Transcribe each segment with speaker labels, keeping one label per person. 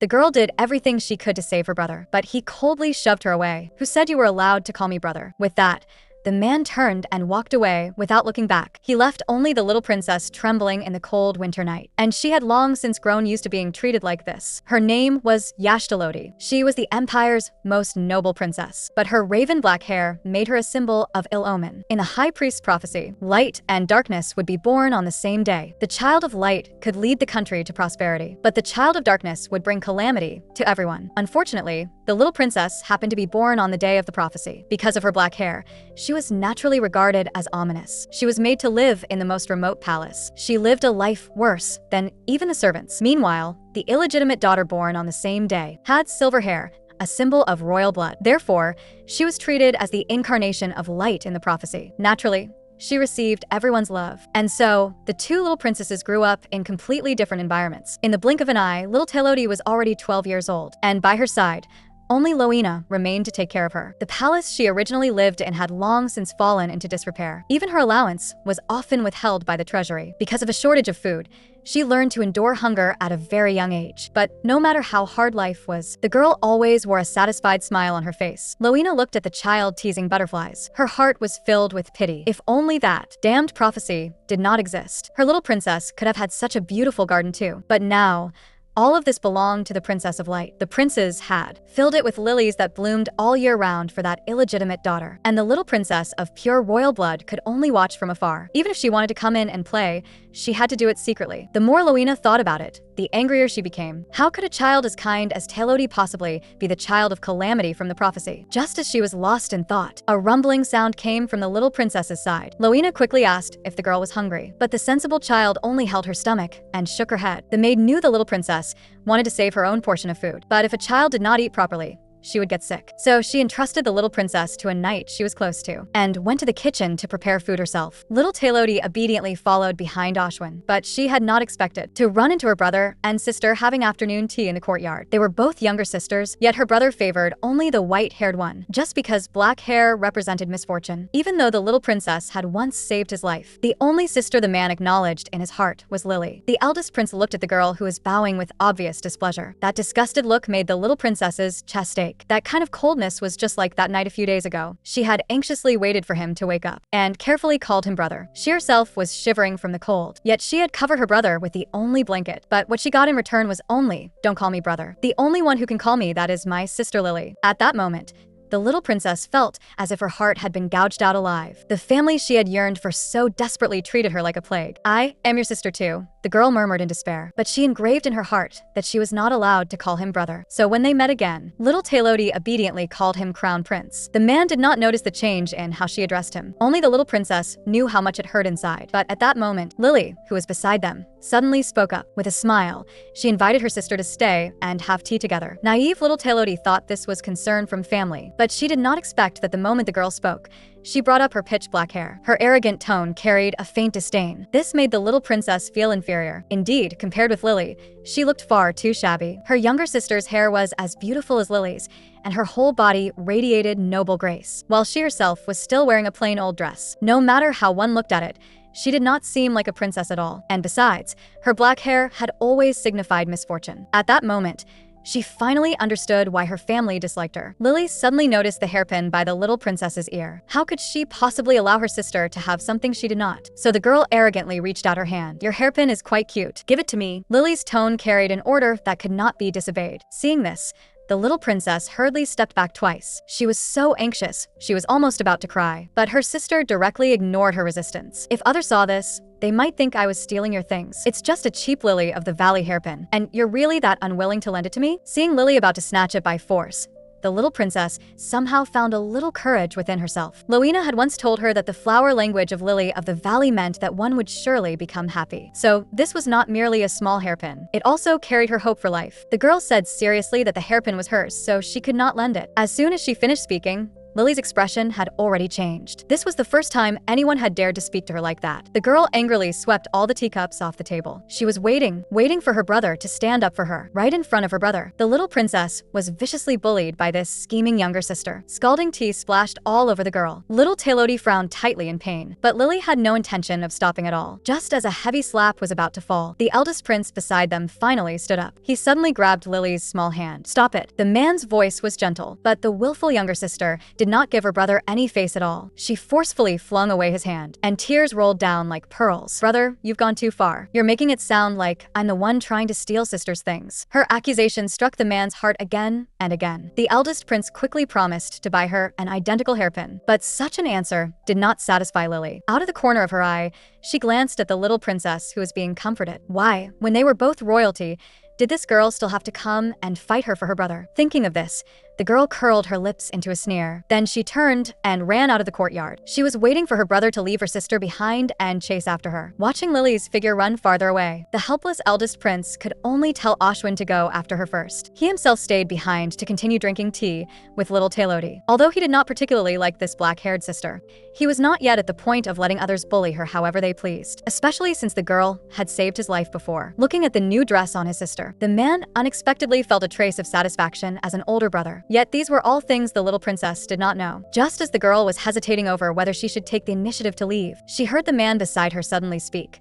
Speaker 1: The girl did everything she could to save her brother, but he coldly shoved her away. "Who said you were allowed to call me brother?" With that, the man turned and walked away without looking back. He left only the little princess trembling in the cold winter night. And she had long since grown used to being treated like this. Her name was Yashtalodi. She was the empire's most noble princess, but her raven black hair made her a symbol of ill omen. In the high priest's prophecy, light and darkness would be born on the same day. The child of light could lead the country to prosperity, but the child of darkness would bring calamity to everyone. Unfortunately, the little princess happened to be born on the day of the prophecy. Because of her black hair, she was naturally regarded as ominous. She was made to live in the most remote palace. She lived a life worse than even the servants. Meanwhile, the illegitimate daughter born on the same day had silver hair, a symbol of royal blood. Therefore, she was treated as the incarnation of light in the prophecy. Naturally, she received everyone's love. And so, the two little princesses grew up in completely different environments. In the blink of an eye, little Telodi was already 12 years old, and by her side, only Loina remained to take care of her. The palace she originally lived in had long since fallen into disrepair. Even her allowance was often withheld by the treasury. Because of a shortage of food, she learned to endure hunger at a very young age. But no matter how hard life was, the girl always wore a satisfied smile on her face. Loina looked at the child teasing butterflies. Her heart was filled with pity. If only that damned prophecy did not exist. Her little princess could have had such a beautiful garden too. But now, all of this belonged to the Princess of Light. The princes had filled it with lilies that bloomed all year round for that illegitimate daughter. And the little princess of pure royal blood could only watch from afar. Even if she wanted to come in and play, she had to do it secretly. The more Loina thought about it, the angrier she became. How could a child as kind as Telodi possibly be the child of calamity from the prophecy? Just as she was lost in thought, a rumbling sound came from the little princess's side. Loina quickly asked if the girl was hungry, but the sensible child only held her stomach and shook her head. The maid knew the little princess wanted to save her own portion of food, but if a child did not eat properly, she would get sick. So she entrusted the little princess to a knight she was close to, and went to the kitchen to prepare food herself. Little Telodi obediently followed behind Ashwin, but she had not expected to run into her brother and sister having afternoon tea in the courtyard. They were both younger sisters, yet her brother favored only the white-haired one, just because black hair represented misfortune. Even though the little princess had once saved his life, the only sister the man acknowledged in his heart was Lily. The eldest prince looked at the girl who was bowing with obvious displeasure. That disgusted look made the little princess's chest ache. That kind of coldness was just like that night a few days ago. She had anxiously waited for him to wake up, and carefully called him brother. She herself was shivering from the cold, yet she had covered her brother with the only blanket. But what she got in return was only, "Don't call me brother. The only one who can call me that is my sister Lily." At that moment, the little princess felt as if her heart had been gouged out alive. The family she had yearned for so desperately treated her like a plague. "I am your sister too," the girl murmured in despair, but she engraved in her heart that she was not allowed to call him brother. So when they met again, little Telodi obediently called him crown prince. The man did not notice the change in how she addressed him. Only the little princess knew how much it hurt inside. But at that moment, Lily, who was beside them, suddenly spoke up. With a smile, she invited her sister to stay and have tea together. Naive little Telodi thought this was concern from family, but she did not expect that the moment the girl spoke, she brought up her pitch black hair. Her arrogant tone carried a faint disdain. This made the little princess feel inferior. Indeed, compared with Lily, she looked far too shabby. Her younger sister's hair was as beautiful as Lily's, and her whole body radiated noble grace, while she herself was still wearing a plain old dress. No matter how one looked at it, she did not seem like a princess at all. And besides, her black hair had always signified misfortune. At that moment, she finally understood why her family disliked her. Lily suddenly noticed the hairpin by the little princess's ear. How could she possibly allow her sister to have something she did not? So the girl arrogantly reached out her hand. "Your hairpin is quite cute. Give it to me." Lily's tone carried an order that could not be disobeyed. Seeing this, the little princess hurriedly stepped back twice. She was so anxious, she was almost about to cry. But her sister directly ignored her resistance. "If others saw this, they might think I was stealing your things. It's just a cheap lily of the valley hairpin, and you're really that unwilling to lend it to me?" Seeing Lily about to snatch it by force, the little princess somehow found a little courage within herself. Loina had once told her that the flower language of Lily of the Valley meant that one would surely become happy. So this was not merely a small hairpin. It also carried her hope for life. The girl said seriously that the hairpin was hers, so she could not lend it. As soon as she finished speaking, Lily's expression had already changed. This was the first time anyone had dared to speak to her like that. The girl angrily swept all the teacups off the table. She was waiting for her brother to stand up for her, right in front of her brother. The little princess was viciously bullied by this scheming younger sister. Scalding tea splashed all over the girl. Little Taylody frowned tightly in pain, but Lily had no intention of stopping at all. Just as a heavy slap was about to fall, the eldest prince beside them finally stood up. He suddenly grabbed Lily's small hand. "Stop it." The man's voice was gentle, but the willful younger sister did not give her brother any face at all. She forcefully flung away his hand, and tears rolled down like pearls. "Brother, you've gone too far. You're making it sound like I'm the one trying to steal sister's things." Her accusation struck the man's heart again and again. The eldest prince quickly promised to buy her an identical hairpin, but such an answer did not satisfy Lily. Out of the corner of her eye, she glanced at the little princess who was being comforted. Why, when they were both royalty, did this girl still have to come and fight her for her brother? Thinking of this, the girl curled her lips into a sneer. Then she turned and ran out of the courtyard. She was waiting for her brother to leave her sister behind and chase after her. Watching Lily's figure run farther away, the helpless eldest prince could only tell Ashwin to go after her first. He himself stayed behind to continue drinking tea with little Taylody. Although he did not particularly like this black-haired sister, he was not yet at the point of letting others bully her however they pleased, especially since the girl had saved his life before. Looking at the new dress on his sister, the man unexpectedly felt a trace of satisfaction as an older brother. Yet these were all things the little princess did not know. Just as the girl was hesitating over whether she should take the initiative to leave, she heard the man beside her suddenly speak.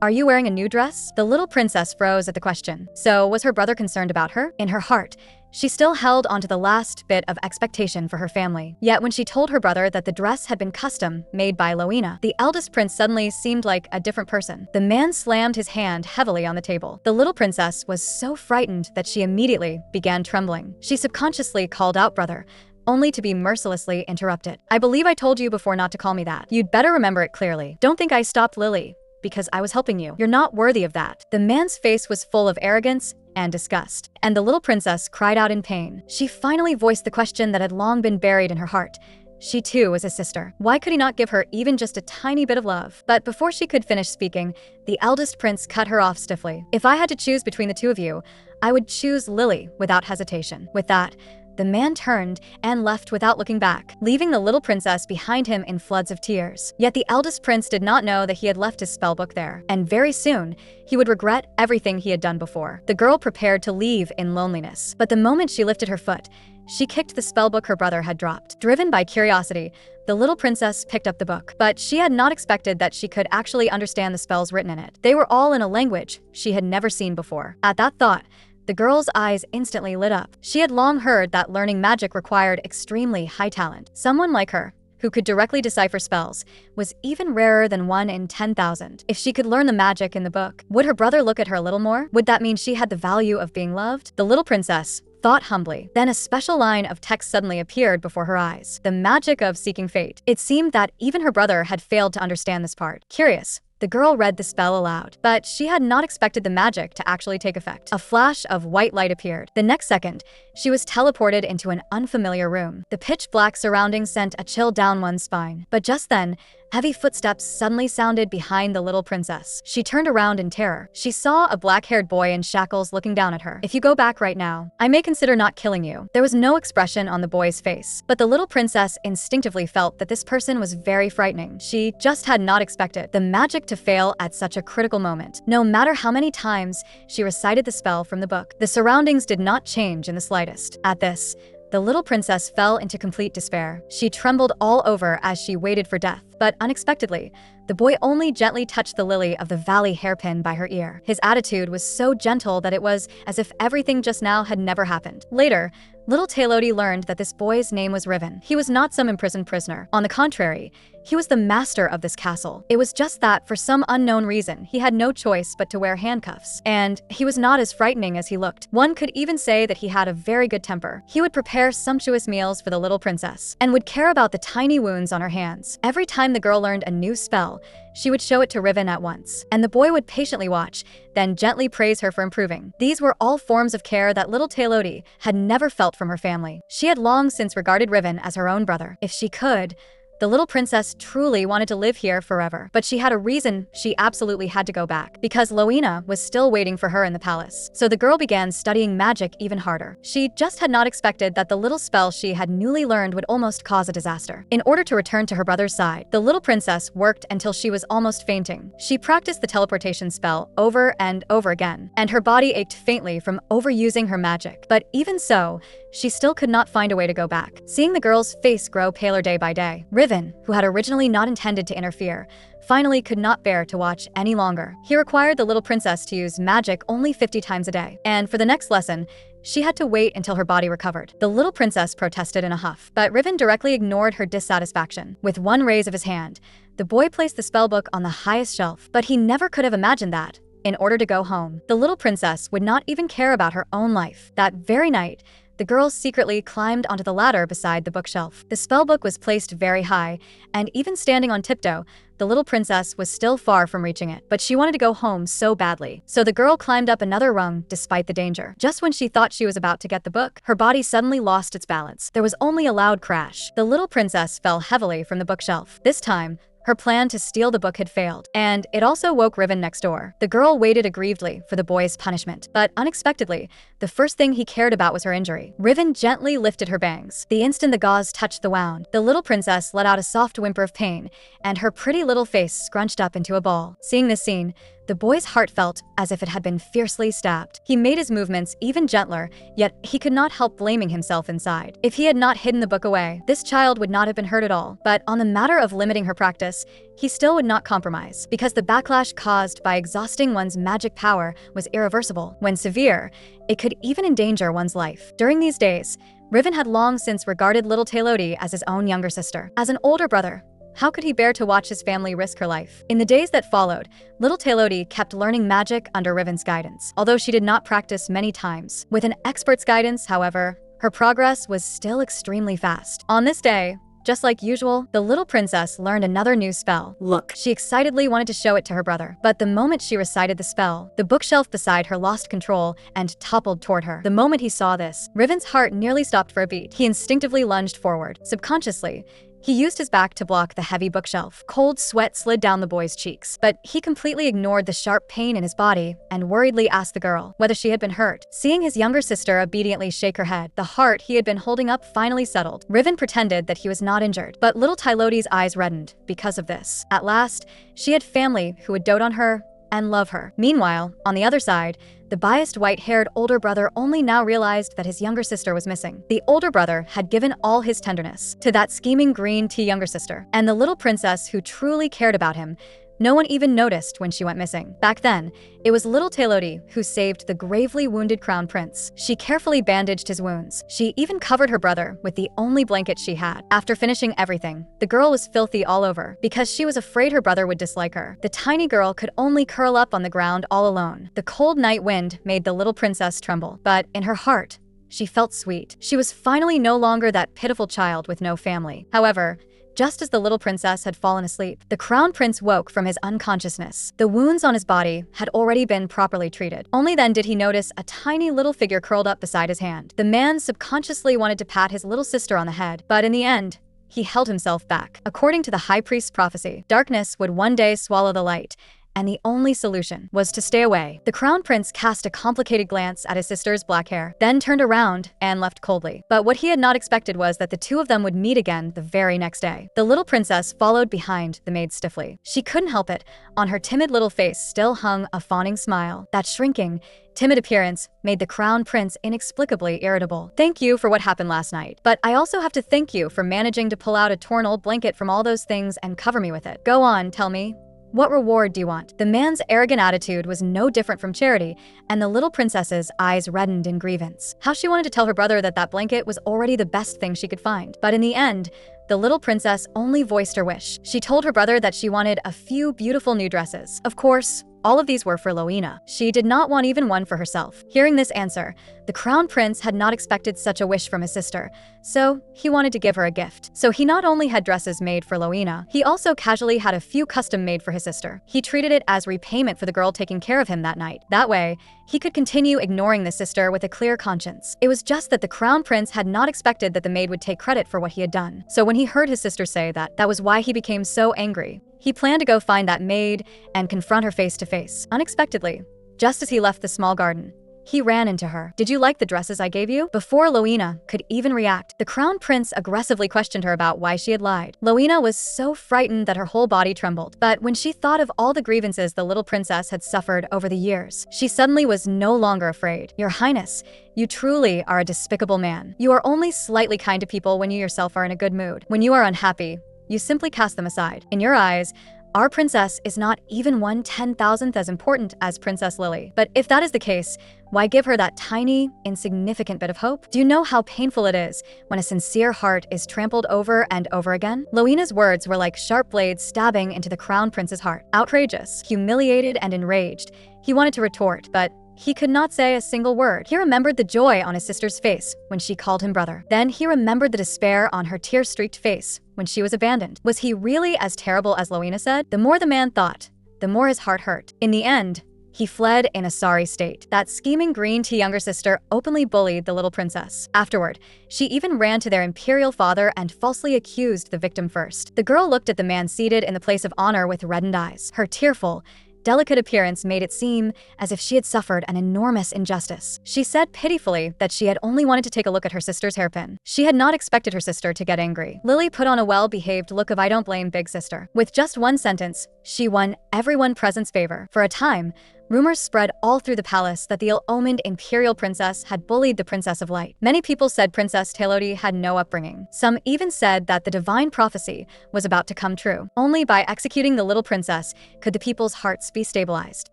Speaker 1: "Are you wearing a new dress?" The little princess froze at the question. So was her brother concerned about her? In her heart, she still held onto the last bit of expectation for her family. Yet when she told her brother that the dress had been custom made by Loina, the eldest prince suddenly seemed like a different person. The man slammed his hand heavily on the table. The little princess was so frightened that she immediately began trembling. She subconsciously called out brother, only to be mercilessly interrupted. "I believe I told you before not to call me that. You'd better remember it clearly. Don't think I stopped Lily because I was helping you. You're not worthy of that." The man's face was full of arrogance and disgust, and the little princess cried out in pain. She finally voiced the question that had long been buried in her heart. She too was a sister. Why could he not give her even just a tiny bit of love? But before she could finish speaking, the eldest prince cut her off stiffly. "If I had to choose between the two of you, I would choose Lily without hesitation." With that, the man turned and left without looking back, leaving the little princess behind him in floods of tears. Yet the eldest prince did not know that he had left his spellbook there, and very soon, he would regret everything he had done before. The girl prepared to leave in loneliness, but the moment she lifted her foot, she kicked the spellbook her brother had dropped. Driven by curiosity, the little princess picked up the book, but she had not expected that she could actually understand the spells written in it. They were all in a language she had never seen before. At that thought, the girl's eyes instantly lit up. She had long heard that learning magic required extremely high talent. Someone like her, who could directly decipher spells, was even rarer than 1 in 10,000. If she could learn the magic in the book, would her brother look at her a little more? Would that mean she had the value of being loved? The little princess thought humbly. Then a special line of text suddenly appeared before her eyes. The magic of seeking fate. It seemed that even her brother had failed to understand this part. Curious, the girl read the spell aloud, but she had not expected the magic to actually take effect. A flash of white light appeared. The next second, she was teleported into an unfamiliar room. The pitch-black surroundings sent a chill down one's spine. But just then, heavy footsteps suddenly sounded behind the little princess. She turned around in terror. She saw a black-haired boy in shackles looking down at her. "If you go back right now, I may consider not killing you." There was no expression on the boy's face, but the little princess instinctively felt that this person was very frightening. She just had not expected the magic to fail at such a critical moment. No matter how many times she recited the spell from the book, the surroundings did not change in the slightest. At this, the little princess fell into complete despair. She trembled all over as she waited for death, but unexpectedly, the boy only gently touched the lily of the valley hairpin by her ear. His attitude was so gentle that it was as if everything just now had never happened. Later, little Taylody learned that this boy's name was Riven. He was not some imprisoned prisoner. On the contrary, he was the master of this castle. It was just that, for some unknown reason, he had no choice but to wear handcuffs. And he was not as frightening as he looked. One could even say that he had a very good temper. He would prepare sumptuous meals for the little princess, and would care about the tiny wounds on her hands. Every time the girl learned a new spell, she would show it to Riven at once, and the boy would patiently watch, then gently praise her for improving. These were all forms of care that little Taylody had never felt from her family. She had long since regarded Riven as her own brother. If she could, The little princess truly wanted to live here forever, but she had a reason she absolutely had to go back, because Loina was still waiting for her in the palace. So the girl began studying magic even harder. She just had not expected that the little spell she had newly learned would almost cause a disaster. In order to return to her brother's side, the little princess worked until she was almost fainting. She practiced the teleportation spell over and over again, and her body ached faintly from overusing her magic. But even so, she still could not find a way to go back. Seeing the girl's face grow paler day by day, Riven, who had originally not intended to interfere, finally could not bear to watch any longer. He required the little princess to use magic only 50 times a day, and for the next lesson, she had to wait until her body recovered. The little princess protested in a huff, but Riven directly ignored her dissatisfaction. With one raise of his hand, the boy placed the spellbook on the highest shelf, but he never could have imagined that, in order to go home, the little princess would not even care about her own life. That very night, the girls secretly climbed onto the ladder beside the bookshelf. The spellbook was placed very high, and even standing on tiptoe, the little princess was still far from reaching it. But she wanted to go home so badly. So the girl climbed up another rung despite the danger. Just when she thought she was about to get the book, her body suddenly lost its balance. There was only a loud crash. The little princess fell heavily from the bookshelf. This time, her plan to steal the book had failed, and it also woke Riven next door. The girl waited aggrievedly for the boy's punishment, but unexpectedly, the first thing he cared about was her injury. Riven gently lifted her bangs. The instant the gauze touched the wound, the little princess let out a soft whimper of pain, and her pretty little face scrunched up into a ball. Seeing this scene, the boy's heart felt as if it had been fiercely stabbed. He made his movements even gentler, yet he could not help blaming himself inside. If he had not hidden the book away, this child would not have been hurt at all. But on the matter of limiting her practice, he still would not compromise, because the backlash caused by exhausting one's magic power was irreversible. When severe, it could even endanger one's life. During these days, Riven had long since regarded little Taylodi as his own younger sister. As an older brother, how could he bear to watch his family risk her life? In the days that followed, little Taylodi kept learning magic under Riven's guidance, although she did not practice many times. With an expert's guidance, however, her progress was still extremely fast. On this day, just like usual, the little princess learned another new spell. Look. She excitedly wanted to show it to her brother, but the moment she recited the spell, the bookshelf beside her lost control and toppled toward her. The moment he saw this, Riven's heart nearly stopped for a beat. He instinctively lunged forward. Subconsciously, he used his back to block the heavy bookshelf. Cold sweat slid down the boy's cheeks, but he completely ignored the sharp pain in his body and worriedly asked the girl whether she had been hurt. Seeing his younger sister obediently shake her head, the heart he had been holding up finally settled. Riven pretended that he was not injured, but little Taylodi's eyes reddened because of this. At last, she had family who would dote on her and love her. Meanwhile, on the other side, the biased white-haired older brother only now realized that his younger sister was missing. The older brother had given all his tenderness to that scheming green tea younger sister, and the little princess who truly cared about him, no one even noticed when she went missing. Back then, it was little Taylodi who saved the gravely wounded crown prince. She carefully bandaged his wounds. She even covered her brother with the only blanket she had. After finishing everything, the girl was filthy all over because she was afraid her brother would dislike her. The tiny girl could only curl up on the ground all alone. The cold night wind made the little princess tremble, but in her heart, she felt sweet. She was finally no longer that pitiful child with no family. However, just as the little princess had fallen asleep, the crown prince woke from his unconsciousness. The wounds on his body had already been properly treated. Only then did he notice a tiny little figure curled up beside his hand. The man subconsciously wanted to pat his little sister on the head, but in the end, he held himself back. According to the high priest's prophecy, darkness would one day swallow the light, and the only solution was to stay away. The crown prince cast a complicated glance at his sister's black hair, then turned around and left coldly. But what he had not expected was that the two of them would meet again the very next day. The little princess followed behind the maid stiffly. She couldn't help it. On her timid little face still hung a fawning smile. That shrinking, timid appearance made the crown prince inexplicably irritable. Thank you for what happened last night, but I also have to thank you for managing to pull out a torn old blanket from all those things and cover me with it. Go on, tell me. What reward do you want? The man's arrogant attitude was no different from charity, and the little princess's eyes reddened in grievance. How she wanted to tell her brother that that blanket was already the best thing she could find. But in the end, the little princess only voiced her wish. She told her brother that she wanted a few beautiful new dresses. Of course, All of these were for Loina. She did not want even one for herself. Hearing this answer, the crown prince had not expected such a wish from his sister, so he wanted to give her a gift. So he not only had dresses made for Loina, he also casually had a few custom made for his sister. He treated it as repayment for the girl taking care of him that night. That way, he could continue ignoring the sister with a clear conscience. It was just that the crown prince had not expected that the maid would take credit for what he had done. So when he heard his sister say that was why he became so angry. He planned to go find that maid and confront her face to face. Unexpectedly, just as he left the small garden, he ran into her. "Did you like the dresses I gave you?" Before Loina could even react, the crown prince aggressively questioned her about why she had lied. Loina was so frightened that her whole body trembled. But when she thought of all the grievances the little princess had suffered over the years, she suddenly was no longer afraid. "Your Highness, you truly are a despicable man. You are only slightly kind to people when you yourself are in a good mood. When you are unhappy, you simply cast them aside. In your eyes, our princess is not even 1/10,000th as important as Princess Lily. But if that is the case, why give her that tiny, insignificant bit of hope? Do you know how painful it is when a sincere heart is trampled over and over again?" Loina's words were like sharp blades stabbing into the crown prince's heart. Outrageous, humiliated, and enraged, he wanted to retort, but he could not say a single word. He remembered the joy on his sister's face when she called him brother. Then he remembered the despair on her tear-streaked face when she was abandoned. Was he really as terrible as Loina said? The more the man thought, the more his heart hurt. In the end, he fled in a sorry state. That scheming green tea younger sister openly bullied the little princess. Afterward, she even ran to their imperial father and falsely accused the victim first. The girl looked at the man seated in the place of honor with reddened eyes. Her tearful, delicate appearance made it seem as if she had suffered an enormous injustice. She said pitifully that she had only wanted to take a look at her sister's hairpin. She had not expected her sister to get angry. Lily put on a well-behaved look of "I don't blame big sister." With just one sentence, she won everyone present's favor. For a time, rumors spread all through the palace that the ill-omened imperial princess had bullied the Princess of Light. Many people said Princess Telodi had no upbringing. Some even said that the divine prophecy was about to come true. Only by executing the little princess could the people's hearts be stabilized.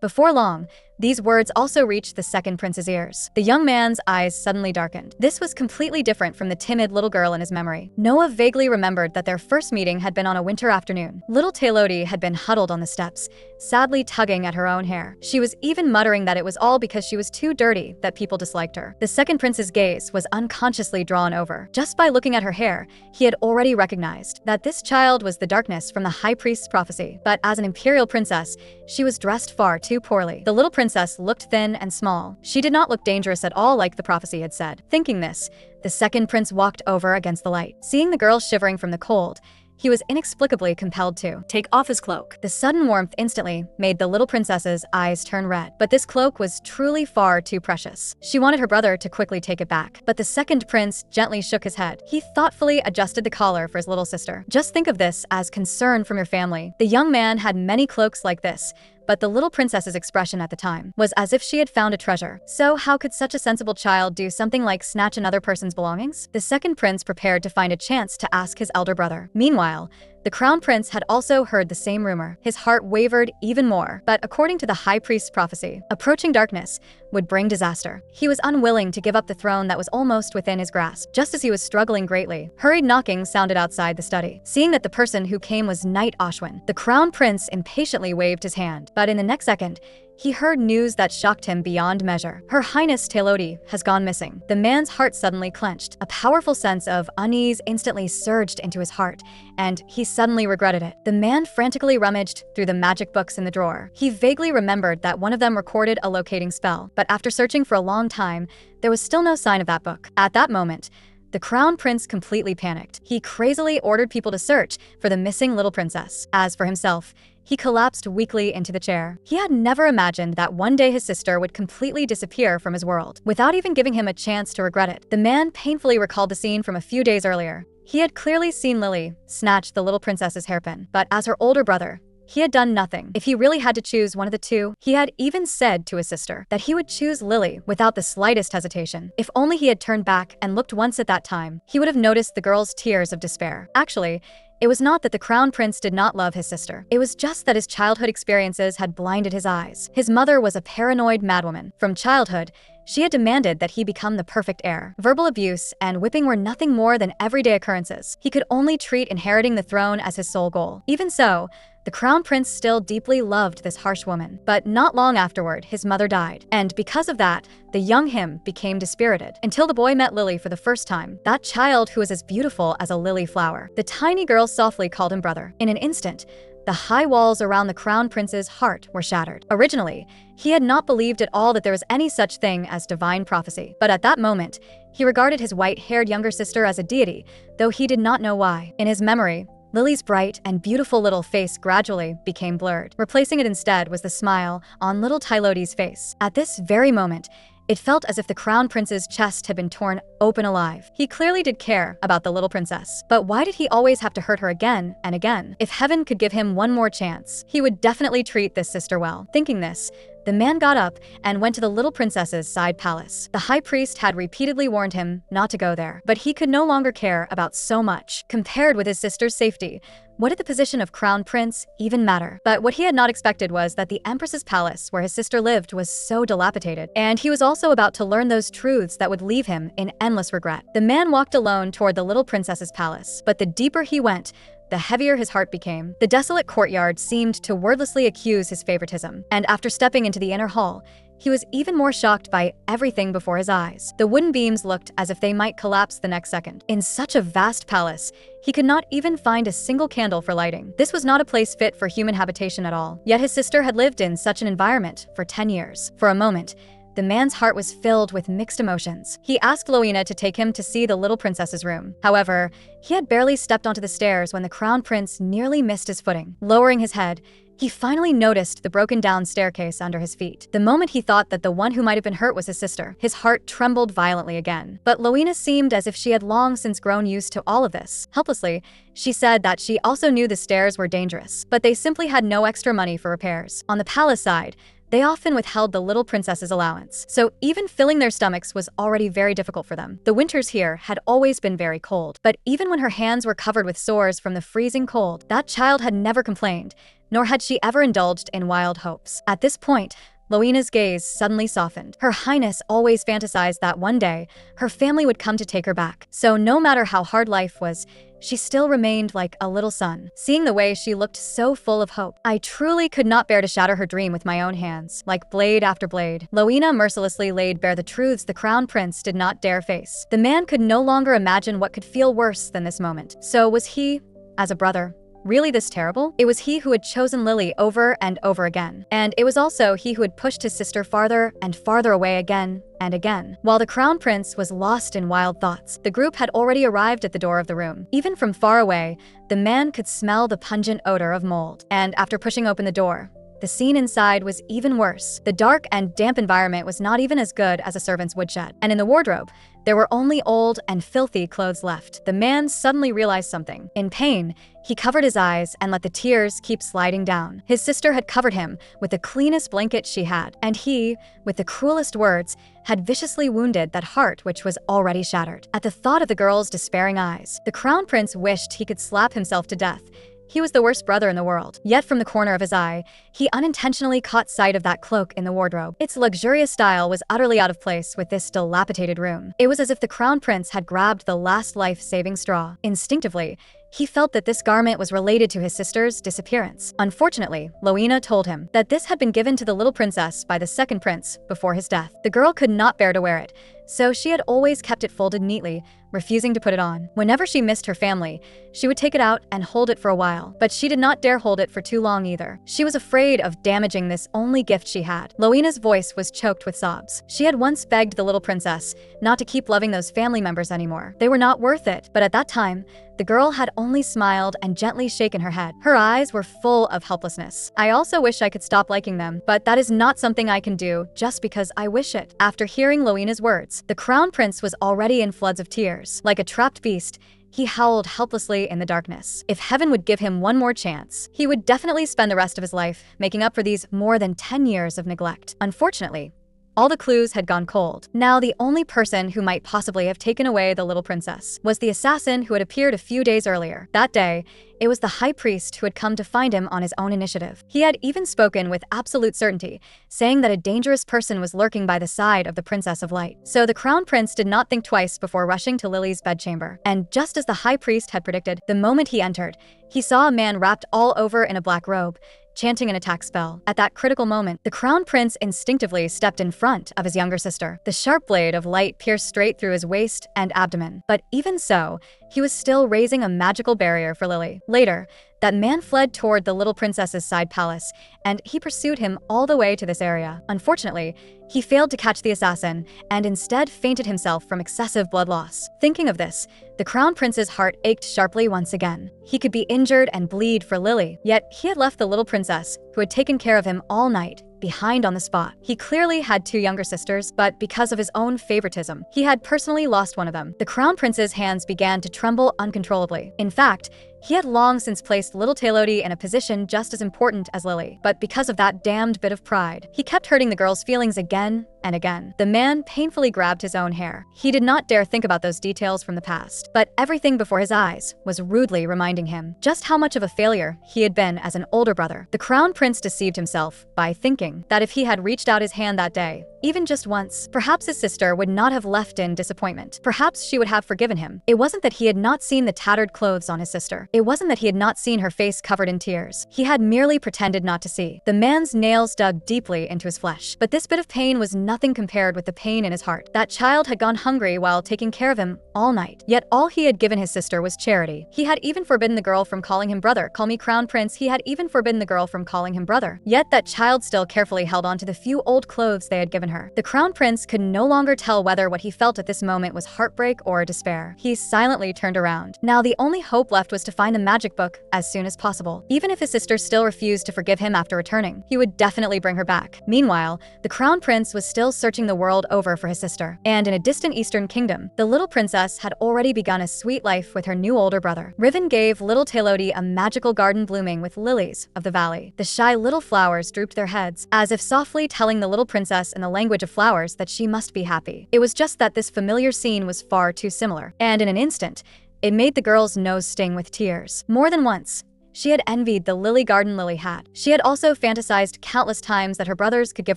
Speaker 1: Before long, these words also reached the second prince's ears. The young man's eyes suddenly darkened. This was completely different from the timid little girl in his memory. Noah vaguely remembered that their first meeting had been on a winter afternoon. Little Telodi had been huddled on the steps, sadly tugging at her own hair. She was even muttering that it was all because she was too dirty that people disliked her. The second prince's gaze was unconsciously drawn over. Just by looking at her hair, he had already recognized that this child was the darkness from the high priest's prophecy. But as an imperial princess, she was dressed far too poorly. The little princess looked thin and small. She did not look dangerous at all like the prophecy had said. Thinking this, the second prince walked over against the light. Seeing the girl shivering from the cold, he was inexplicably compelled to take off his cloak. The sudden warmth instantly made the little princess's eyes turn red. But this cloak was truly far too precious. She wanted her brother to quickly take it back. But the second prince gently shook his head. He thoughtfully adjusted the collar for his little sister. "Just think of this as concern from your family." The young man had many cloaks like this, but the little princess's expression at the time was as if she had found a treasure. So how could such a sensible child do something like snatch another person's belongings? The second prince prepared to find a chance to ask his elder brother. Meanwhile, the crown prince had also heard the same rumor. His heart wavered even more, but according to the high priest's prophecy, approaching darkness would bring disaster. He was unwilling to give up the throne that was almost within his grasp. Just as he was struggling greatly, hurried knocking sounded outside the study. Seeing that the person who came was Knight Ashwin, the crown prince impatiently waved his hand. But in the next second, he heard news that shocked him beyond measure. Her Highness Telodi has gone missing. The man's heart suddenly clenched. A powerful sense of unease instantly surged into his heart, and he suddenly regretted it. The man frantically rummaged through the magic books in the drawer. He vaguely remembered that one of them recorded a locating spell, but after searching for a long time, there was still no sign of that book. At that moment, the crown prince completely panicked. He crazily ordered people to search for the missing little princess. As for himself, he collapsed weakly into the chair. He had never imagined that one day his sister would completely disappear from his world, without even giving him a chance to regret it. The man painfully recalled the scene from a few days earlier. He had clearly seen Lily snatch the little princess's hairpin, but as her older brother, he had done nothing. If he really had to choose one of the two, he had even said to his sister that he would choose Lily without the slightest hesitation. If only he had turned back and looked once at that time, he would have noticed the girl's tears of despair. Actually, it was not that the crown prince did not love his sister. It was just that his childhood experiences had blinded his eyes. His mother was a paranoid madwoman. From childhood, she had demanded that he become the perfect heir. Verbal abuse and whipping were nothing more than everyday occurrences. He could only treat inheriting the throne as his sole goal. Even so, The crown prince still deeply loved this harsh woman, but not long afterward, his mother died. And because of that, the young him became dispirited, until the boy met Lily for the first time, that child who was as beautiful as a lily flower. The tiny girl softly called him brother. In an instant, the high walls around the crown prince's heart were shattered. Originally, he had not believed at all that there was any such thing as divine prophecy. But at that moment, he regarded his white-haired younger sister as a deity, though he did not know why. In his memory, Lily's bright and beautiful little face gradually became blurred. Replacing it instead was the smile on little Tylodi's face. At this very moment, it felt as if the crown prince's chest had been torn open alive. He clearly did care about the little princess, but why did he always have to hurt her again and again? If heaven could give him one more chance, he would definitely treat this sister well. Thinking this, the man got up and went to the little princess's side palace. The high priest had repeatedly warned him not to go there, but he could no longer care about so much. Compared with his sister's safety, what did the position of crown prince even matter? But what he had not expected was that the empress's palace where his sister lived was so dilapidated, and he was also about to learn those truths that would leave him in endless regret. The man walked alone toward the little princess's palace, but the deeper he went, the heavier his heart became. The desolate courtyard seemed to wordlessly accuse his favoritism, and after stepping into the inner hall, he was even more shocked by everything before his eyes. The wooden beams looked as if they might collapse the next second. In such a vast palace, he could not even find a single candle for lighting. This was not a place fit for human habitation at all. Yet his sister had lived in such an environment for 10 years. For a moment, the man's heart was filled with mixed emotions. He asked Loina to take him to see the little princess's room. However, he had barely stepped onto the stairs when the crown prince nearly missed his footing. Lowering his head, he finally noticed the broken-down staircase under his feet. The moment he thought that the one who might have been hurt was his sister, his heart trembled violently again. But Loina seemed as if she had long since grown used to all of this. Helplessly, she said that she also knew the stairs were dangerous, but they simply had no extra money for repairs. On the palace side, they often withheld the little princess's allowance, so even filling their stomachs was already very difficult for them. The winters here had always been very cold, but even when her hands were covered with sores from the freezing cold, that child had never complained, nor had she ever indulged in wild hopes. At this point, Loina's gaze suddenly softened. Her Highness always fantasized that one day, her family would come to take her back. So no matter how hard life was, she still remained like a little son. Seeing the way she looked so full of hope, I truly could not bear to shatter her dream with my own hands. Like blade after blade, Loina mercilessly laid bare the truths the crown prince did not dare face. The man could no longer imagine what could feel worse than this moment. So was he, as a brother, really this terrible? It was he who had chosen Lily over and over again. And it was also he who had pushed his sister farther and farther away again and again. While the crown prince was lost in wild thoughts, the group had already arrived at the door of the room. Even from far away, the man could smell the pungent odor of mold. And after pushing open the door, the scene inside was even worse. The dark and damp environment was not even as good as a servant's woodshed. And in the wardrobe, there were only old and filthy clothes left. The man suddenly realized something. In pain, he covered his eyes and let the tears keep sliding down. His sister had covered him with the cleanest blanket she had, and he, with the cruelest words, had viciously wounded that heart which was already shattered. At the thought of the girl's despairing eyes, the crown prince wished he could slap himself to death. He was the worst brother in the world. Yet from the corner of his eye, he unintentionally caught sight of that cloak in the wardrobe. Its luxurious style was utterly out of place with this dilapidated room. It was as if the crown prince had grabbed the last life-saving straw. Instinctively, he felt that this garment was related to his sister's disappearance. Unfortunately, Loina told him that this had been given to the little princess by the second prince before his death. The girl could not bear to wear it, so she had always kept it folded neatly, refusing to put it on. Whenever she missed her family, she would take it out and hold it for a while, but she did not dare hold it for too long either. She was afraid of damaging this only gift she had. Loina's voice was choked with sobs. She had once begged the little princess not to keep loving those family members anymore. They were not worth it, but at that time, the girl had only smiled and gently shaken her head. Her eyes were full of helplessness. I also wish I could stop liking them, but that is not something I can do just because I wish it. After hearing Loina's words, the crown prince was already in floods of tears. Like a trapped beast, he howled helplessly in the darkness. If heaven would give him one more chance, he would definitely spend the rest of his life making up for these more than 10 years of neglect. Unfortunately, All the clues had gone cold. Now the only person who might possibly have taken away the little princess was the assassin who had appeared a few days earlier. That day, it was the high priest who had come to find him on his own initiative. He had even spoken with absolute certainty, saying that a dangerous person was lurking by the side of the Princess of Light. So the crown prince did not think twice before rushing to Lily's bedchamber. And just as the high priest had predicted, the moment he entered, he saw a man wrapped all over in a black robe, chanting an attack spell. At that critical moment, the crown prince instinctively stepped in front of his younger sister. The sharp blade of light pierced straight through his waist and abdomen. But even so, he was still raising a magical barrier for Lily. Later, that man fled toward the little princess's side palace, and he pursued him all the way to this area. Unfortunately, he failed to catch the assassin and instead fainted himself from excessive blood loss. Thinking of this, the crown prince's heart ached sharply once again. He could be injured and bleed for Lily, yet he had left the little princess, who had taken care of him all night, behind on the spot. He clearly had two younger sisters, but because of his own favoritism, he had personally lost one of them. The crown prince's hands began to tremble uncontrollably. In fact, he had long since placed little Taylody in a position just as important as Lily, but because of that damned bit of pride, he kept hurting the girl's feelings again and again. The man painfully grabbed his own hair. He did not dare think about those details from the past, but everything before his eyes was rudely reminding him just how much of a failure he had been as an older brother. The crown prince deceived himself by thinking that if he had reached out his hand that day, even just once, perhaps his sister would not have left in disappointment. Perhaps she would have forgiven him. It wasn't that he had not seen the tattered clothes on his sister. It wasn't that he had not seen her face covered in tears. He had merely pretended not to see. The man's nails dug deeply into his flesh. But this bit of pain was nothing compared with the pain in his heart. That child had gone hungry while taking care of him all night. Yet all he had given his sister was charity. He had even forbidden the girl from calling him brother. Call me crown prince. He had even forbidden the girl from calling him brother. Yet that child still carefully held on to the few old clothes they had given her. The crown prince could no longer tell whether what he felt at this moment was heartbreak or despair. He silently turned around. Now the only hope left was to find the magic book as soon as possible. Even if his sister still refused to forgive him after returning, he would definitely bring her back. Meanwhile, the crown prince was still searching the world over for his sister. And in a distant eastern kingdom, the little princess had already begun a sweet life with her new older brother. Riven gave little Taylody a magical garden blooming with lilies of the valley. The shy little flowers drooped their heads, as if softly telling the little princess in the language of flowers that she must be happy. It was just that this familiar scene was far too similar, and in an instant, it made the girl's nose sting with tears. More than once, she had envied the lily garden Lily had. She had also fantasized countless times that her brothers could give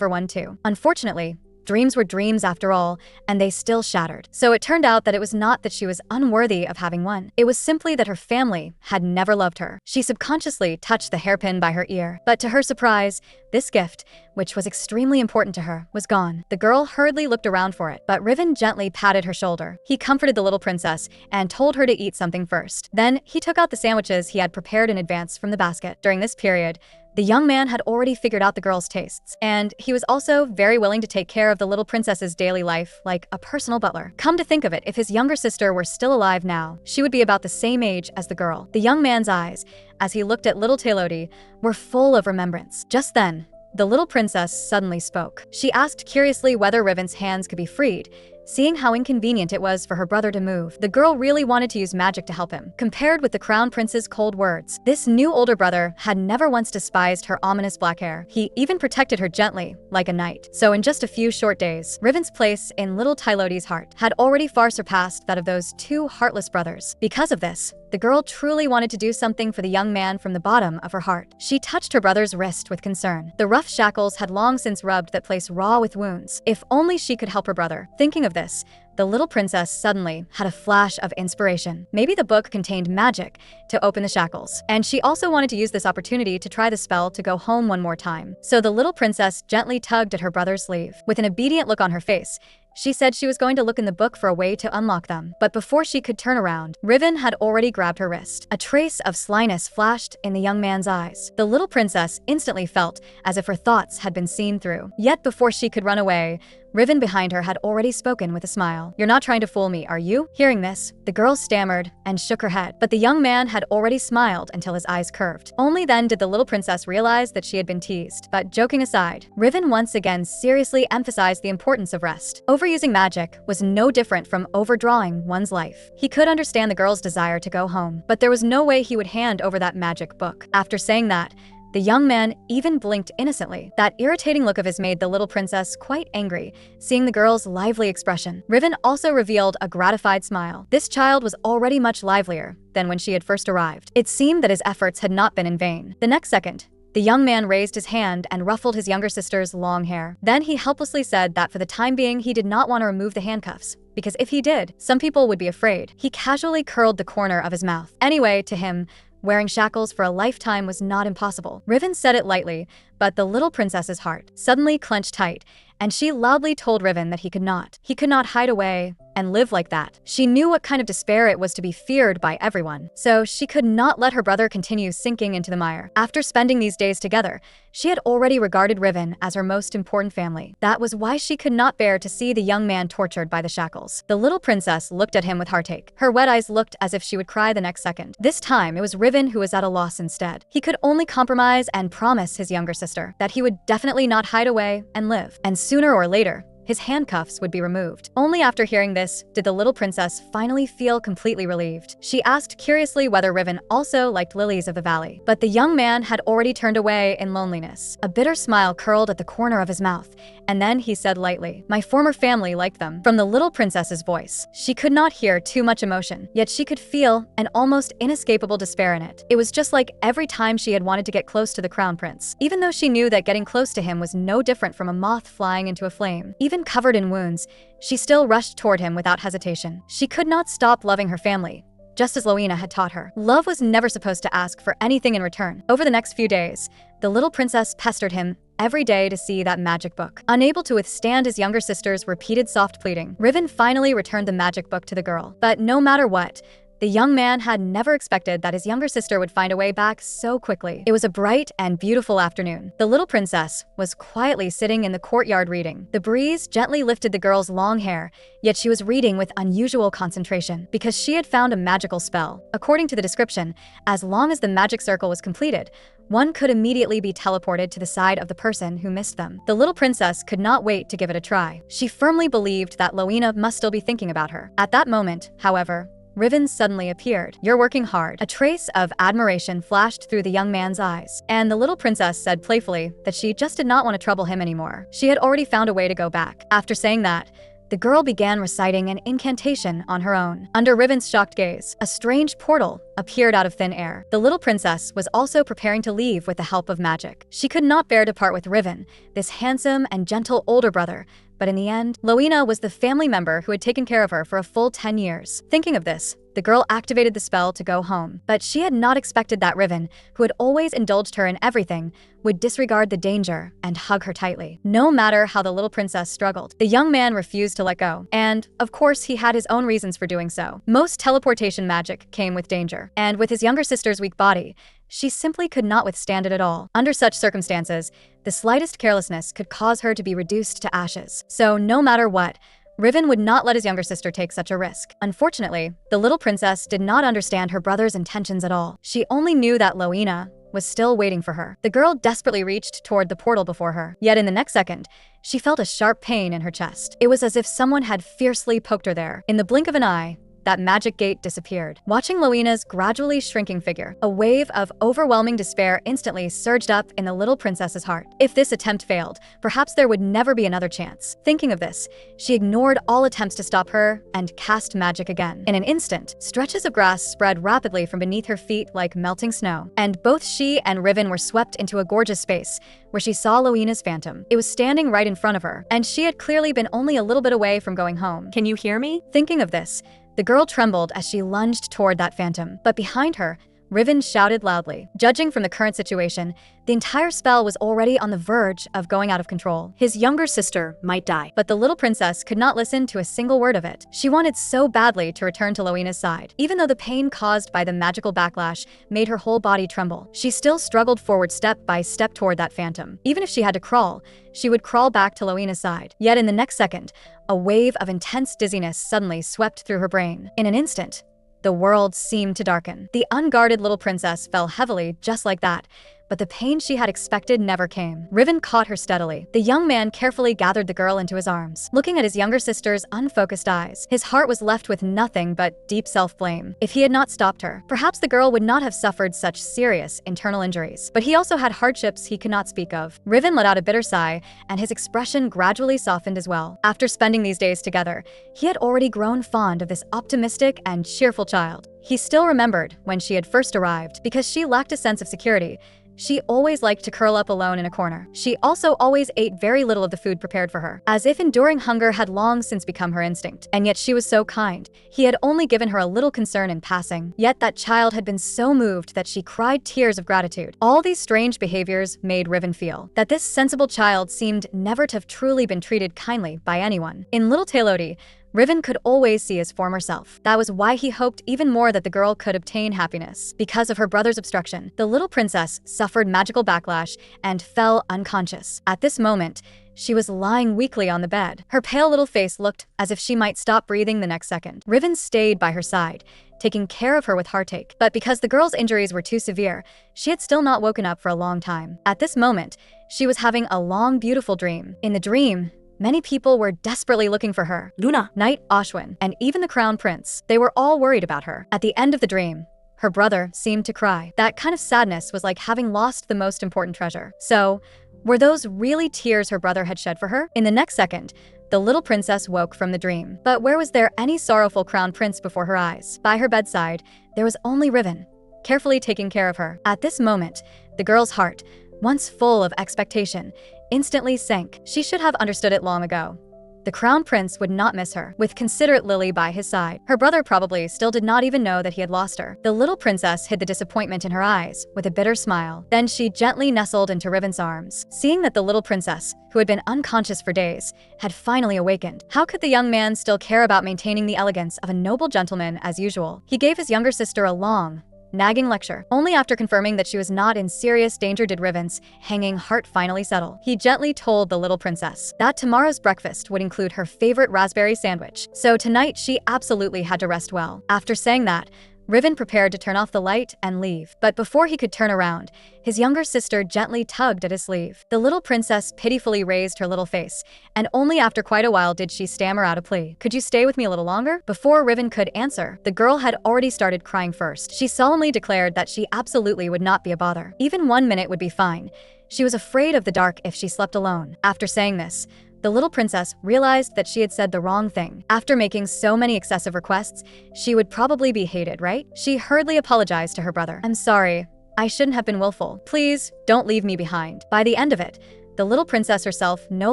Speaker 1: her one too. Unfortunately, dreams were dreams after all, and they still shattered. So it turned out that it was not that she was unworthy of having one. It was simply that her family had never loved her. She subconsciously touched the hairpin by her ear, but to her surprise, this gift, which was extremely important to her, was gone. The girl hurriedly looked around for it, but Riven gently patted her shoulder. He comforted the little princess and told her to eat something first. Then he took out the sandwiches he had prepared in advance from the basket. During this period, the young man had already figured out the girl's tastes, and he was also very willing to take care of the little princess's daily life like a personal butler. Come to think of it, if his younger sister were still alive now, she would be about the same age as the girl. The young man's eyes, as he looked at little Taylody, were full of remembrance. Just then, the little princess suddenly spoke. She asked curiously whether Riven's hands could be freed, seeing how inconvenient it was for her brother to move. The girl really wanted to use magic to help him. Compared with the crown prince's cold words, this new older brother had never once despised her ominous black hair. He even protected her gently, like a knight. So in just a few short days, Riven's place in little Tylody's heart had already far surpassed that of those two heartless brothers. Because of this, the girl truly wanted to do something for the young man from the bottom of her heart. She touched her brother's wrist with concern. The rough shackles had long since rubbed that place raw with wounds. If only she could help her brother. Thinking of this, the little princess suddenly had a flash of inspiration. Maybe the book contained magic to open the shackles, and she also wanted to use this opportunity to try the spell to go home one more time. So the little princess gently tugged at her brother's sleeve. With an obedient look on her face, she said she was going to look in the book for a way to unlock them. But before she could turn around, Riven had already grabbed her wrist. A trace of slyness flashed in the young man's eyes. The little princess instantly felt as if her thoughts had been seen through. Yet before she could run away, Riven behind her had already spoken with a smile. "You're not trying to fool me, are you?" Hearing this, the girl stammered and shook her head, but the young man had already smiled until his eyes curved. Only then did the little princess realize that she had been teased. But joking aside, Riven once again seriously emphasized the importance of rest. Overusing magic was no different from overdrawing one's life. He could understand the girl's desire to go home, but there was no way he would hand over that magic book. After saying that, The young man even blinked innocently. That irritating look of his made the little princess quite angry, seeing the girl's lively expression. Riven also revealed a gratified smile. This child was already much livelier than when she had first arrived. It seemed that his efforts had not been in vain. The next second, the young man raised his hand and ruffled his younger sister's long hair. Then he helplessly said that for the time being he did not want to remove the handcuffs, because if he did, some people would be afraid. He casually curled the corner of his mouth. Anyway, to him, wearing shackles for a lifetime was not impossible. Riven said it lightly, but the little princess's heart suddenly clenched tight, and she loudly told Riven that he could not hide away and live like that. She knew what kind of despair it was to be feared by everyone, so she could not let her brother continue sinking into the mire. After spending these days together, she had already regarded Riven as her most important family. That was why she could not bear to see the young man tortured by the shackles. The little princess looked at him with heartache. Her wet eyes looked as if she would cry the next second. This time, it was Riven who was at a loss instead. He could only compromise and promise his younger sister that he would definitely not hide away and live. And sooner or later, his handcuffs would be removed. Only after hearing this did the little princess finally feel completely relieved. She asked curiously whether Riven also liked lilies of the valley, but the young man had already turned away in loneliness. A bitter smile curled at the corner of his mouth, and then he said lightly, "My former family liked them." From the little princess's voice, she could not hear too much emotion, yet she could feel an almost inescapable despair in it. It was just like every time she had wanted to get close to the crown prince, even though she knew that getting close to him was no different from a moth flying into a flame. Even covered in wounds, she still rushed toward him without hesitation. She could not stop loving her family, just as Loina had taught her. Love was never supposed to ask for anything in return. Over the next few days, the little princess pestered him every day to see that magic book. Unable to withstand his younger sister's repeated soft pleading, Riven finally returned the magic book to the girl. But no matter what, the young man had never expected that his younger sister would find a way back so quickly. It was a bright and beautiful afternoon. The little princess was quietly sitting in the courtyard reading. The breeze gently lifted the girl's long hair, yet she was reading with unusual concentration because she had found a magical spell. According to the description, as long as the magic circle was completed, one could immediately be teleported to the side of the person who missed them. The little princess could not wait to give it a try. She firmly believed that Loina must still be thinking about her. At that moment, however, Riven suddenly appeared. "You're working hard." A trace of admiration flashed through the young man's eyes, and the little princess said playfully that she just did not want to trouble him anymore. She had already found a way to go back. After saying that, the girl began reciting an incantation on her own. Under Riven's shocked gaze, a strange portal appeared out of thin air. The little princess was also preparing to leave with the help of magic. She could not bear to part with Riven, this handsome and gentle older brother, but in the end, Loina was the family member who had taken care of her for a full 10 years. Thinking of this, the girl activated the spell to go home. But she had not expected that Riven, who had always indulged her in everything, would disregard the danger and hug her tightly. No matter how the little princess struggled, the young man refused to let go. And, of course, he had his own reasons for doing so. Most teleportation magic came with danger, and with his younger sister's weak body, she simply could not withstand it at all. Under such circumstances, the slightest carelessness could cause her to be reduced to ashes. So no matter what, Riven would not let his younger sister take such a risk. Unfortunately, the little princess did not understand her brother's intentions at all. She only knew that Loina was still waiting for her. The girl desperately reached toward the portal before her. Yet in the next second, she felt a sharp pain in her chest. It was as if someone had fiercely poked her there. In the blink of an eye, that magic gate disappeared. Watching Loina's gradually shrinking figure, a wave of overwhelming despair instantly surged up in the little princess's heart. If this attempt failed, perhaps there would never be another chance. Thinking of this, she ignored all attempts to stop her and cast magic again. In an instant, stretches of grass spread rapidly from beneath her feet like melting snow, and both she and Riven were swept into a gorgeous space where she saw Loina's phantom. It was standing right in front of her, and she had clearly been only a little bit away from going home. "Can you hear me?" Thinking of this, the girl trembled as she lunged toward that phantom, but behind her, Riven shouted loudly. Judging from the current situation, the entire spell was already on the verge of going out of control. His younger sister might die, but the little princess could not listen to a single word of it. She wanted so badly to return to Loina's side. Even though the pain caused by the magical backlash made her whole body tremble, she still struggled forward step by step toward that phantom. Even if she had to crawl, she would crawl back to Loina's side. Yet in the next second, a wave of intense dizziness suddenly swept through her brain. In an instant, the world seemed to darken. The unguarded little princess fell heavily just like that, but the pain she had expected never came. Riven caught her steadily. The young man carefully gathered the girl into his arms. Looking at his younger sister's unfocused eyes, his heart was left with nothing but deep self-blame. If he had not stopped her, perhaps the girl would not have suffered such serious internal injuries. But he also had hardships he could not speak of. Riven let out a bitter sigh, and his expression gradually softened as well. After spending these days together, he had already grown fond of this optimistic and cheerful child. He still remembered when she had first arrived. Because she lacked a sense of security, she always liked to curl up alone in a corner. She also always ate very little of the food prepared for her, as if enduring hunger had long since become her instinct. And yet she was so kind. He had only given her a little concern in passing. Yet that child had been so moved that she cried tears of gratitude. All these strange behaviors made Riven feel that this sensible child seemed never to have truly been treated kindly by anyone. In Little Tailodi, Riven could always see his former self. That was why he hoped even more that the girl could obtain happiness. Because of her brother's obstruction, the little princess suffered magical backlash and fell unconscious. At this moment, she was lying weakly on the bed. Her pale little face looked as if she might stop breathing the next second. Riven stayed by her side, taking care of her with heartache. But because the girl's injuries were too severe, she had still not woken up for a long time. At this moment, she was having a long, beautiful dream. In the dream, many people were desperately looking for her. Luna, Knight Ashwin, and even the Crown Prince. They were all worried about her. At the end of the dream, her brother seemed to cry. That kind of sadness was like having lost the most important treasure. So, were those really tears her brother had shed for her? In the next second, the little princess woke from the dream. But where was there any sorrowful Crown Prince before her eyes? By her bedside, there was only Riven, carefully taking care of her. At this moment, the girl's heart, once full of expectation, instantly sank. She should have understood it long ago. The Crown Prince would not miss her, with considerate Lily by his side. Her brother probably still did not even know that he had lost her. The little princess hid the disappointment in her eyes with a bitter smile. Then she gently nestled into Riven's arms. Seeing that the little princess, who had been unconscious for days, had finally awakened, how could the young man still care about maintaining the elegance of a noble gentleman as usual? He gave his younger sister a long, nagging lecture. Only after confirming that she was not in serious danger did Riven's hanging heart finally settle. He gently told the little princess that tomorrow's breakfast would include her favorite raspberry sandwich, so tonight she absolutely had to rest well. After saying that, Riven prepared to turn off the light and leave. But before he could turn around, his younger sister gently tugged at his sleeve. The little princess pitifully raised her little face, and only after quite a while did she stammer out a plea. "Could you stay with me a little longer?" Before Riven could answer, the girl had already started crying first. She solemnly declared that she absolutely would not be a bother. Even 1 minute would be fine. She was afraid of the dark if she slept alone. After saying this, the little princess realized that she had said the wrong thing. After making so many excessive requests, she would probably be hated, right? She hurriedly apologized to her brother. "I'm sorry. I shouldn't have been willful. Please, don't leave me behind." By the end of it, the little princess herself no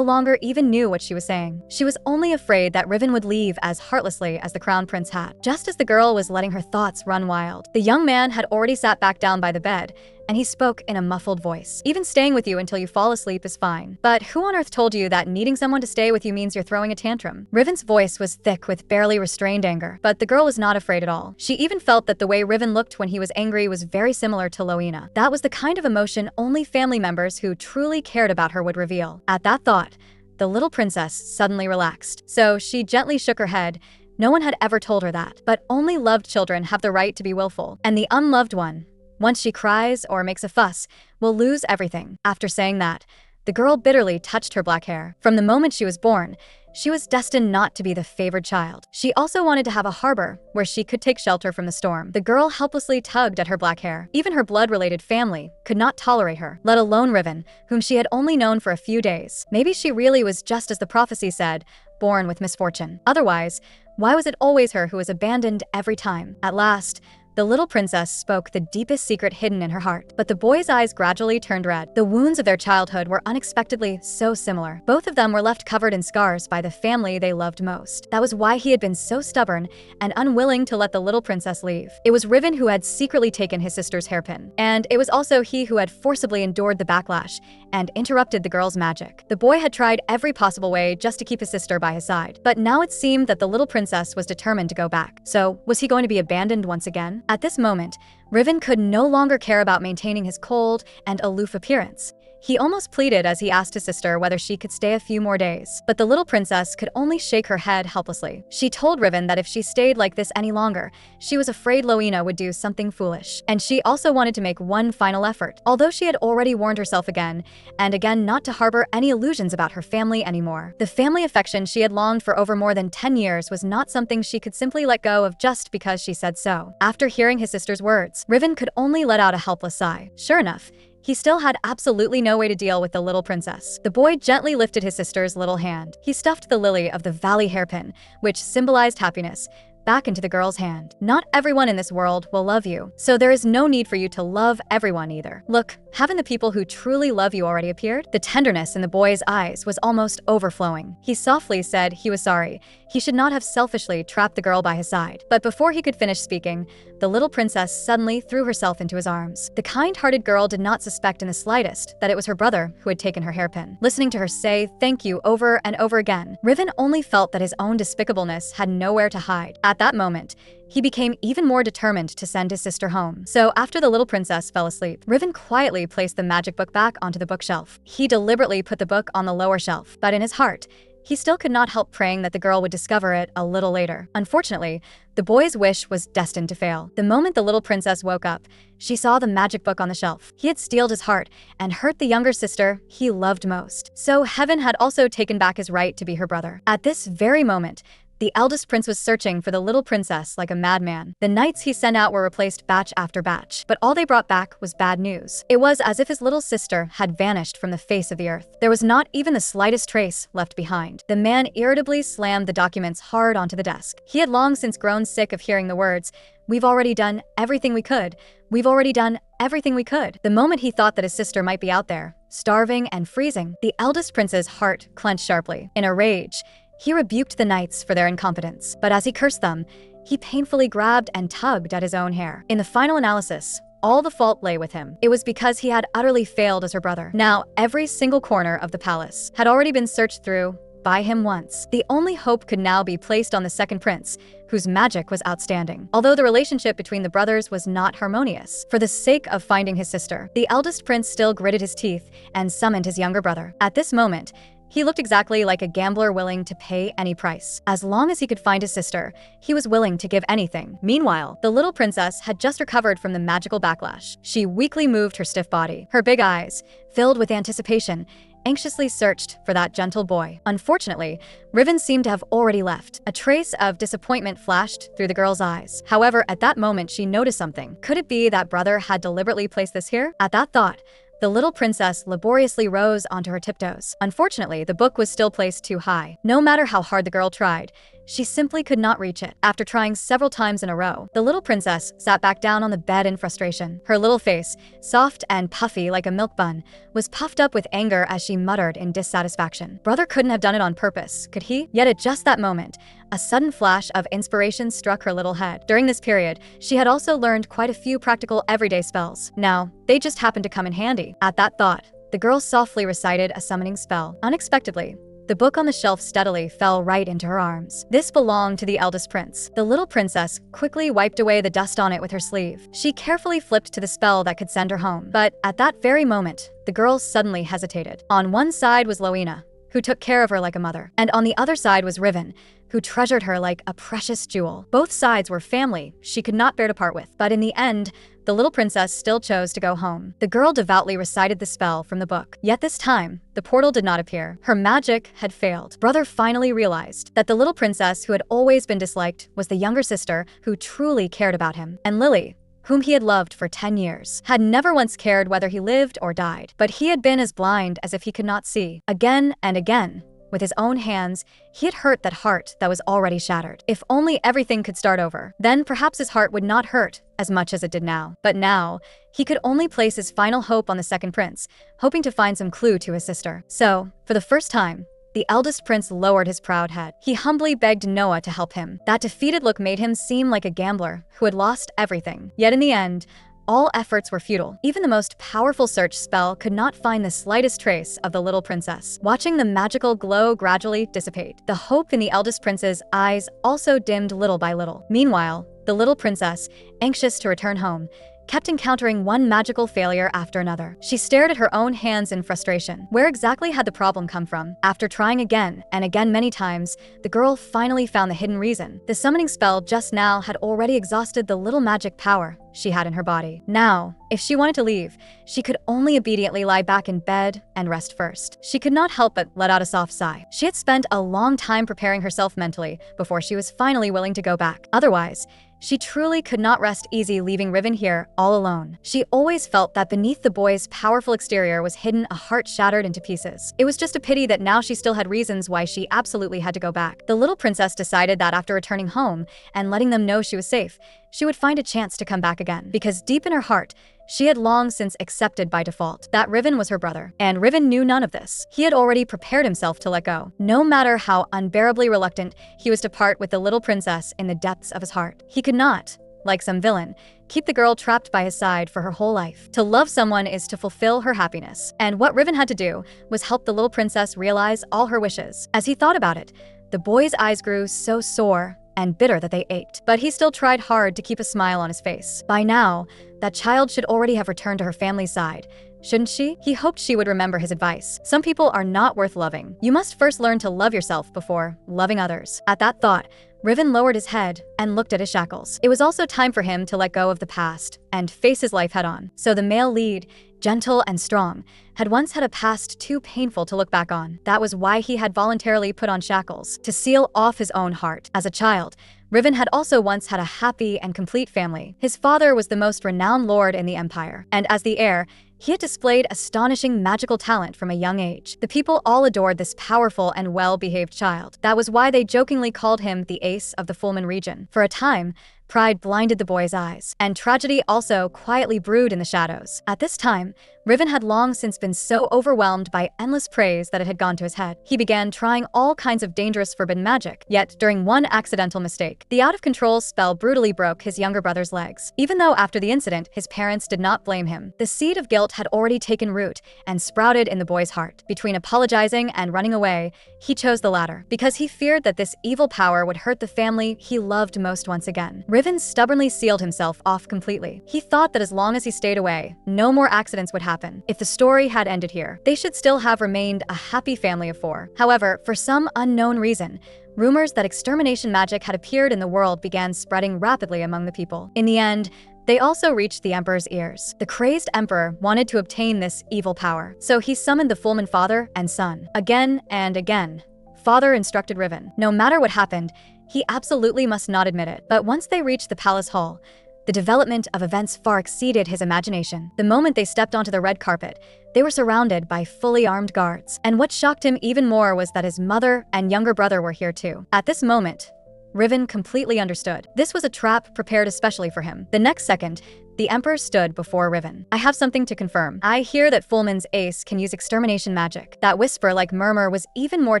Speaker 1: longer even knew what she was saying. She was only afraid that Riven would leave as heartlessly as the Crown Prince had. Just as the girl was letting her thoughts run wild, the young man had already sat back down by the bed, and he spoke in a muffled voice. "Even staying with you until you fall asleep is fine. But who on earth told you that needing someone to stay with you means you're throwing a tantrum?" Riven's voice was thick with barely restrained anger, but the girl was not afraid at all. She even felt that the way Riven looked when he was angry was very similar to Loina. That was the kind of emotion only family members who truly cared about her would reveal. At that thought, the little princess suddenly relaxed. So she gently shook her head. No one had ever told her that. But only loved children have the right to be willful, and the unloved one, once she cries or makes a fuss, will lose everything. After saying that, the girl bitterly touched her black hair. From the moment she was born, she was destined not to be the favored child. She also wanted to have a harbor where she could take shelter from the storm. The girl helplessly tugged at her black hair. Even her blood-related family could not tolerate her, let alone Riven, whom she had only known for a few days. Maybe she really was just as the prophecy said, born with misfortune. Otherwise, why was it always her who was abandoned every time? At last, the little princess spoke the deepest secret hidden in her heart, but the boy's eyes gradually turned red. The wounds of their childhood were unexpectedly so similar. Both of them were left covered in scars by the family they loved most. That was why he had been so stubborn and unwilling to let the little princess leave. It was Riven who had secretly taken his sister's hairpin, and it was also he who had forcibly endured the backlash and interrupted the girl's magic. The boy had tried every possible way just to keep his sister by his side, but now it seemed that the little princess was determined to go back. So, was he going to be abandoned once again? At this moment, Riven could no longer care about maintaining his cold and aloof appearance. He almost pleaded as he asked his sister whether she could stay a few more days. But the little princess could only shake her head helplessly. She told Riven that if she stayed like this any longer, she was afraid Loina would do something foolish. And she also wanted to make one final effort, although she had already warned herself again and again not to harbor any illusions about her family anymore. The family affection she had longed for over more than 10 years was not something she could simply let go of just because she said so. After hearing his sister's words, Riven could only let out a helpless sigh. Sure enough, he still had absolutely no way to deal with the little princess. The boy gently lifted his sister's little hand. He stuffed the lily of the valley hairpin, which symbolized happiness, back into the girl's hand. Not everyone in this world will love you, so there is no need for you to love everyone either. Look, haven't the people who truly love you already appeared? The tenderness in the boy's eyes was almost overflowing. He softly said he was sorry. He should not have selfishly trapped the girl by his side. But before he could finish speaking, the little princess suddenly threw herself into his arms. The kind-hearted girl did not suspect in the slightest that it was her brother who had taken her hairpin. Listening to her say thank you over and over again, Riven only felt that his own despicableness had nowhere to hide. At that moment, he became even more determined to send his sister home. So after the little princess fell asleep, Riven quietly placed the magic book back onto the bookshelf. He deliberately put the book on the lower shelf, but in his heart, he still could not help praying that the girl would discover it a little later. Unfortunately, the boy's wish was destined to fail. The moment the little princess woke up, she saw the magic book on the shelf. He had steeled his heart and hurt the younger sister he loved most. So heaven had also taken back his right to be her brother. At this very moment, the eldest prince was searching for the little princess like a madman. The knights he sent out were replaced batch after batch, but all they brought back was bad news. It was as if his little sister had vanished from the face of the earth. There was not even the slightest trace left behind. The man irritably slammed the documents hard onto the desk. He had long since grown sick of hearing the words, "We've already done everything we could. We've already done everything we could." The moment he thought that his sister might be out there, starving and freezing, the eldest prince's heart clenched sharply. In a rage, he rebuked the knights for their incompetence, but as he cursed them, he painfully grabbed and tugged at his own hair. In the final analysis, all the fault lay with him. It was because he had utterly failed as her brother. Now, every single corner of the palace had already been searched through by him once. The only hope could now be placed on the second prince, whose magic was outstanding. Although the relationship between the brothers was not harmonious, for the sake of finding his sister, the eldest prince still gritted his teeth and summoned his younger brother. At this moment, he looked exactly like a gambler willing to pay any price. As long as he could find his sister, he was willing to give anything. Meanwhile, the little princess had just recovered from the magical backlash. She weakly moved her stiff body. Her big eyes, filled with anticipation, anxiously searched for that gentle boy. Unfortunately, Riven seemed to have already left. A trace of disappointment flashed through the girl's eyes. However, at that moment, she noticed something. Could it be that brother had deliberately placed this here? At that thought, the little princess laboriously rose onto her tiptoes. Unfortunately, the book was still placed too high. No matter how hard the girl tried, she simply could not reach it. After trying several times in a row, the little princess sat back down on the bed in frustration. Her little face, soft and puffy like a milk bun, was puffed up with anger as she muttered in dissatisfaction. Brother couldn't have done it on purpose, could he? Yet at just that moment, a sudden flash of inspiration struck her little head. During this period, she had also learned quite a few practical everyday spells. Now, they just happened to come in handy. At that thought, the girl softly recited a summoning spell. Unexpectedly, the book on the shelf steadily fell right into her arms. This belonged to the eldest prince. The little princess quickly wiped away the dust on it with her sleeve. She carefully flipped to the spell that could send her home. But at that very moment, the girl suddenly hesitated. On one side was Loina, who took care of her like a mother, and on the other side was Riven, who treasured her like a precious jewel. Both sides were family she could not bear to part with. But in the end, the little princess still chose to go home. The girl devoutly recited the spell from the book. Yet this time, the portal did not appear. Her magic had failed. Brother finally realized that the little princess who had always been disliked was the younger sister who truly cared about him. And Lily, whom he had loved for 10 years, had never once cared whether he lived or died. But he had been as blind as if he could not see. Again and again, with his own hands, he had hurt that heart that was already shattered. If only everything could start over, then perhaps his heart would not hurt as much as it did now. But now, he could only place his final hope on the second prince, hoping to find some clue to his sister. So, for the first time, the eldest prince lowered his proud head. He humbly begged Noah to help him. That defeated look made him seem like a gambler who had lost everything. Yet in the end, all efforts were futile. Even the most powerful search spell could not find the slightest trace of the little princess. Watching the magical glow gradually dissipate, the hope in the eldest prince's eyes also dimmed little by little. Meanwhile, the little princess, anxious to return home, kept encountering one magical failure after another. She stared at her own hands in frustration. Where exactly had the problem come from? After trying again and again many times, the girl finally found the hidden reason. The summoning spell just now had already exhausted the little magic power she had in her body. Now, if she wanted to leave, she could only obediently lie back in bed and rest first. She could not help but let out a soft sigh. She had spent a long time preparing herself mentally before she was finally willing to go back. Otherwise, she truly could not rest easy leaving Riven here all alone. She always felt that beneath the boy's powerful exterior was hidden a heart shattered into pieces. It was just a pity that now she still had reasons why she absolutely had to go back. The little princess decided that after returning home and letting them know she was safe, she would find a chance to come back again. Because deep in her heart, she had long since accepted by default that Riven was her brother, and Riven knew none of this. He had already prepared himself to let go, no matter how unbearably reluctant he was to part with the little princess in the depths of his heart. He could not, like some villain, keep the girl trapped by his side for her whole life. To love someone is to fulfill her happiness, and what Riven had to do was help the little princess realize all her wishes. As he thought about it, the boy's eyes grew so sore and bitter that they ached, but he still tried hard to keep a smile on his face. By now, that child should already have returned to her family's side, shouldn't she? He hoped she would remember his advice. Some people are not worth loving. You must first learn to love yourself before loving others. At that thought, Riven lowered his head and looked at his shackles. It was also time for him to let go of the past and face his life head-on. So the male lead, gentle and strong, had once had a past too painful to look back on. That was why he had voluntarily put on shackles, to seal off his own heart. As a child, Riven had also once had a happy and complete family. His father was the most renowned lord in the empire, and as the heir, he had displayed astonishing magical talent from a young age. The people all adored this powerful and well-behaved child. That was why they jokingly called him the ace of the Fulman region. For a time, pride blinded the boy's eyes, and tragedy also quietly brewed in the shadows. At this time, Riven had long since been so overwhelmed by endless praise that it had gone to his head. He began trying all kinds of dangerous forbidden magic, yet during one accidental mistake, the out-of-control spell brutally broke his younger brother's legs. Even though after the incident, his parents did not blame him, the seed of guilt had already taken root and sprouted in the boy's heart. Between apologizing and running away, he chose the latter, because he feared that this evil power would hurt the family he loved most once again. Riven stubbornly sealed himself off completely. He thought that as long as he stayed away, no more accidents would happen. If the story had ended here, they should still have remained a happy family of 4. However, for some unknown reason, rumors that extermination magic had appeared in the world began spreading rapidly among the people. In the end, they also reached the emperor's ears. The crazed emperor wanted to obtain this evil power, so he summoned the Fulman father and son. Again and again, Father instructed Riven, no matter what happened, he absolutely must not admit it. But once they reached the palace hall, the development of events far exceeded his imagination. The moment they stepped onto the red carpet, they were surrounded by fully armed guards. And what shocked him even more was that his mother and younger brother were here too. At this moment, Riven completely understood. This was a trap prepared especially for him. The next second, the emperor stood before Riven. I have something to confirm. I hear that Fulman's ace can use extermination magic. That whisper-like murmur was even more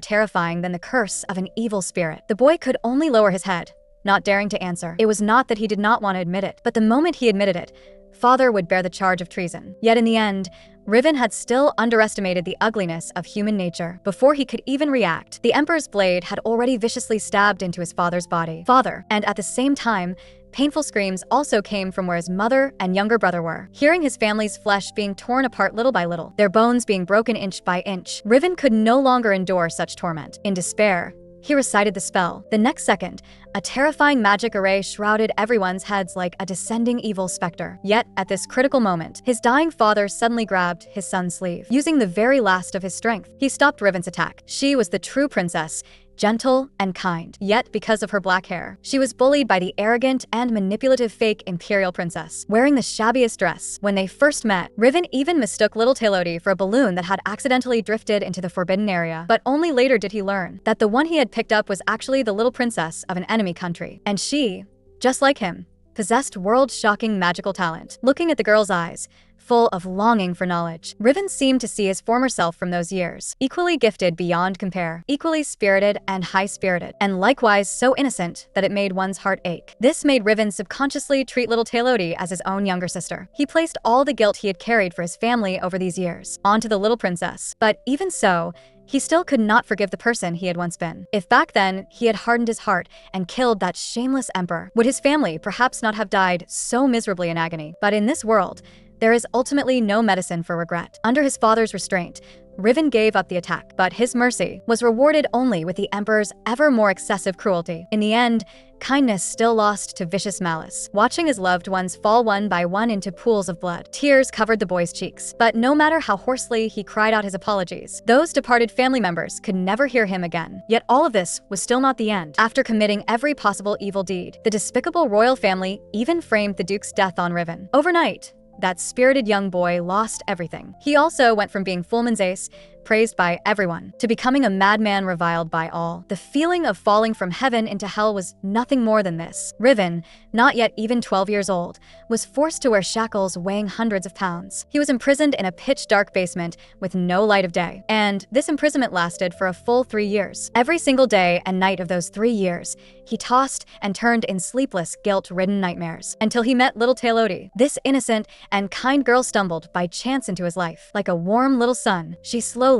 Speaker 1: terrifying than the curse of an evil spirit. The boy could only lower his head, not daring to answer. It was not that he did not want to admit it, but the moment he admitted it, Father would bear the charge of treason. Yet in the end, Riven had still underestimated the ugliness of human nature. Before he could even react, the Emperor's blade had already viciously stabbed into his father's body. And at the same time, painful screams also came from where his mother and younger brother were. Hearing his family's flesh being torn apart little by little, their bones being broken inch by inch, Riven could no longer endure such torment. In despair, he recited the spell. The next second, a terrifying magic array shrouded everyone's heads like a descending evil specter. Yet, at this critical moment, his dying father suddenly grabbed his son's sleeve. Using the very last of his strength, he stopped Riven's attack. She was the true princess, gentle and kind. Yet, because of her black hair, she was bullied by the arrogant and manipulative fake imperial princess, wearing the shabbiest dress. When they first met, Riven even mistook little Tailodi for a balloon that had accidentally drifted into the forbidden area. But only later did he learn that the one he had picked up was actually the little princess of an enemy country. And she, just like him, possessed world-shocking magical talent. Looking at the girl's eyes, full of longing for knowledge, Riven seemed to see his former self from those years, equally gifted beyond compare, equally spirited and high-spirited, and likewise so innocent that it made one's heart ache. This made Riven subconsciously treat little Tailodi as his own younger sister. He placed all the guilt he had carried for his family over these years onto the little princess. But even so, he still could not forgive the person he had once been. If back then he had hardened his heart and killed that shameless emperor, would his family perhaps not have died so miserably in agony? But in this world, there is ultimately no medicine for regret. Under his father's restraint, Riven gave up the attack, but his mercy was rewarded only with the emperor's ever more excessive cruelty. In the end, kindness still lost to vicious malice. Watching his loved ones fall one by one into pools of blood, tears covered the boy's cheeks. But no matter how hoarsely he cried out his apologies, those departed family members could never hear him again. Yet all of this was still not the end. After committing every possible evil deed, the despicable royal family even framed the Duke's death on Riven. Overnight, that spirited young boy lost everything. He also went from being Fullman's ace, praised by everyone, to becoming a madman reviled by all. The feeling of falling from heaven into hell was nothing more than this. Riven, not yet even 12 years old, was forced to wear shackles weighing hundreds of pounds. He was imprisoned in a pitch-dark basement with no light of day. And this imprisonment lasted for a full 3 years. Every single day and night of those 3 years, he tossed and turned in sleepless, guilt-ridden nightmares, until he met little Taelodi. This innocent and kind girl stumbled by chance into his life. Like a warm little sun, she slowly,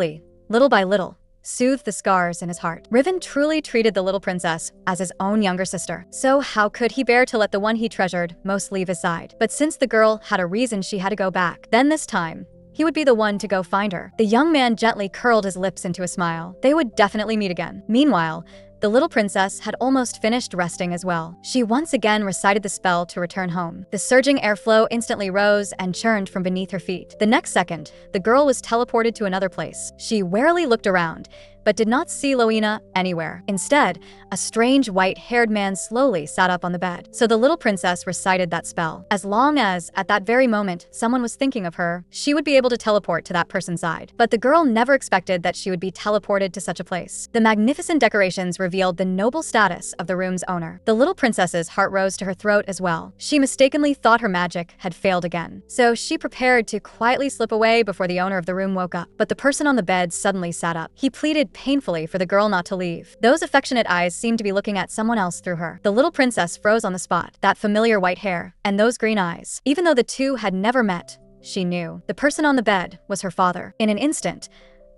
Speaker 1: little by little, soothed the scars in his heart. Riven truly treated the little princess as his own younger sister. So how could he bear to let the one he treasured most leave his side? But since the girl had a reason she had to go back, then this time, he would be the one to go find her. The young man gently curled his lips into a smile. They would definitely meet again. Meanwhile, the little princess had almost finished resting as well. She once again recited the spell to return home. The surging airflow instantly rose and churned from beneath her feet. The next second, the girl was teleported to another place. She warily looked around, but did not see Loina anywhere. Instead, a strange white-haired man slowly sat up on the bed. So the little princess recited that spell. As long as, at that very moment, someone was thinking of her, she would be able to teleport to that person's side. But the girl never expected that she would be teleported to such a place. The magnificent decorations revealed the noble status of the room's owner. The little princess's heart rose to her throat as well. She mistakenly thought her magic had failed again. So she prepared to quietly slip away before the owner of the room woke up. But the person on the bed suddenly sat up. He pleaded painfully for the girl not to leave. Those affectionate eyes seemed to be looking at someone else through her. The little princess froze on the spot. That familiar white hair and those green eyes. Even though the two had never met, she knew. The person on the bed was her father. In an instant,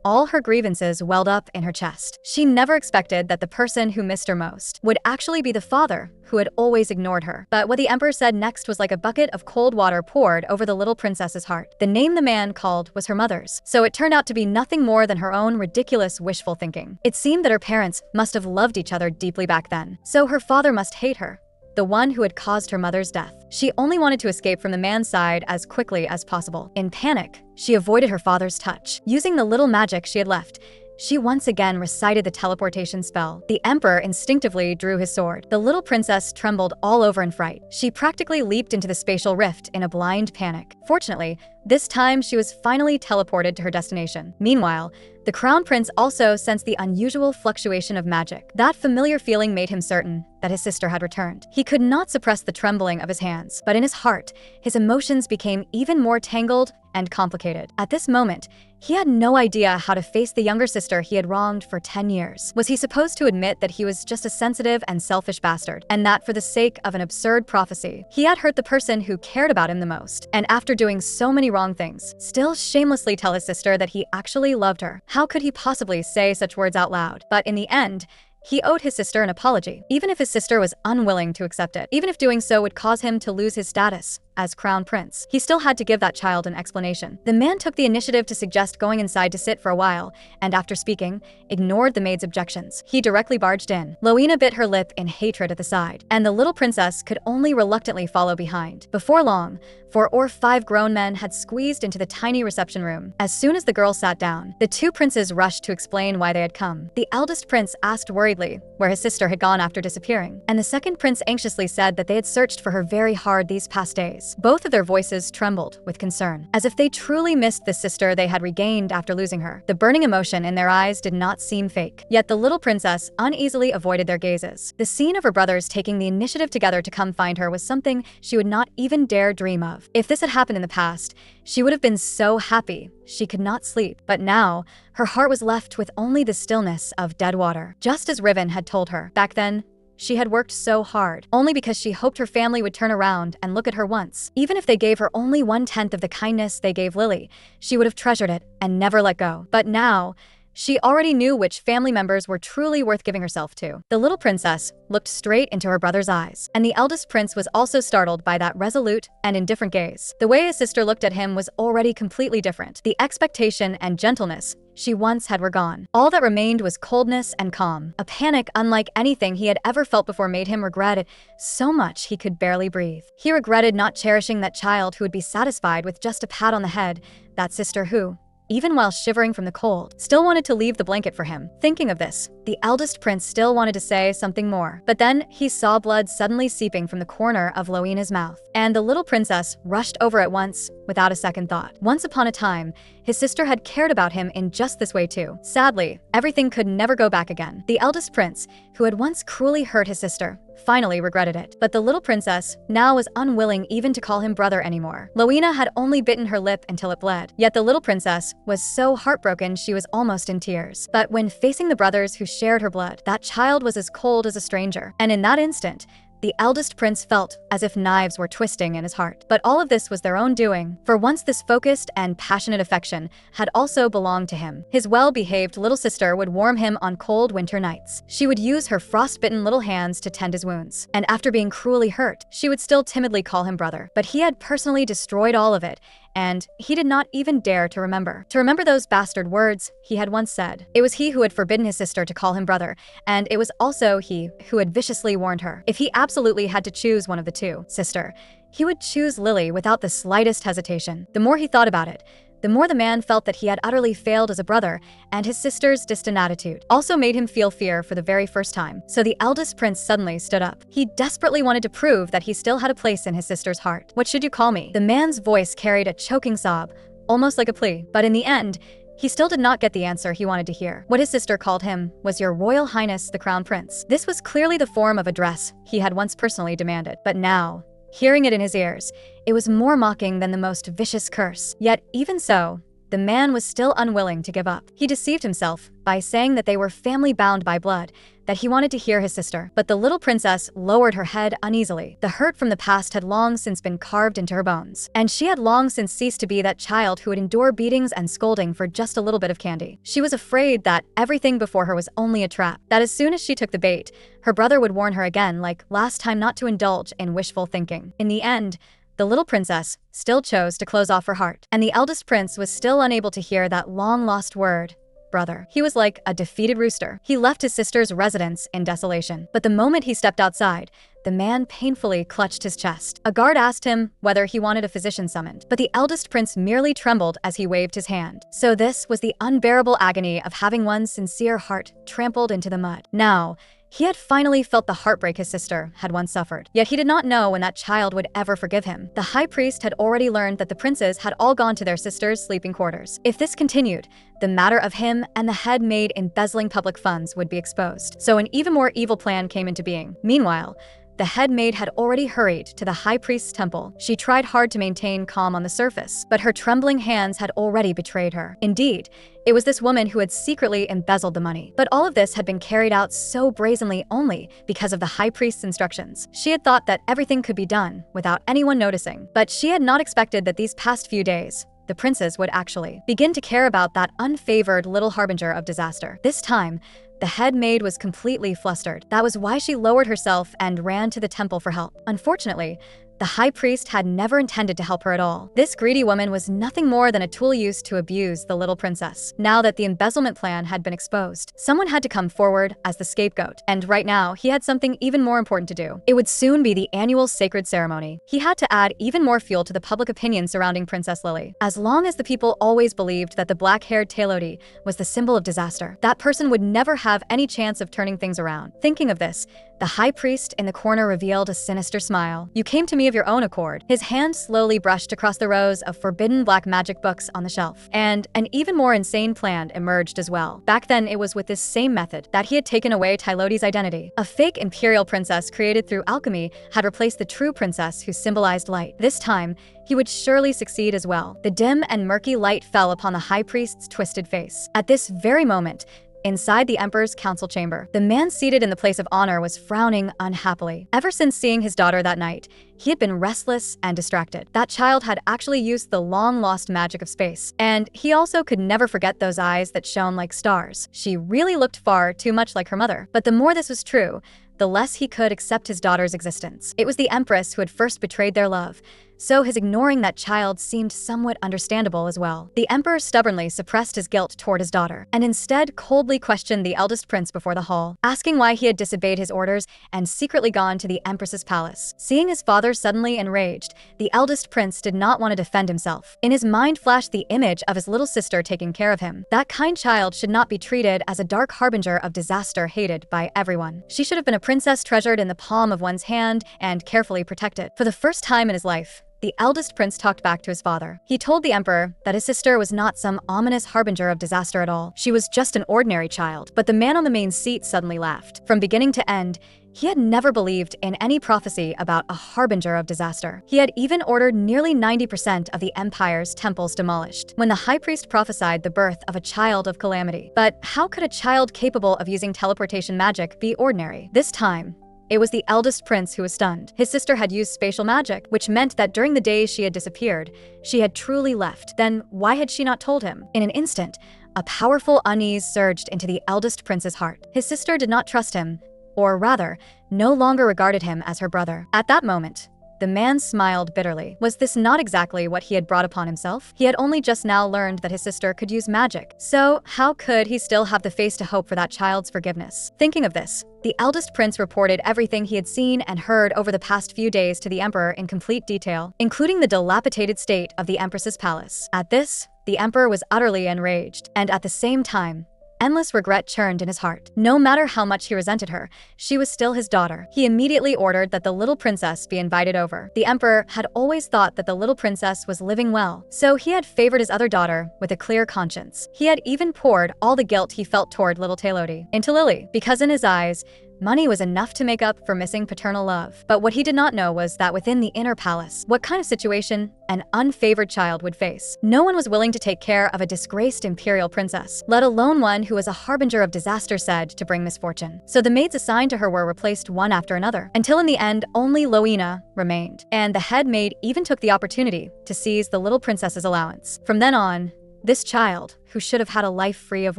Speaker 1: all her grievances welled up in her chest. She never expected that the person who missed her most would actually be the father who had always ignored her. But what the emperor said next was like a bucket of cold water poured over the little princess's heart. The name the man called was her mother's, so it turned out to be nothing more than her own ridiculous wishful thinking. It seemed that her parents must have loved each other deeply back then, so her father must hate her, the one who had caused her mother's death. She only wanted to escape from the man's side as quickly as possible. In panic, she avoided her father's touch. Using the little magic she had left, she once again recited the teleportation spell. The emperor instinctively drew his sword. The little princess trembled all over in fright. She practically leaped into the spatial rift in a blind panic. Fortunately, this time she was finally teleported to her destination. Meanwhile, the crown prince also sensed the unusual fluctuation of magic. That familiar feeling made him certain that his sister had returned. He could not suppress the trembling of his hands, but in his heart, his emotions became even more tangled and complicated. At this moment, he had no idea how to face the younger sister he had wronged for 10 years. Was he supposed to admit that he was just a sensitive and selfish bastard, and that for the sake of an absurd prophecy, he had hurt the person who cared about him the most, and after doing so many wrong things, still shamelessly tell his sister that he actually loved her? How could he possibly say such words out loud? But in the end, he owed his sister an apology, even if his sister was unwilling to accept it, even if doing so would cause him to lose his status as crown prince. He still had to give that child an explanation. The man took the initiative to suggest going inside to sit for a while, and after speaking, ignored the maid's objections. He directly barged in. Loina bit her lip in hatred at the side, and the little princess could only reluctantly follow behind. Before long, 4 or 5 grown men had squeezed into the tiny reception room. As soon as the girl sat down, the 2 princes rushed to explain why they had come. The eldest prince asked worriedly where his sister had gone after disappearing, and the second prince anxiously said that they had searched for her very hard these past days. Both of their voices trembled with concern, as if they truly missed the sister they had regained after losing her. The burning emotion in their eyes did not seem fake, yet the little princess uneasily avoided their gazes. The scene of her brothers taking the initiative together to come find her was something she would not even dare dream of. If this had happened in the past, she would have been so happy she could not sleep. But now, her heart was left with only the stillness of dead water. Just as Riven had told her. Back then, she had worked so hard, only because she hoped her family would turn around and look at her once. Even if they gave her only 1/10 of the kindness they gave Lily, she would have treasured it and never let go. But now, She already knew which family members were truly worth giving herself to. The little princess looked straight into her brother's eyes, and the eldest prince was also startled by that resolute and indifferent gaze. The way his sister looked at him was already completely different. The expectation and gentleness she once had were gone. All that remained was coldness and calm. A panic unlike anything he had ever felt before made him regret it so much he could barely breathe. He regretted not cherishing that child who would be satisfied with just a pat on the head, that sister who, even while shivering from the cold, still wanted to leave the blanket for him. Thinking of this, the eldest prince still wanted to say something more. But then he saw blood suddenly seeping from the corner of Loena's mouth, and the little princess rushed over at once without a second thought. Once upon a time, his sister had cared about him in just this way too. Sadly, everything could never go back again. The eldest prince, who had once cruelly hurt his sister, finally regretted it. But the little princess now was unwilling even to call him brother anymore. Loena had only bitten her lip until it bled. Yet the little princess was so heartbroken she was almost in tears. But when facing the brothers who shared her blood, that child was as cold as a stranger. And in that instant, the eldest prince felt as if knives were twisting in his heart. But all of this was their own doing, for once this focused and passionate affection had also belonged to him. His well-behaved little sister would warm him on cold winter nights. She would use her frostbitten little hands to tend his wounds. And after being cruelly hurt, she would still timidly call him brother. But he had personally destroyed all of it, and he did not even dare to remember those bastard words he had once said. It was he who had forbidden his sister to call him brother, and it was also he who had viciously warned her. If he absolutely had to choose one of the two, sister, he would choose Lily without the slightest hesitation. The more he thought about it, the more the man felt that he had utterly failed as a brother, and his sister's distant attitude also made him feel fear for the very first time. So the eldest prince suddenly stood up. He desperately wanted to prove that he still had a place in his sister's heart. "What should you call me?" The man's voice carried a choking sob, almost like a plea. But in the end, he still did not get the answer he wanted to hear. What his sister called him was Your Royal Highness the Crown Prince. This was clearly the form of address he had once personally demanded. But now, hearing it in his ears, it was more mocking than the most vicious curse. Yet even so, the man was still unwilling to give up. He deceived himself by saying that they were family bound by blood, that he wanted to hear his sister. But the little princess lowered her head uneasily. The hurt from the past had long since been carved into her bones, and she had long since ceased to be that child who would endure beatings and scolding for just a little bit of candy. She was afraid that everything before her was only a trap, that as soon as she took the bait, her brother would warn her again like last time not to indulge in wishful thinking. In the end, the little princess still chose to close off her heart, and the eldest prince was still unable to hear that long-lost word, brother. He was like a defeated rooster. He left his sister's residence in desolation. But the moment he stepped outside, the man painfully clutched his chest. A guard asked him whether he wanted a physician summoned, but the eldest prince merely trembled as he waved his hand. So this was the unbearable agony of having one's sincere heart trampled into the mud. Now, he had finally felt the heartbreak his sister had once suffered. Yet he did not know when that child would ever forgive him. The high priest had already learned that the princes had all gone to their sister's sleeping quarters. If this continued, the matter of him and the head maid embezzling public funds would be exposed. So an even more evil plan came into being. Meanwhile, the head maid had already hurried to the high priest's temple. She tried hard to maintain calm on the surface, but her trembling hands had already betrayed her. Indeed, it was this woman who had secretly embezzled the money. But all of this had been carried out so brazenly only because of the high priest's instructions. She had thought that everything could be done without anyone noticing, but she had not expected that these past few days, the princes would actually begin to care about that unfavored little harbinger of disaster. This time, the head maid was completely flustered. That was why she lowered herself and ran to the temple for help. Unfortunately, the high priest had never intended to help her at all. This greedy woman was nothing more than a tool used to abuse the little princess. Now that the embezzlement plan had been exposed, someone had to come forward as the scapegoat. And right now, he had something even more important to do. It would soon be the annual sacred ceremony. He had to add even more fuel to the public opinion surrounding Princess Lily. As long as the people always believed that the black-haired Tailodi was the symbol of disaster, that person would never have any chance of turning things around. Thinking of this, the high priest in the corner revealed a sinister smile. "You came to me of your own accord." His hand slowly brushed across the rows of forbidden black magic books on the shelf. And an even more insane plan emerged as well. Back then, it was with this same method that he had taken away Tailodi's identity. A fake imperial princess created through alchemy had replaced the true princess who symbolized light. This time, he would surely succeed as well. The dim and murky light fell upon the high priest's twisted face. At this very moment, inside the emperor's council chamber. The man seated in the place of honor was frowning unhappily. Ever since seeing his daughter that night, he had been restless and distracted. That child had actually used the long-lost magic of space, and he also could never forget those eyes that shone like stars. She really looked far too much like her mother. But the more this was true, the less he could accept his daughter's existence. It was the empress who had first betrayed their love, so his ignoring that child seemed somewhat understandable as well. The emperor stubbornly suppressed his guilt toward his daughter, and instead coldly questioned the eldest prince before the hall, asking why he had disobeyed his orders and secretly gone to the empress's palace. Seeing his father suddenly enraged, the eldest prince did not want to defend himself. In his mind flashed the image of his little sister taking care of him. That kind child should not be treated as a dark harbinger of disaster hated by everyone. She should have been a princess treasured in the palm of one's hand and carefully protected. For the first time in his life, the eldest prince talked back to his father. He told the emperor that his sister was not some ominous harbinger of disaster at all. She was just an ordinary child. But the man on the main seat suddenly laughed. From beginning to end, he had never believed in any prophecy about a harbinger of disaster. He had even ordered nearly 90% of the empire's temples demolished when the high priest prophesied the birth of a child of calamity. But how could a child capable of using teleportation magic be ordinary? This time, it was the eldest prince who was stunned. His sister had used spatial magic, which meant that during the days she had disappeared, she had truly left. Then why had she not told him? In an instant, a powerful unease surged into the eldest prince's heart. His sister did not trust him, or rather, no longer regarded him as her brother. At that moment, the man smiled bitterly. Was this not exactly what he had brought upon himself? He had only just now learned that his sister could use magic. So how could he still have the face to hope for that child's forgiveness? Thinking of this, the eldest prince reported everything he had seen and heard over the past few days to the emperor in complete detail, including the dilapidated state of the empress's palace. At this, the emperor was utterly enraged, and at the same time, endless regret churned in his heart. No matter how much he resented her, she was still his daughter. He immediately ordered that the little princess be invited over. The emperor had always thought that the little princess was living well, so he had favored his other daughter with a clear conscience. He had even poured all the guilt he felt toward little Lily into Lily, because in his eyes, money was enough to make up for missing paternal love. But what he did not know was that within the inner palace, what kind of situation an unfavored child would face. No one was willing to take care of a disgraced imperial princess, let alone one who was a harbinger of disaster said to bring misfortune. So the maids assigned to her were replaced one after another, until in the end, only Loina remained. And the head maid even took the opportunity to seize the little princess's allowance. From then on, this child, who should have had a life free of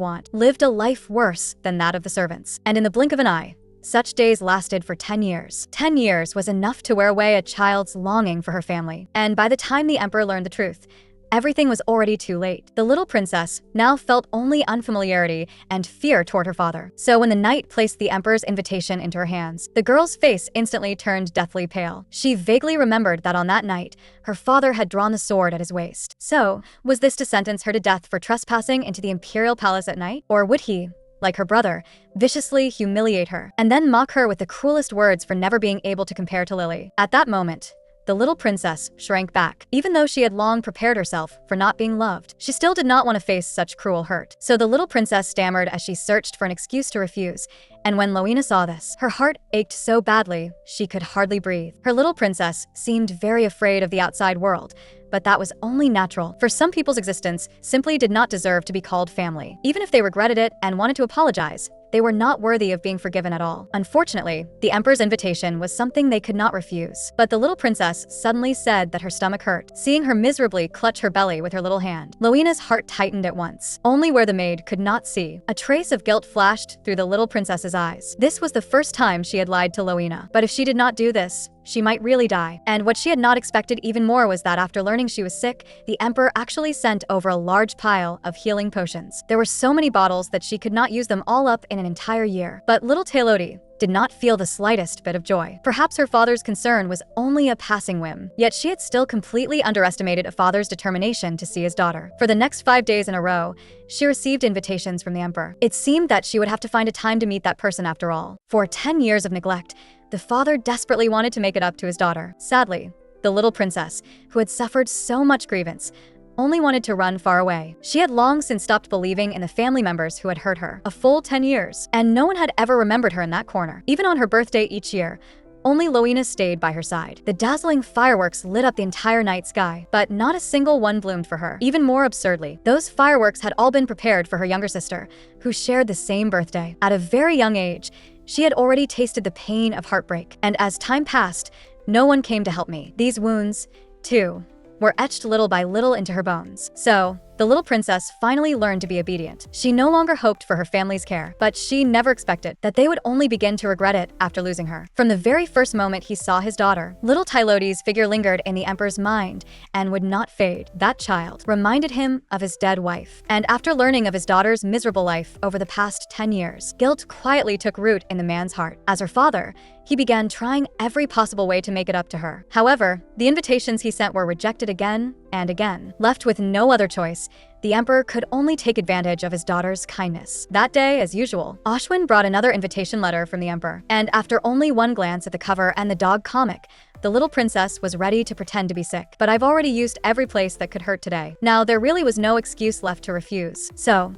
Speaker 1: want, lived a life worse than that of the servants. And in the blink of an eye, such days lasted for 10 years. 10 years was enough to wear away a child's longing for her family. And by the time the emperor learned the truth, everything was already too late. The little princess now felt only unfamiliarity and fear toward her father. So when the knight placed the emperor's invitation into her hands, the girl's face instantly turned deathly pale. She vaguely remembered that on that night, her father had drawn the sword at his waist. So, was this to sentence her to death for trespassing into the imperial palace at night? Or would he, like her brother, viciously humiliate her, and then mock her with the cruelest words for never being able to compare to Lily? At that moment, the little princess shrank back. Even though she had long prepared herself for not being loved, she still did not want to face such cruel hurt. So the little princess stammered as she searched for an excuse to refuse, and when Loina saw this, her heart ached so badly she could hardly breathe. Her little princess seemed very afraid of the outside world, but that was only natural, for some people's existence simply did not deserve to be called family. Even if they regretted it and wanted to apologize, they were not worthy of being forgiven at all. Unfortunately, the emperor's invitation was something they could not refuse. But the little princess suddenly said that her stomach hurt, seeing her miserably clutch her belly with her little hand. Loina's heart tightened at once, only where the maid could not see. A trace of guilt flashed through the little princess's eyes. This was the first time she had lied to Loina. But if she did not do this, she might really die. And what she had not expected even more was that after learning she was sick, the emperor actually sent over a large pile of healing potions. There were so many bottles that she could not use them all up in an entire year. But little Lily did not feel the slightest bit of joy. Perhaps her father's concern was only a passing whim, yet she had still completely underestimated a father's determination to see his daughter. For the next 5 days in a row, she received invitations from the emperor. It seemed that she would have to find a time to meet that person after all. For 10 years of neglect, the father desperately wanted to make it up to his daughter. Sadly, the little princess, who had suffered so much grievance, only wanted to run far away. She had long since stopped believing in the family members who had hurt her. A full 10 years, and no one had ever remembered her in that corner. Even on her birthday each year, Only Loina stayed by her side. The dazzling fireworks lit up the entire night sky, but not a single one bloomed for her. Even more absurdly, those fireworks had all been prepared for her younger sister, who shared the same birthday. At a very young age, she had already tasted the pain of heartbreak, and as time passed, no one came to help me. These wounds, too, were etched little by little into her bones. So, the little princess finally learned to be obedient. She no longer hoped for her family's care, but she never expected that they would only begin to regret it after losing her. From the very first moment he saw his daughter, little Tylodi's figure lingered in the emperor's mind and would not fade. That child reminded him of his dead wife. And after learning of his daughter's miserable life over the past 10 years, guilt quietly took root in the man's heart. As her father, he began trying every possible way to make it up to her. However, the invitations he sent were rejected again and again. Left with no other choice, the emperor could only take advantage of his daughter's kindness. That day, as usual, Ashwin brought another invitation letter from the emperor, and after only one glance at the cover and the dog comic, the little princess was ready to pretend to be sick. But I've already used every place that could hurt today. Now, there really was no excuse left to refuse. So,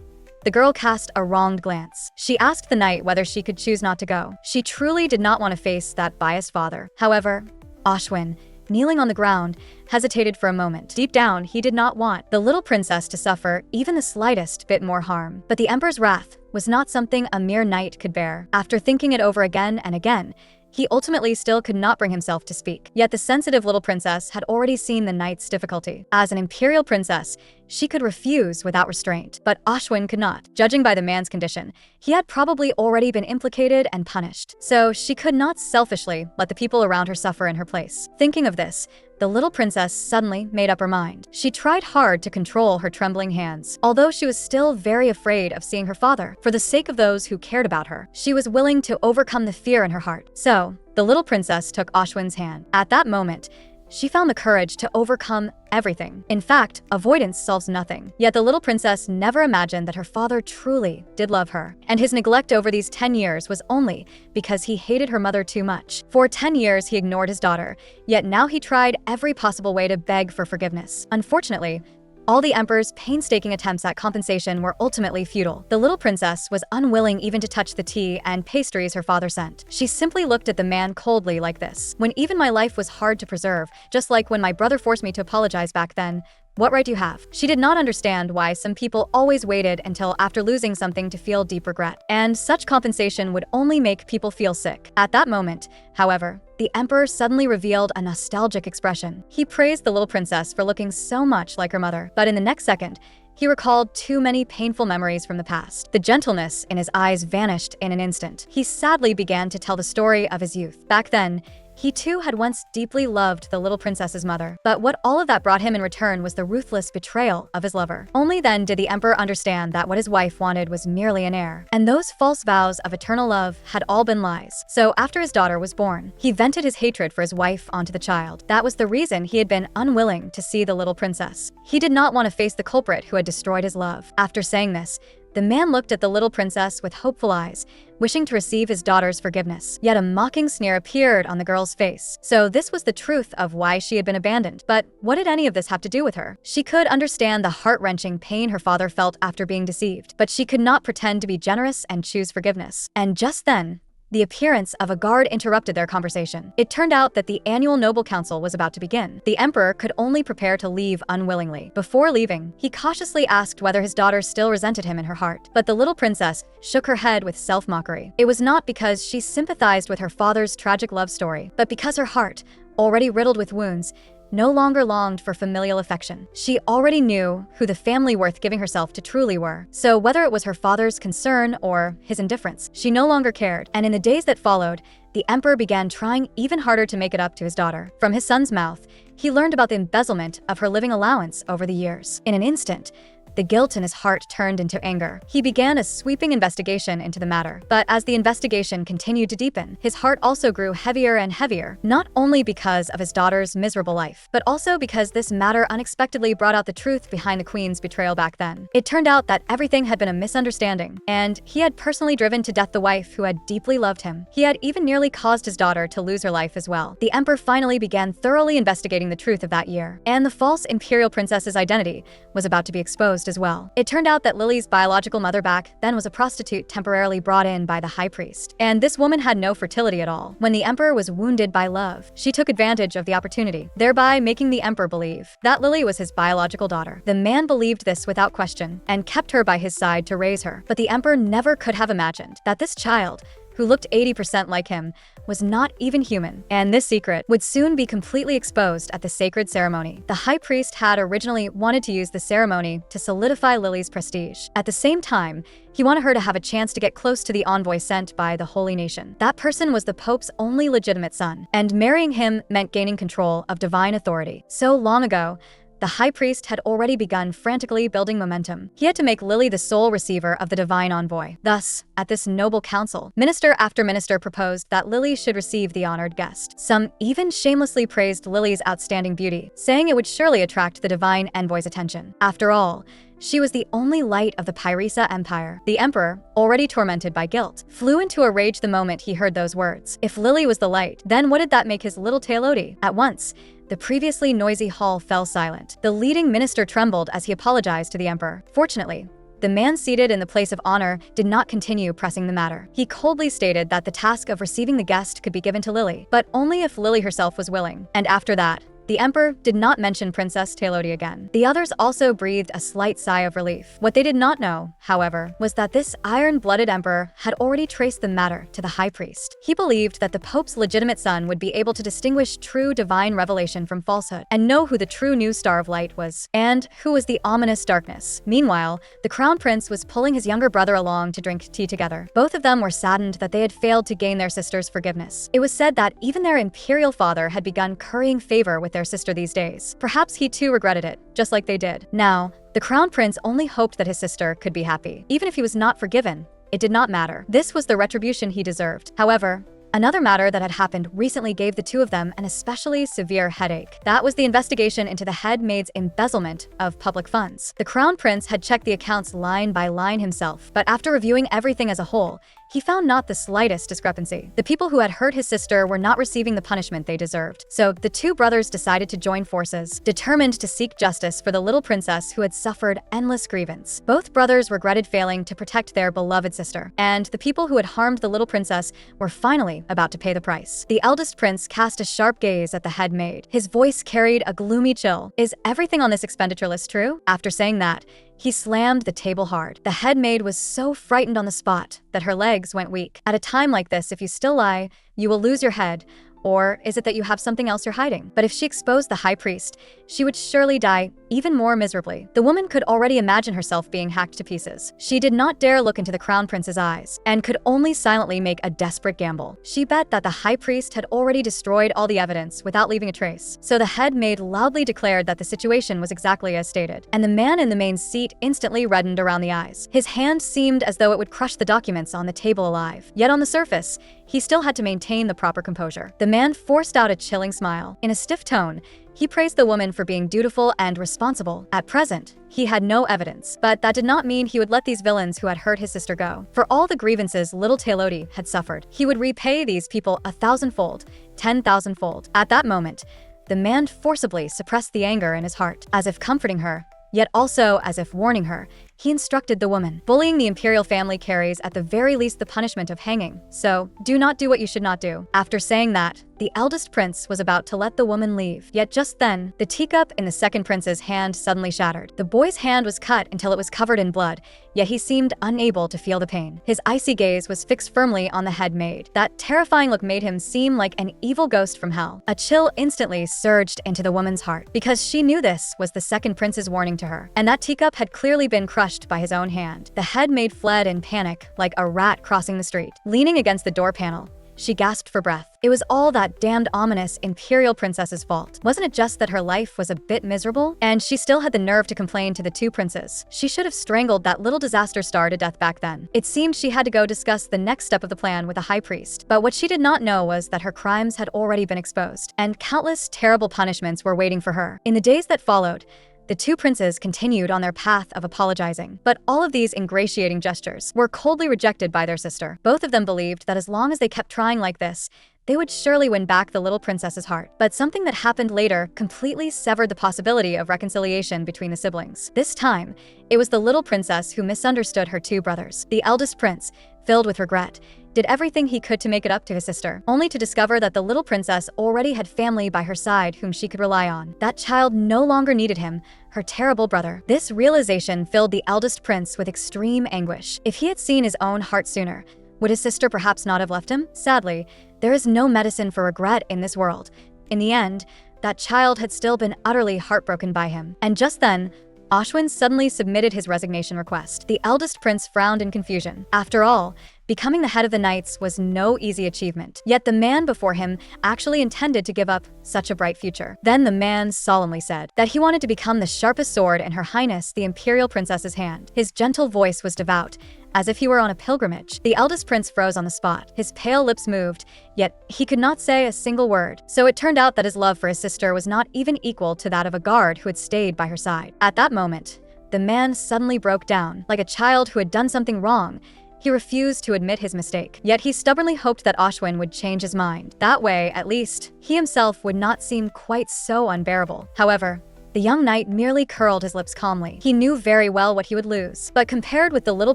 Speaker 1: the girl cast a wronged glance. She asked the knight whether she could choose not to go. She truly did not want to face that biased father. However, Ashwin, kneeling on the ground, hesitated for a moment. Deep down, he did not want the little princess to suffer even the slightest bit more harm. But the emperor's wrath was not something a mere knight could bear. After thinking it over again and again, he ultimately still could not bring himself to speak. Yet the sensitive little princess had already seen the knight's difficulty. As an imperial princess, she could refuse without restraint, but Ashwin could not. Judging by the man's condition, he had probably already been implicated and punished. So she could not selfishly let the people around her suffer in her place. Thinking of this, the little princess suddenly made up her mind. She tried hard to control her trembling hands. Although she was still very afraid of seeing her father, for the sake of those who cared about her, she was willing to overcome the fear in her heart. So, the little princess took Ashwin's hand. At that moment, she found the courage to overcome everything. In fact, avoidance solves nothing. Yet the little princess never imagined that her father truly did love her. And his neglect over these 10 years was only because he hated her mother too much. For 10 years, he ignored his daughter, yet now he tried every possible way to beg for forgiveness. Unfortunately, all the emperor's painstaking attempts at compensation were ultimately futile. The little princess was unwilling even to touch the tea and pastries her father sent. She simply looked at the man coldly like this. When even my life was hard to preserve, just like when my brother forced me to apologize back then, what right do you have? She did not understand why some people always waited until after losing something to feel deep regret. And such compensation would only make people feel sick. At that moment, however, the emperor suddenly revealed a nostalgic expression. He praised the little princess for looking so much like her mother, but in the next second, he recalled too many painful memories from the past. The gentleness in his eyes vanished in an instant. He sadly began to tell the story of his youth. Back then, he too had once deeply loved the little princess's mother, but what all of that brought him in return was the ruthless betrayal of his lover. Only then did the emperor understand that what his wife wanted was merely an heir, and those false vows of eternal love had all been lies. So after his daughter was born, he vented his hatred for his wife onto the child. That was the reason he had been unwilling to see the little princess. He did not want to face the culprit who had destroyed his love. After saying this, the man looked at the little princess with hopeful eyes, wishing to receive his daughter's forgiveness. Yet a mocking sneer appeared on the girl's face. So this was the truth of why she had been abandoned. But what did any of this have to do with her? She could understand the heart-wrenching pain her father felt after being deceived, but she could not pretend to be generous and choose forgiveness. And just then, the appearance of a guard interrupted their conversation. It turned out that the annual noble council was about to begin. The emperor could only prepare to leave unwillingly. Before leaving, he cautiously asked whether his daughter still resented him in her heart. But the little princess shook her head with self-mockery. It was not because she sympathized with her father's tragic love story, but because her heart, already riddled with wounds, no longer longed for familial affection. She already knew who the family worth giving herself to truly were. So whether it was her father's concern or his indifference, she no longer cared. And in the days that followed, the emperor began trying even harder to make it up to his daughter. From his son's mouth, he learned about the embezzlement of her living allowance over the years. In an instant, the guilt in his heart turned into anger. He began a sweeping investigation into the matter. But as the investigation continued to deepen, his heart also grew heavier and heavier, not only because of his daughter's miserable life, but also because this matter unexpectedly brought out the truth behind the queen's betrayal back then. It turned out that everything had been a misunderstanding, and he had personally driven to death the wife who had deeply loved him. He had even nearly caused his daughter to lose her life as well. The emperor finally began thoroughly investigating the truth of that year, and the false imperial princess's identity was about to be exposed exposed as well. It turned out that Lily's biological mother back then was a prostitute temporarily brought in by the high priest. And this woman had no fertility at all. When the emperor was wounded by love, she took advantage of the opportunity, thereby making the emperor believe that Lily was his biological daughter. The man believed this without question and kept her by his side to raise her. But the emperor never could have imagined that this child, who looked 80% like him, was not even human, and this secret would soon be completely exposed at the sacred ceremony. The high priest had originally wanted to use the ceremony to solidify Lily's prestige. At the same time, he wanted her to have a chance to get close to the envoy sent by the Holy Nation. That person was the Pope's only legitimate son, and marrying him meant gaining control of divine authority. So long ago, the high priest had already begun frantically building momentum. He had to make Lily the sole receiver of the divine envoy. Thus, at this noble council, minister after minister proposed that Lily should receive the honored guest. Some even shamelessly praised Lily's outstanding beauty, saying it would surely attract the divine envoy's attention. After all, she was the only light of the Pyrrhisa Empire. The emperor, already tormented by guilt, flew into a rage the moment he heard those words. If Lily was the light, then what did that make his little Tailoti? At once, the previously noisy hall fell silent. The leading minister trembled as he apologized to the emperor. Fortunately, the man seated in the place of honor did not continue pressing the matter. He coldly stated that the task of receiving the guest could be given to Lily, but only if Lily herself was willing. And after that, the emperor did not mention Princess Tailoti again. The others also breathed a slight sigh of relief. What they did not know, however, was that this iron-blooded emperor had already traced the matter to the high priest. He believed that the Pope's legitimate son would be able to distinguish true divine revelation from falsehood and know who the true new star of light was and who was the ominous darkness. Meanwhile, the crown prince was pulling his younger brother along to drink tea together. Both of them were saddened that they had failed to gain their sister's forgiveness. It was said that even their imperial father had begun currying favor with their sister these days. Perhaps he too regretted it, just like they did. Now, the crown prince only hoped that his sister could be happy. Even if he was not forgiven, it did not matter. This was the retribution he deserved. However, another matter that had happened recently gave the two of them an especially severe headache. That was the investigation into the head maid's embezzlement of public funds. The crown prince had checked the accounts line by line himself, but after reviewing everything as a whole, he found not the slightest discrepancy. The people who had hurt his sister were not receiving the punishment they deserved. So the two brothers decided to join forces, determined to seek justice for the little princess who had suffered endless grievance. Both brothers regretted failing to protect their beloved sister, and the people who had harmed the little princess were finally about to pay the price. The eldest prince cast a sharp gaze at the head maid. His voice carried a gloomy chill. Is everything on this expenditure list true? After saying that, he slammed the table hard. The head maid was so frightened on the spot that her legs went weak. At a time like this, if you still lie, you will lose your head. Or is it that you have something else you're hiding? But if she exposed the high priest, she would surely die even more miserably. The woman could already imagine herself being hacked to pieces. She did not dare look into the crown prince's eyes and could only silently make a desperate gamble. She bet that the high priest had already destroyed all the evidence without leaving a trace. So the head maid loudly declared that the situation was exactly as stated, and the man in the main seat instantly reddened around the eyes. His hand seemed as though it would crush the documents on the table alive. Yet on the surface, he still had to maintain the proper composure. The man forced out a chilling smile. In a stiff tone, he praised the woman for being dutiful and responsible. At present, he had no evidence, but that did not mean he would let these villains who had hurt his sister go. For all the grievances little Tailoti had suffered, he would repay these people 1,000-fold, 10,000-fold. At that moment, the man forcibly suppressed the anger in his heart, as if comforting her, yet also as if warning her. He instructed the woman, bullying the imperial family carries at the very least the punishment of hanging, so do not do what you should not do. After saying that, the eldest prince was about to let the woman leave, yet just then, the teacup in the second prince's hand suddenly shattered. The boy's hand was cut until it was covered in blood, yet he seemed unable to feel the pain. His icy gaze was fixed firmly on the head maid. That terrifying look made him seem like an evil ghost from hell. A chill instantly surged into the woman's heart, because she knew this was the second prince's warning to her, and that teacup had clearly been crushed by his own hand. The head maid fled in panic like a rat crossing the street. Leaning against the door panel, she gasped for breath. It was all that damned ominous imperial princess's fault. Wasn't it just that her life was a bit miserable? And she still had the nerve to complain to the two princes. She should have strangled that little disaster star to death back then. It seemed she had to go discuss the next step of the plan with the high priest. But what she did not know was that her crimes had already been exposed, and countless terrible punishments were waiting for her. In the days that followed, the two princes continued on their path of apologizing, but all of these ingratiating gestures were coldly rejected by their sister. Both of them believed that as long as they kept trying like this, they would surely win back the little princess's heart. But something that happened later completely severed the possibility of reconciliation between the siblings. This time, it was the little princess who misunderstood her two brothers. The eldest prince, filled with regret, did everything he could to make it up to his sister, only to discover that the little princess already had family by her side whom she could rely on. That child no longer needed him, her terrible brother. This realization filled the eldest prince with extreme anguish. If he had seen his own heart sooner, would his sister perhaps not have left him? Sadly, there is no medicine for regret in this world. In the end, that child had still been utterly heartbroken by him. And just then, Ashwin suddenly submitted his resignation request. The eldest prince frowned in confusion. After all, becoming the head of the knights was no easy achievement. Yet the man before him actually intended to give up such a bright future. Then the man solemnly said that he wanted to become the sharpest sword in Her Highness the Imperial Princess's hand. His gentle voice was devout, as if he were on a pilgrimage. The eldest prince froze on the spot. His pale lips moved, yet he could not say a single word. So it turned out that his love for his sister was not even equal to that of a guard who had stayed by her side. At that moment, the man suddenly broke down, like a child who had done something wrong. He refused to admit his mistake, yet he stubbornly hoped that Ashwin would change his mind. That way, at least, he himself would not seem quite so unbearable. However, the young knight merely curled his lips calmly. He knew very well what he would lose. But compared with the little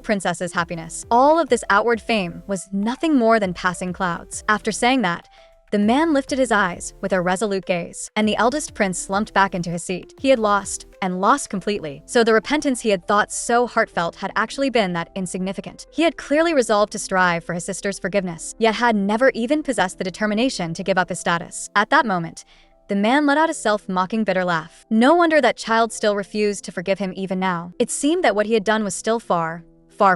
Speaker 1: princess's happiness, all of this outward fame was nothing more than passing clouds. After saying that, the man lifted his eyes with a resolute gaze, and the eldest prince slumped back into his seat. He had lost, and lost completely. So the repentance he had thought so heartfelt had actually been that insignificant. He had clearly resolved to strive for his sister's forgiveness, yet had never even possessed the determination to give up his status. At that moment, the man let out a self-mocking bitter laugh. No wonder that child still refused to forgive him even now. It seemed that what he had done was still far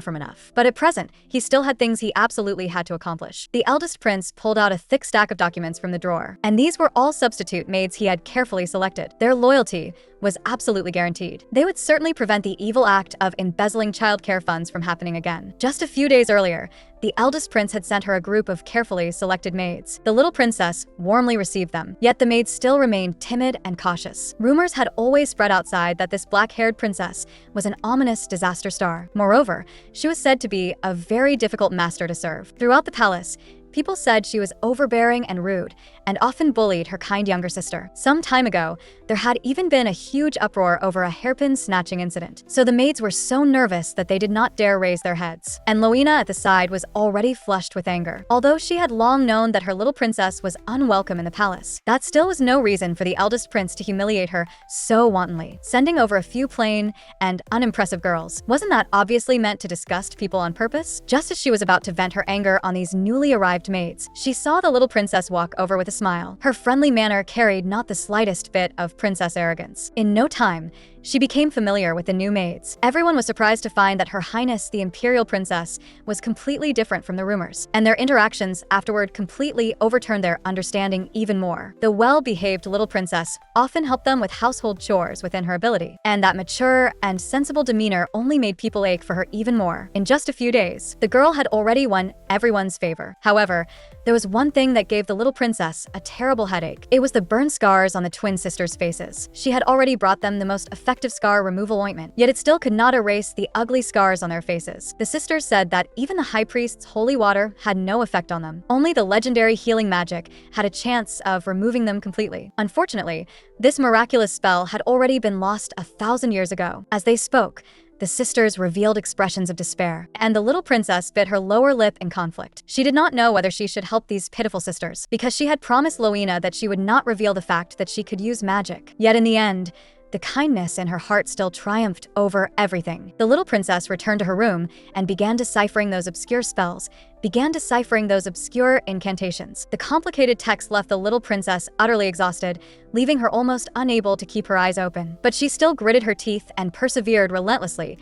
Speaker 1: from enough. But at present, he still had things he absolutely had to accomplish. The eldest prince pulled out a thick stack of documents from the drawer, and these were all substitute maids he had carefully selected. Their loyalty was absolutely guaranteed. They would certainly prevent the evil act of embezzling childcare funds from happening again. Just a few days earlier, the eldest prince had sent her a group of carefully selected maids. The little princess warmly received them, yet the maids still remained timid and cautious. Rumors had always spread outside that this black-haired princess was an ominous disaster star. Moreover, she was said to be a very difficult master to serve. Throughout the palace, people said she was overbearing and rude, and often bullied her kind younger sister. Some time ago, there had even been a huge uproar over a hairpin snatching incident. So the maids were so nervous that they did not dare raise their heads. And Loina at the side was already flushed with anger. Although she had long known that her little princess was unwelcome in the palace, that still was no reason for the eldest prince to humiliate her so wantonly, sending over a few plain and unimpressive girls. Wasn't that obviously meant to disgust people on purpose? Just as she was about to vent her anger on these newly arrived maids, she saw the little princess walk over with a smile. Her friendly manner carried not the slightest bit of princess arrogance. In no time, she became familiar with the new maids. Everyone was surprised to find that Her Highness the Imperial Princess was completely different from the rumors, and their interactions afterward completely overturned their understanding even more. The well-behaved little princess often helped them with household chores within her ability, and that mature and sensible demeanor only made people ache for her even more. In just a few days, the girl had already won everyone's favor. However, there was one thing that gave the little princess a terrible headache. It was the burn scars on the twin sisters' faces. She had already brought them the most effective scar removal ointment, yet it still could not erase the ugly scars on their faces. The sisters said that even the high priest's holy water had no effect on them. Only the legendary healing magic had a chance of removing them completely. Unfortunately, this miraculous spell had already been lost 1,000 years ago. As they spoke, the sisters revealed expressions of despair, and the little princess bit her lower lip in conflict. She did not know whether she should help these pitiful sisters, because she had promised Loina that she would not reveal the fact that she could use magic. Yet in the end, the kindness in her heart still triumphed over everything. The little princess returned to her room and began deciphering those obscure spells, began deciphering those obscure incantations. The complicated text left the little princess utterly exhausted, leaving her almost unable to keep her eyes open. But she still gritted her teeth and persevered relentlessly.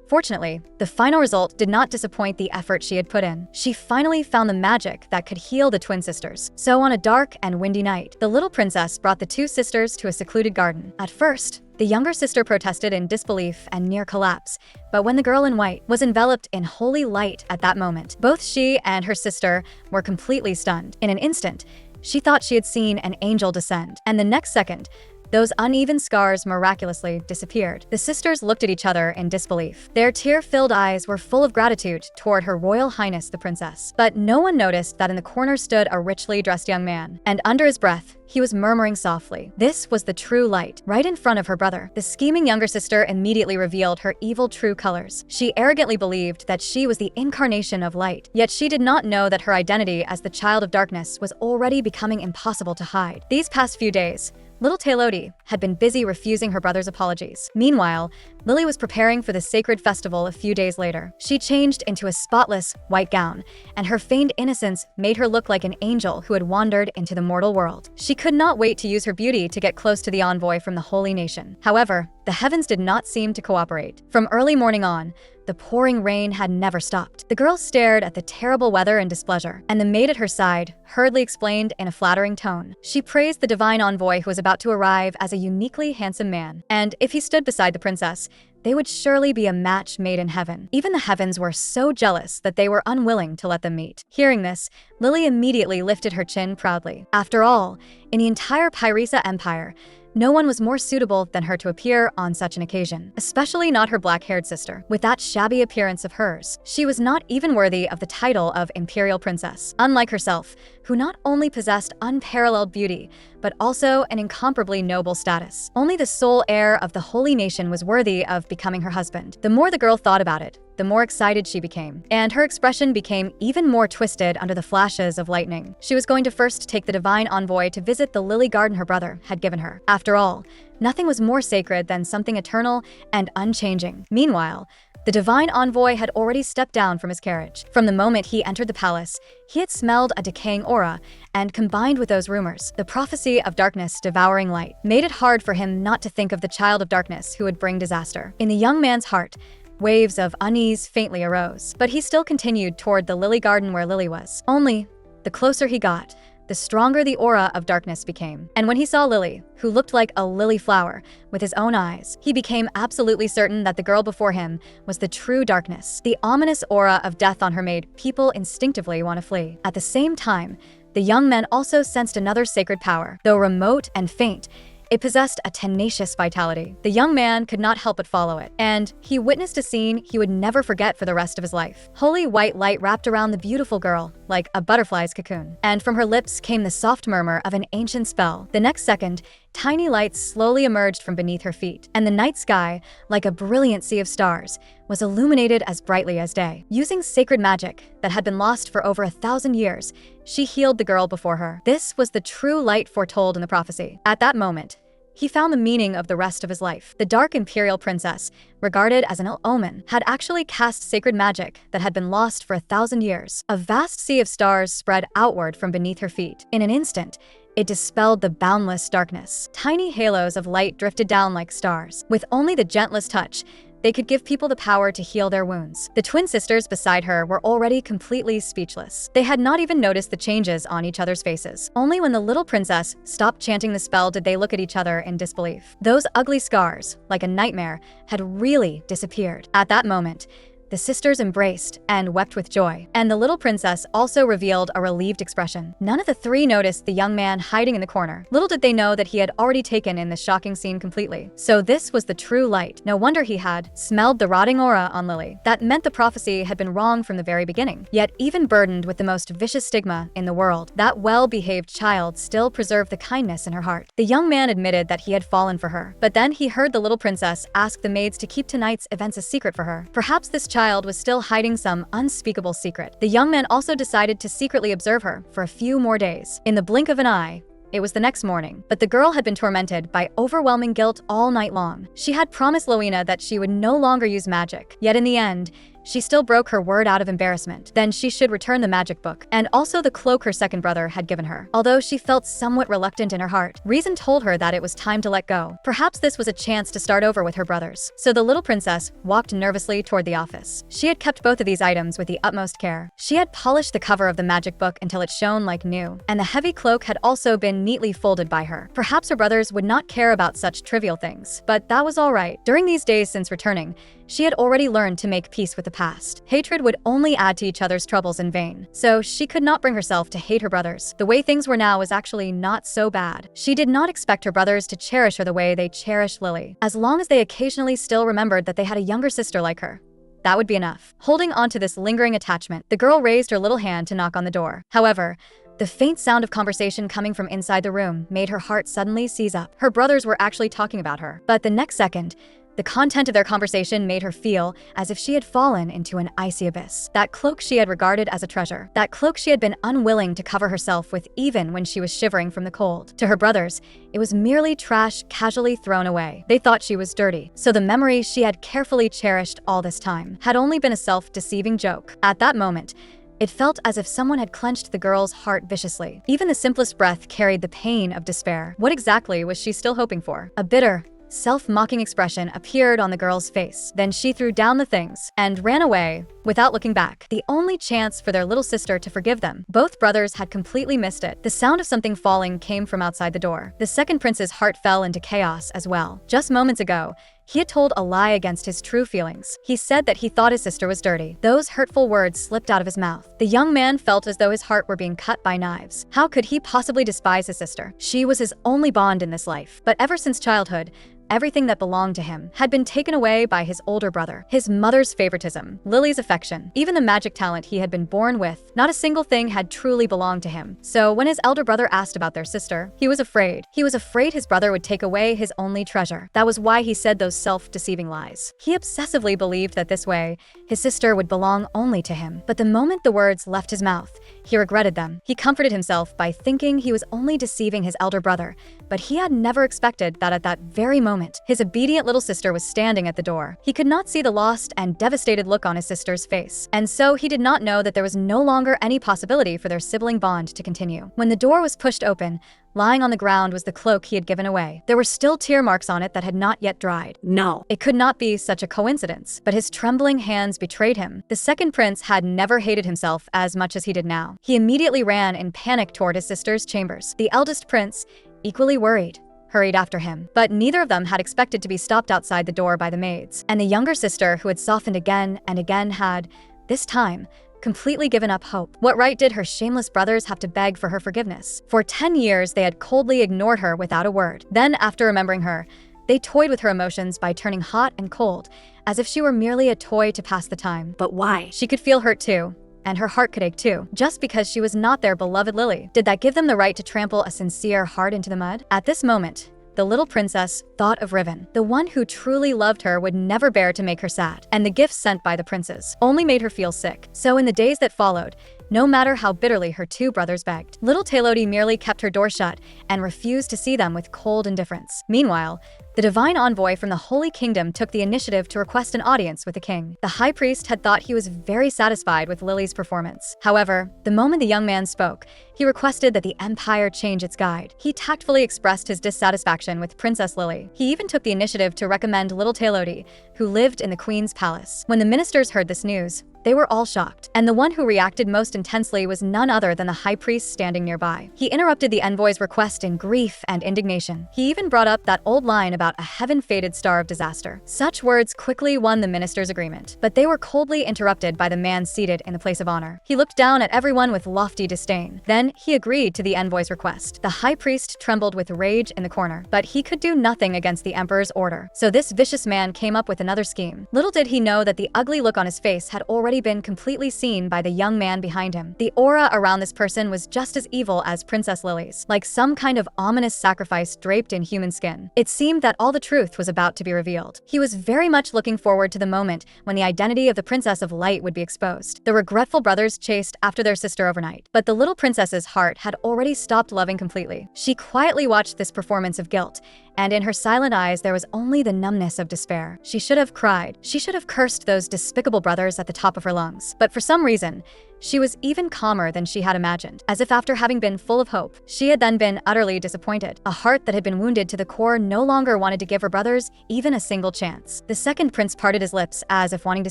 Speaker 1: Fortunately, the final result did not disappoint the effort she had put in. She finally found the magic that could heal the twin sisters. So on a dark and windy night, the little princess brought the two sisters to a secluded garden. At first, the younger sister protested in disbelief and near collapse, but when the girl in white was enveloped in holy light at that moment, both she and her sister were completely stunned. In an instant, she thought she had seen an angel descend, and the next second, those uneven scars miraculously disappeared. The sisters looked at each other in disbelief. Their tear-filled eyes were full of gratitude toward Her Royal Highness the Princess. But no one noticed that in the corner stood a richly dressed young man, and under his breath, he was murmuring softly. This was the true light, right in front of her brother. The scheming younger sister immediately revealed her evil true colors. She arrogantly believed that she was the incarnation of light, yet she did not know that her identity as the child of darkness was already becoming impossible to hide. These past few days, little Taylodi had been busy refusing her brother's apologies. Meanwhile, Lily was preparing for the sacred festival a few days later. She changed into a spotless white gown, and her feigned innocence made her look like an angel who had wandered into the mortal world. She could not wait to use her beauty to get close to the envoy from the Holy Nation. However, the heavens did not seem to cooperate. From early morning on, the pouring rain had never stopped. The girl stared at the terrible weather in displeasure, and the maid at her side hurriedly explained in a flattering tone. She praised the divine envoy who was about to arrive as a uniquely handsome man, and if he stood beside the princess, they would surely be a match made in heaven. Even the heavens were so jealous that they were unwilling to let them meet. Hearing this, Lily immediately lifted her chin proudly. After all, in the entire Pyresa Empire, no one was more suitable than her to appear on such an occasion, especially not her black-haired sister. With that shabby appearance of hers, she was not even worthy of the title of Imperial Princess. Unlike herself, who not only possessed unparalleled beauty, but also an incomparably noble status. Only the sole heir of the Holy Nation was worthy of becoming her husband. The more the girl thought about it, the more excited she became, and her expression became even more twisted under the flashes of lightning. She was going to first take the divine envoy to visit the lily garden her brother had given her. After all, nothing was more sacred than something eternal and unchanging. Meanwhile, the divine envoy had already stepped down from his carriage. From the moment he entered the palace, he had smelled a decaying aura, and combined with those rumors, the prophecy of darkness devouring light, made it hard for him not to think of the child of darkness who would bring disaster. In the young man's heart, waves of unease faintly arose, but he still continued toward the lily garden where Lily was. Only, the closer he got, the stronger the aura of darkness became. And when he saw Lily, who looked like a lily flower, with his own eyes, he became absolutely certain that the girl before him was the true darkness. The ominous aura of death on her made people instinctively want to flee. At the same time, the young men also sensed another sacred power. Though remote and faint, it possessed a tenacious vitality. The young man could not help but follow it, and he witnessed a scene he would never forget for the rest of his life. Holy white light wrapped around the beautiful girl like a butterfly's cocoon, and from her lips came the soft murmur of an ancient spell. The next second, tiny lights slowly emerged from beneath her feet, and the night sky, like a brilliant sea of stars, was illuminated as brightly as day. Using sacred magic that had been lost for over 1,000 years, she healed the girl before her. This was the true light foretold in the prophecy. At that moment, he found the meaning of the rest of his life. The dark imperial princess, regarded as an ill omen, had actually cast sacred magic that had been lost for 1,000 years. A vast sea of stars spread outward from beneath her feet. In an instant, it dispelled the boundless darkness. Tiny halos of light drifted down like stars. With only the gentlest touch, they could give people the power to heal their wounds. The twin sisters beside her were already completely speechless. They had not even noticed the changes on each other's faces. Only when the little princess stopped chanting the spell did they look at each other in disbelief. Those ugly scars, like a nightmare, had really disappeared. At that moment, the sisters embraced and wept with joy, and the little princess also revealed a relieved expression. None of the three noticed the young man hiding in the corner. Little did they know that he had already taken in the shocking scene completely. So this was the true light. No wonder he had smelled the rotting aura on Lily. That meant the prophecy had been wrong from the very beginning. Yet even burdened with the most vicious stigma in the world, that well-behaved child still preserved the kindness in her heart. The young man admitted that he had fallen for her, but then he heard the little princess ask the maids to keep tonight's events a secret for her. Perhaps this child was still hiding some unspeakable secret. The young man also decided to secretly observe her for a few more days. In the blink of an eye, it was the next morning, but the girl had been tormented by overwhelming guilt all night long. She had promised Loina that she would no longer use magic, yet in the end, she still broke her word out of embarrassment. Then she should return the magic book, and also the cloak her second brother had given her. Although she felt somewhat reluctant in her heart, reason told her that it was time to let go. Perhaps this was a chance to start over with her brothers. So the little princess walked nervously toward the office. She had kept both of these items with the utmost care. She had polished the cover of the magic book until it shone like new, and the heavy cloak had also been neatly folded by her. Perhaps her brothers would not care about such trivial things, but that was all right. During these days since returning, She had already learned to make peace with the past. Hatred would only add to each other's troubles in vain, so she could not bring herself to hate her brothers. The way things were now was actually not so bad. She did not expect her brothers to cherish her the way they cherished Lily, as long as they occasionally still remembered that they had a younger sister like her. That would be enough. Holding on to this lingering attachment, the girl raised her little hand to knock on the door. However, the faint sound of conversation coming from inside the room made her heart suddenly seize up. Her brothers were actually talking about her. But the next second, the content of their conversation made her feel as if she had fallen into an icy abyss. That cloak she had regarded as a treasure. That cloak she had been unwilling to cover herself with even when she was shivering from the cold. To her brothers, it was merely trash casually thrown away. They thought she was dirty. So the memory she had carefully cherished all this time had only been a self-deceiving joke. At that moment, it felt as if someone had clenched the girl's heart viciously. Even the simplest breath carried the pain of despair. What exactly was she still hoping for? A bitter, self-mocking expression appeared on the girl's face. Then she threw down the things and ran away without looking back. The only chance for their little sister to forgive them. Both brothers had completely missed it. The sound of something falling came from outside the door. The second prince's heart fell into chaos as well. Just moments ago, he had told a lie against his true feelings. He said that he thought his sister was dirty. Those hurtful words slipped out of his mouth. The young man felt as though his heart were being cut by knives. How could he possibly despise his sister? She was his only bond in this life. But ever since childhood, everything that belonged to him had been taken away by his older brother. His mother's favoritism, Lily's affection, even the magic talent he had been born with. Not a single thing had truly belonged to him. So when his elder brother asked about their sister, he was afraid. He was afraid his brother would take away his only treasure. That was why he said those self-deceiving lies. He obsessively believed that this way, his sister would belong only to him. But the moment the words left his mouth, he regretted them. He comforted himself by thinking he was only deceiving his elder brother, but he had never expected that at that very moment, his obedient little sister was standing at the door. He could not see the lost and devastated look on his sister's face, and so he did not know that there was no longer any possibility for their sibling bond to continue. When the door was pushed open, lying on the ground was the cloak he had given away. There were still tear marks on it that had not yet dried. No, it could not be such a coincidence, but his trembling hands betrayed him. The second prince had never hated himself as much as he did now. He immediately ran in panic toward his sister's chambers. The eldest prince, equally worried, hurried after him. But neither of them had expected to be stopped outside the door by the maids. And the younger sister, who had softened again and again, had, this time, completely given up hope. What right did her shameless brothers have to beg for her forgiveness? For 10 years, they had coldly ignored her without a word. Then, after remembering her, they toyed with her emotions by turning hot and cold, as if she were merely a toy to pass the time. But why? She could feel hurt too. And her heart could ache too, just because she was not their beloved Lily. Did that give them the right to trample a sincere heart into the mud? At this moment, the little princess thought of Riven. The one who truly loved her would never bear to make her sad, and the gifts sent by the princes only made her feel sick. So in the days that followed, no matter how bitterly her two brothers begged, little Taylody merely kept her door shut and refused to see them with cold indifference. Meanwhile, the divine envoy from the Holy Kingdom took the initiative to request an audience with the king. The high priest had thought he was very satisfied with Lily's performance. However, the moment the young man spoke, he requested that the empire change its guide. He tactfully expressed his dissatisfaction with Princess Lily. He even took the initiative to recommend little Taylody, who lived in the queen's palace. When the ministers heard this news, they were all shocked, and the one who reacted most intensely was none other than the high priest standing nearby. He interrupted the envoy's request in grief and indignation. He even brought up that old line about a heaven-fated star of disaster. Such words quickly won the minister's agreement, but they were coldly interrupted by the man seated in the place of honor. He looked down at everyone with lofty disdain. Then he agreed to the envoy's request. The high priest trembled with rage in the corner, but he could do nothing against the emperor's order. So this vicious man came up with another scheme. Little did he know that the ugly look on his face had already been completely seen by the young man behind him. The aura around this person was just as evil as Princess Lily's, like some kind of ominous sacrifice draped in human skin. It seemed that all the truth was about to be revealed. He was very much looking forward to the moment when the identity of the Princess of Light would be exposed. The regretful brothers chased after their sister overnight, but the little princess's heart had already stopped loving completely. She quietly watched this performance of guilt, and in her silent eyes there was only the numbness of despair. She should have cried. She should have cursed those despicable brothers at the top of her lungs. But for some reason, she was even calmer than she had imagined, as if after having been full of hope, she had then been utterly disappointed. A heart that had been wounded to the core no longer wanted to give her brothers even a single chance. The second prince parted his lips as if wanting to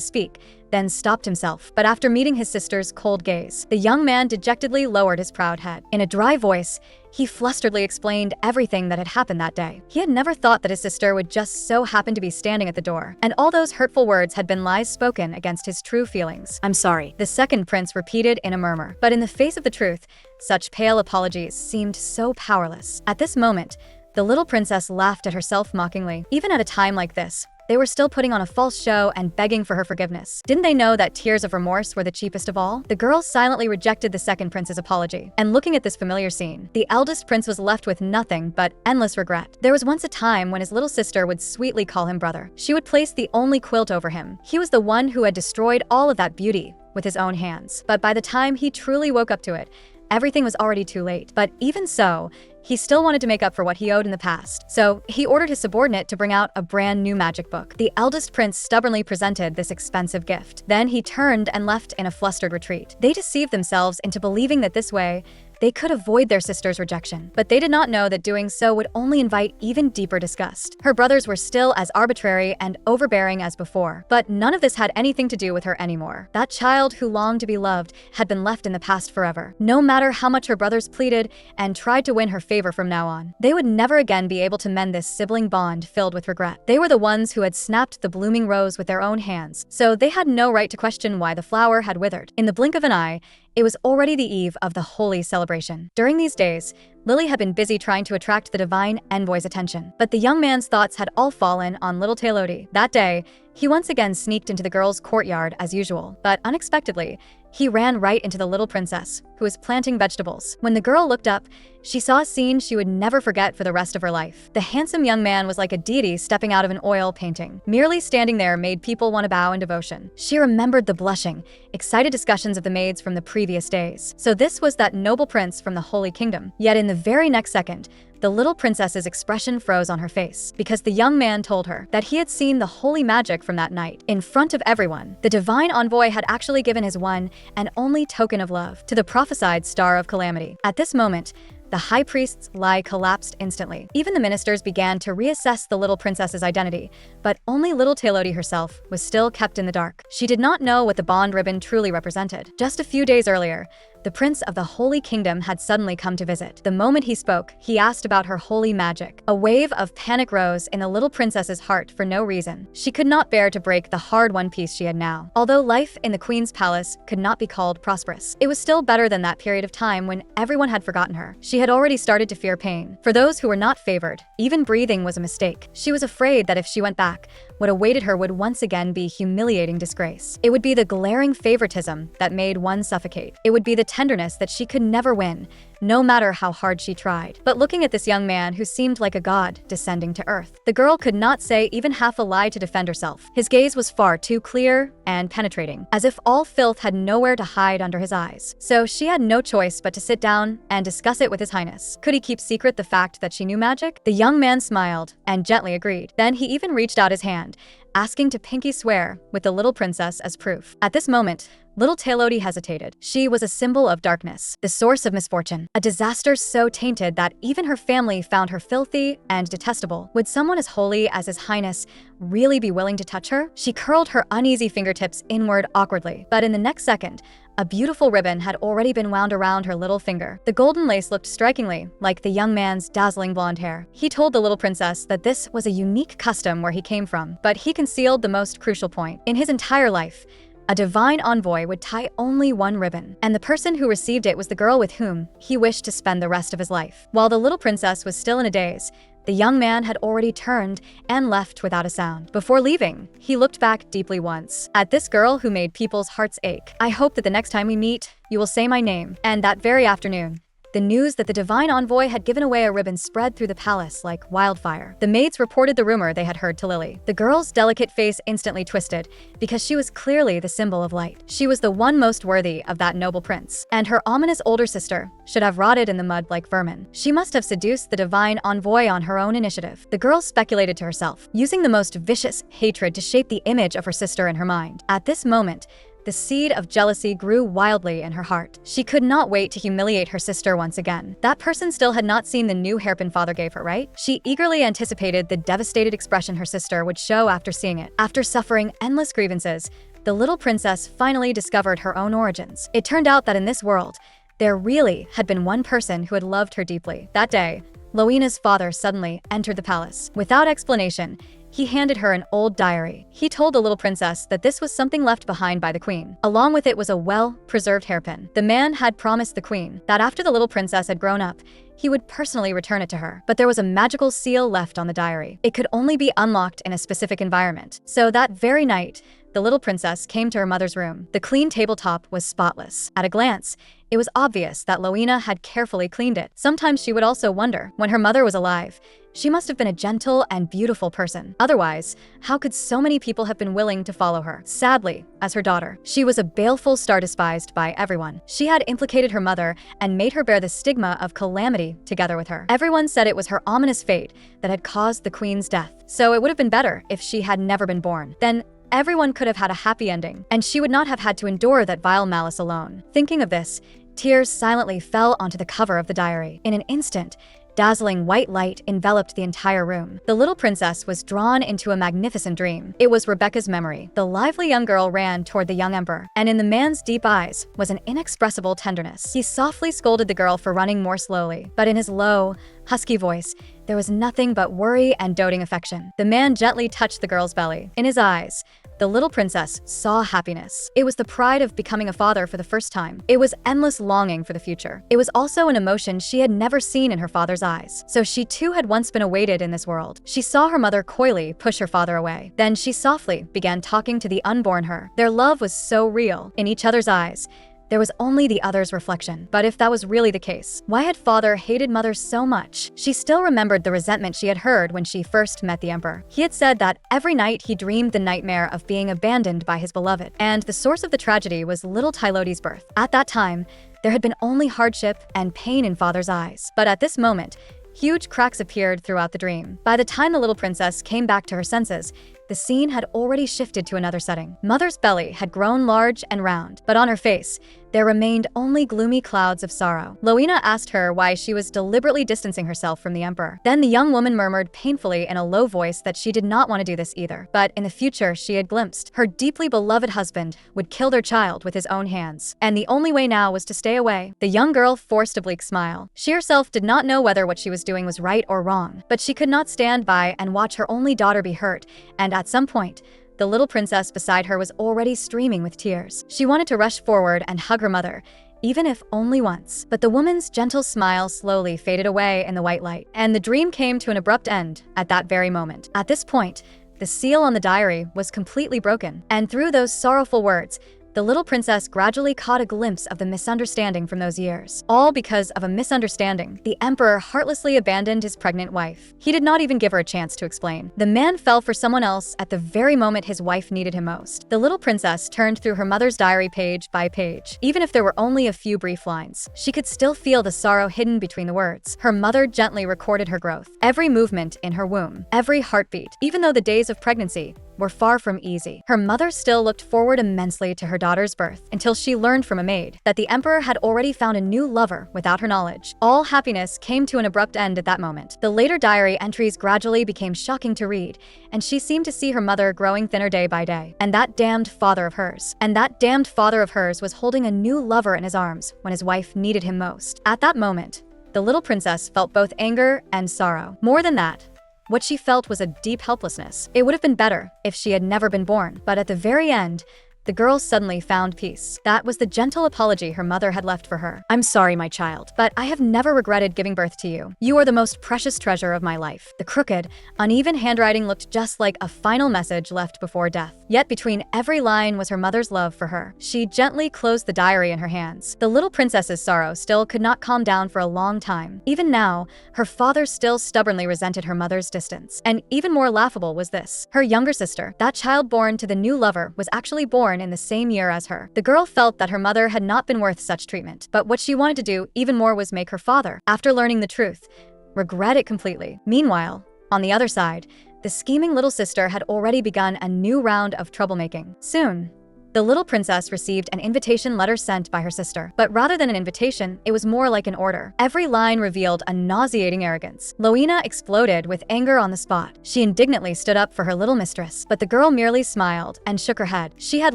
Speaker 1: speak, then stopped himself. But after meeting his sister's cold gaze, the young man dejectedly lowered his proud head. In a dry voice, He flusteredly explained everything that had happened that day. He had never thought that his sister would just so happen to be standing at the door, and all those hurtful words had been lies spoken against his true feelings. "I'm sorry," the second prince repeated in a murmur. But in the face of the truth, such pale apologies seemed so powerless. At this moment, the little princess laughed at herself mockingly. Even at a time like this, they were still putting on a false show and begging for her forgiveness. Didn't they know that tears of remorse were the cheapest of all? The girls silently rejected the second prince's apology. And looking at this familiar scene, the eldest prince was left with nothing but endless regret. There was once a time when his little sister would sweetly call him brother. She would place the only quilt over him. He was the one who had destroyed all of that beauty with his own hands. But by the time he truly woke up to it, everything was already too late. But even so, he still wanted to make up for what he owed in the past. So he ordered his subordinate to bring out a brand new magic book. The eldest prince stubbornly presented this expensive gift. Then he turned and left in a flustered retreat. They deceived themselves into believing that this way, they could avoid their sister's rejection. But they did not know that doing so would only invite even deeper disgust. Her brothers were still as arbitrary and overbearing as before, but none of this had anything to do with her anymore. That child who longed to be loved had been left in the past forever. No matter how much her brothers pleaded and tried to win her favor from now on, they would never again be able to mend this sibling bond filled with regret. They were the ones who had snapped the blooming rose with their own hands, so they had no right to question why the flower had withered. In the blink of an eye, it was already the eve of the holy celebration. During these days, Lily had been busy trying to attract the divine envoy's attention, but the young man's thoughts had all fallen on little Taylodi. That day, he once again sneaked into the girls' courtyard as usual, but unexpectedly, he ran right into the little princess, who was planting vegetables. When the girl looked up, she saw a scene she would never forget for the rest of her life. The handsome young man was like a deity stepping out of an oil painting. Merely standing there made people want to bow in devotion. She remembered the blushing, excited discussions of the maids from the previous days. So this was that noble prince from the Holy Kingdom. Yet in the very next second, the little princess's expression froze on her face, because the young man told her that he had seen the holy magic from that night. In front of everyone, the divine envoy had actually given his one and only token of love to the prophesied star of calamity. At this moment, the high priest's lie collapsed instantly. Even the ministers began to reassess the little princess's identity, but only little Taylodi herself was still kept in the dark. She did not know what the bond ribbon truly represented. Just a few days earlier, the prince of the Holy Kingdom had suddenly come to visit. The moment he spoke, he asked about her holy magic. A wave of panic rose in the little princess's heart for no reason. She could not bear to break the hard-won peace she had now. Although life in the queen's palace could not be called prosperous, it was still better than that period of time when everyone had forgotten her. She had already started to fear pain. For those who were not favored, even breathing was a mistake. She was afraid that if she went back, what awaited her would once again be humiliating disgrace. It would be the glaring favoritism that made one suffocate. It would be the tenderness that she could never win, no matter how hard she tried. But looking at this young man who seemed like a god descending to earth, the girl could not say even half a lie to defend herself. His gaze was far too clear and penetrating, as if all filth had nowhere to hide under his eyes. So she had no choice but to sit down and discuss it with His Highness. Could he keep secret the fact that she knew magic? The young man smiled and gently agreed. Then he even reached out his hand, asking to pinky swear with the little princess as proof. At this moment, little Taylodi hesitated. She was a symbol of darkness, the source of misfortune, a disaster so tainted that even her family found her filthy and detestable. Would someone as holy as His Highness really be willing to touch her? She curled her uneasy fingertips inward awkwardly, but in the next second, a beautiful ribbon had already been wound around her little finger. The golden lace looked strikingly like the young man's dazzling blonde hair. He told the little princess that this was a unique custom where he came from, but he concealed the most crucial point. In his entire life, a divine envoy would tie only one ribbon, and the person who received it was the girl with whom he wished to spend the rest of his life. While the little princess was still in a daze, the young man had already turned and left without a sound. Before leaving, he looked back deeply once at this girl who made people's hearts ache. "I hope that the next time we meet, you will say my name." And that very afternoon, the news that the divine envoy had given away a ribbon spread through the palace like wildfire. The maids reported the rumor they had heard to Lily. The girl's delicate face instantly twisted, because she was clearly the symbol of light. She was the one most worthy of that noble prince, and her ominous older sister should have rotted in the mud like vermin. She must have seduced the divine envoy on her own initiative. The girl speculated to herself, using the most vicious hatred to shape the image of her sister in her mind. At this moment, the seed of jealousy grew wildly in her heart. She could not wait to humiliate her sister once again. That person still had not seen the new hairpin father gave her, right? She eagerly anticipated the devastated expression her sister would show after seeing it. After suffering endless grievances, the little princess finally discovered her own origins. It turned out that in this world, There really had been one person who had loved her deeply. That day, Loena's father suddenly entered the palace. Without explanation, he handed her an old diary. He told the little princess that this was something left behind by the queen. Along with it was a well-preserved hairpin. The man had promised the queen that after the little princess had grown up, he would personally return it to her. But there was a magical seal left on the diary. It could only be unlocked in a specific environment. So that very night, the little princess came to her mother's room. The clean tabletop was spotless. At a glance, it was obvious that Loena had carefully cleaned it. Sometimes she would also wonder, when her mother was alive, she must have been a gentle and beautiful person. Otherwise, how could so many people have been willing to follow her? Sadly, as her daughter, she was a baleful star despised by everyone. She had implicated her mother and made her bear the stigma of calamity together with her. Everyone said it was her ominous fate that had caused the queen's death. So it would have been better if she had never been born. Then everyone could have had a happy ending, and she would not have had to endure that vile malice alone. Thinking of this, tears silently fell onto the cover of the diary. In an instant, dazzling white light enveloped the entire room. The little princess was drawn into a magnificent dream. It was Rebecca's memory. The lively young girl ran toward the young emperor, and in the man's deep eyes was an inexpressible tenderness. He softly scolded the girl for running more slowly, but in his low, husky voice, there was nothing but worry and doting affection. The man gently touched the girl's belly. In his eyes, the little princess saw happiness. It was the pride of becoming a father for the first time. It was endless longing for the future. It was also an emotion she had never seen in her father's eyes. So she too had once been awaited in this world. She saw her mother coyly push her father away. Then she softly began talking to the unborn her. Their love was so real. In each other's eyes, there was only the other's reflection. But if that was really the case, why had father hated mother so much? She still remembered the resentment she had heard when she first met the emperor. He had said that every night he dreamed the nightmare of being abandoned by his beloved, and the source of the tragedy was little Tylote's birth. At that time, there had been only hardship and pain in father's eyes. But at this moment, huge cracks appeared throughout the dream. By the time the little princess came back to her senses, the scene had already shifted to another setting. Mother's belly had grown large and round, but on her face, there remained only gloomy clouds of sorrow. Loena asked her why she was deliberately distancing herself from the emperor. Then the young woman murmured painfully in a low voice that she did not want to do this either. But in the future, she had glimpsed her deeply beloved husband would kill their child with his own hands. And the only way now was to stay away. The young girl forced a bleak smile. She herself did not know whether what she was doing was right or wrong, but she could not stand by and watch her only daughter be hurt, and at some point, the little princess beside her was already streaming with tears. She wanted to rush forward and hug her mother, even if only once. But the woman's gentle smile slowly faded away in the white light, and the dream came to an abrupt end at that very moment. At this point, the seal on the diary was completely broken, and through those sorrowful words, the little princess gradually caught a glimpse of the misunderstanding from those years. All because of a misunderstanding, the emperor heartlessly abandoned his pregnant wife. He did not even give her a chance to explain. The man fell for someone else at the very moment his wife needed him most. The little princess turned through her mother's diary page by page. Even if there were only a few brief lines, she could still feel the sorrow hidden between the words. Her mother gently recorded her growth, every movement in her womb, every heartbeat. Even though the days of pregnancy were far from easy, her mother still looked forward immensely to her daughter's birth, until she learned from a maid that the emperor had already found a new lover without her knowledge. All happiness came to an abrupt end at that moment. The later diary entries gradually became shocking to read, and she seemed to see her mother growing thinner day by day. And that damned father of hers was holding a new lover in his arms when his wife needed him most. At that moment, the little princess felt both anger and sorrow. More than that, what she felt was a deep helplessness. It would have been better if she had never been born, but at the very end, the girl suddenly found peace. That was the gentle apology her mother had left for her. "I'm sorry, my child, but I have never regretted giving birth to you. You are the most precious treasure of my life." The crooked, uneven handwriting looked just like a final message left before death. Yet between every line was her mother's love for her. She gently closed the diary in her hands. The little princess's sorrow still could not calm down for a long time. Even now, her father still stubbornly resented her mother's distance. And even more laughable was this. Her younger sister, that child born to the new lover, was actually born in the same year as her. The girl felt that her mother had not been worth such treatment, but what she wanted to do even more was make her father, after learning the truth, regret it completely. Meanwhile, on the other side, the scheming little sister had already begun a new round of troublemaking. Soon, The little princess received an invitation letter sent by her sister. But rather than an invitation, it was more like an order. Every line revealed a nauseating arrogance. Loina exploded with anger on the spot. She indignantly stood up for her little mistress, but the girl merely smiled and shook her head. She had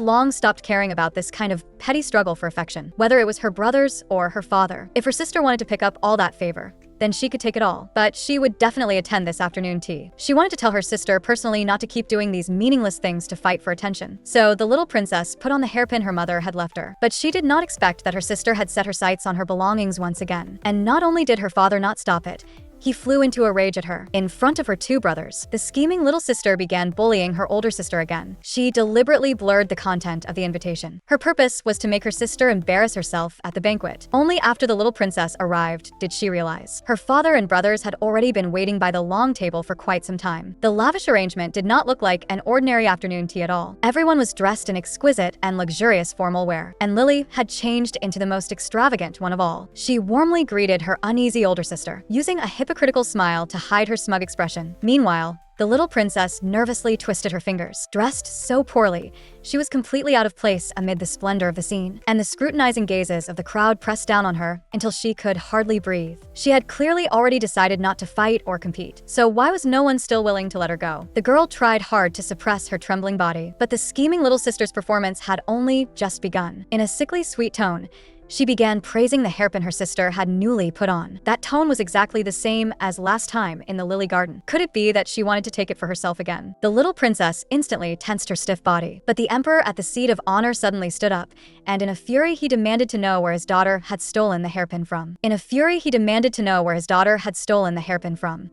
Speaker 1: long stopped caring about this kind of petty struggle for affection, whether it was her brothers or her father. If her sister wanted to pick up all that favor, then she could take it all. But she would definitely attend this afternoon tea. She wanted to tell her sister personally not to keep doing these meaningless things to fight for attention. So the little princess put on the hairpin her mother had left her. But she did not expect that her sister had set her sights on her belongings once again. And not only did her father not stop it, he flew into a rage at her. In front of her two brothers, the scheming little sister began bullying her older sister again. She deliberately blurred the content of the invitation. Her purpose was to make her sister embarrass herself at the banquet. Only after the little princess arrived did she realize. Her father and brothers had already been waiting by the long table for quite some time. The lavish arrangement did not look like an ordinary afternoon tea at all. Everyone was dressed in exquisite and luxurious formal wear, and Lily had changed into the most extravagant one of all. She warmly greeted her uneasy older sister, using a hypocritical smile to hide her smug expression. Meanwhile, the little princess nervously twisted her fingers. Dressed so poorly, she was completely out of place amid the splendor of the scene, and the scrutinizing gazes of the crowd pressed down on her until she could hardly breathe. She had clearly already decided not to fight or compete, so why was no one still willing to let her go? The girl tried hard to suppress her trembling body, but the scheming little sister's performance had only just begun. In a sickly sweet tone, she began praising the hairpin her sister had newly put on. That tone was exactly the same as last time in the lily garden. Could it be that she wanted to take it for herself again? The little princess instantly tensed her stiff body, but the emperor at the seat of honor suddenly stood up, and in a fury he demanded to know where his daughter had stolen the hairpin from.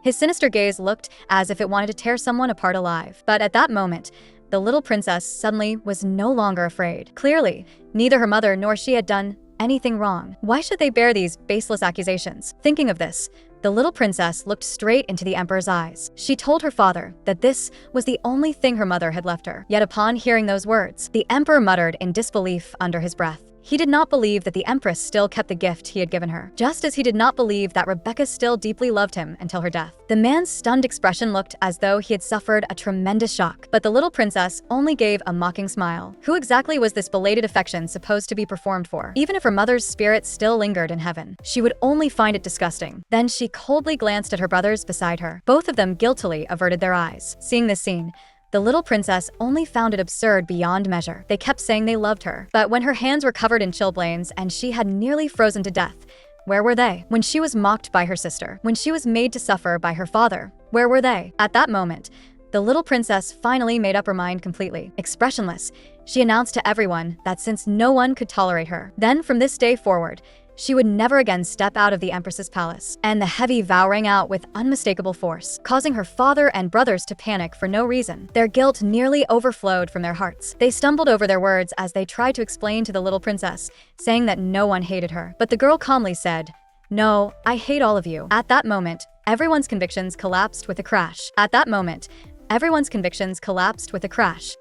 Speaker 1: His sinister gaze looked as if it wanted to tear someone apart alive. But at that moment, the little princess suddenly was no longer afraid. Clearly, neither her mother nor she had done anything wrong. Why should they bear these baseless accusations? Thinking of this, the little princess looked straight into the emperor's eyes. She told her father that this was the only thing her mother had left her. Yet upon hearing those words, the emperor muttered in disbelief under his breath. He did not believe that the empress still kept the gift he had given her, just as he did not believe that Rebecca still deeply loved him until her death. The man's stunned expression looked as though he had suffered a tremendous shock, but the little princess only gave a mocking smile. Who exactly was this belated affection supposed to be performed for? Even if her mother's spirit still lingered in heaven, she would only find it disgusting. Then she coldly glanced at her brothers beside her. Both of them guiltily averted their eyes. Seeing this scene, the little princess only found it absurd beyond measure. They kept saying they loved her, but when her hands were covered in chilblains and she had nearly frozen to death, where were they? When she was mocked by her sister, when she was made to suffer by her father, where were they? At that moment, the little princess finally made up her mind completely. Expressionless, she announced to everyone that since no one could tolerate her, then from this day forward, she would never again step out of the Empress's palace. And the heavy vow rang out with unmistakable force, causing her father and brothers to panic for no reason. Their guilt nearly overflowed from their hearts. They stumbled over their words as they tried to explain to the little princess, saying that no one hated her. But the girl calmly said, "No, I hate all of you." At that moment, everyone's convictions collapsed with a crash.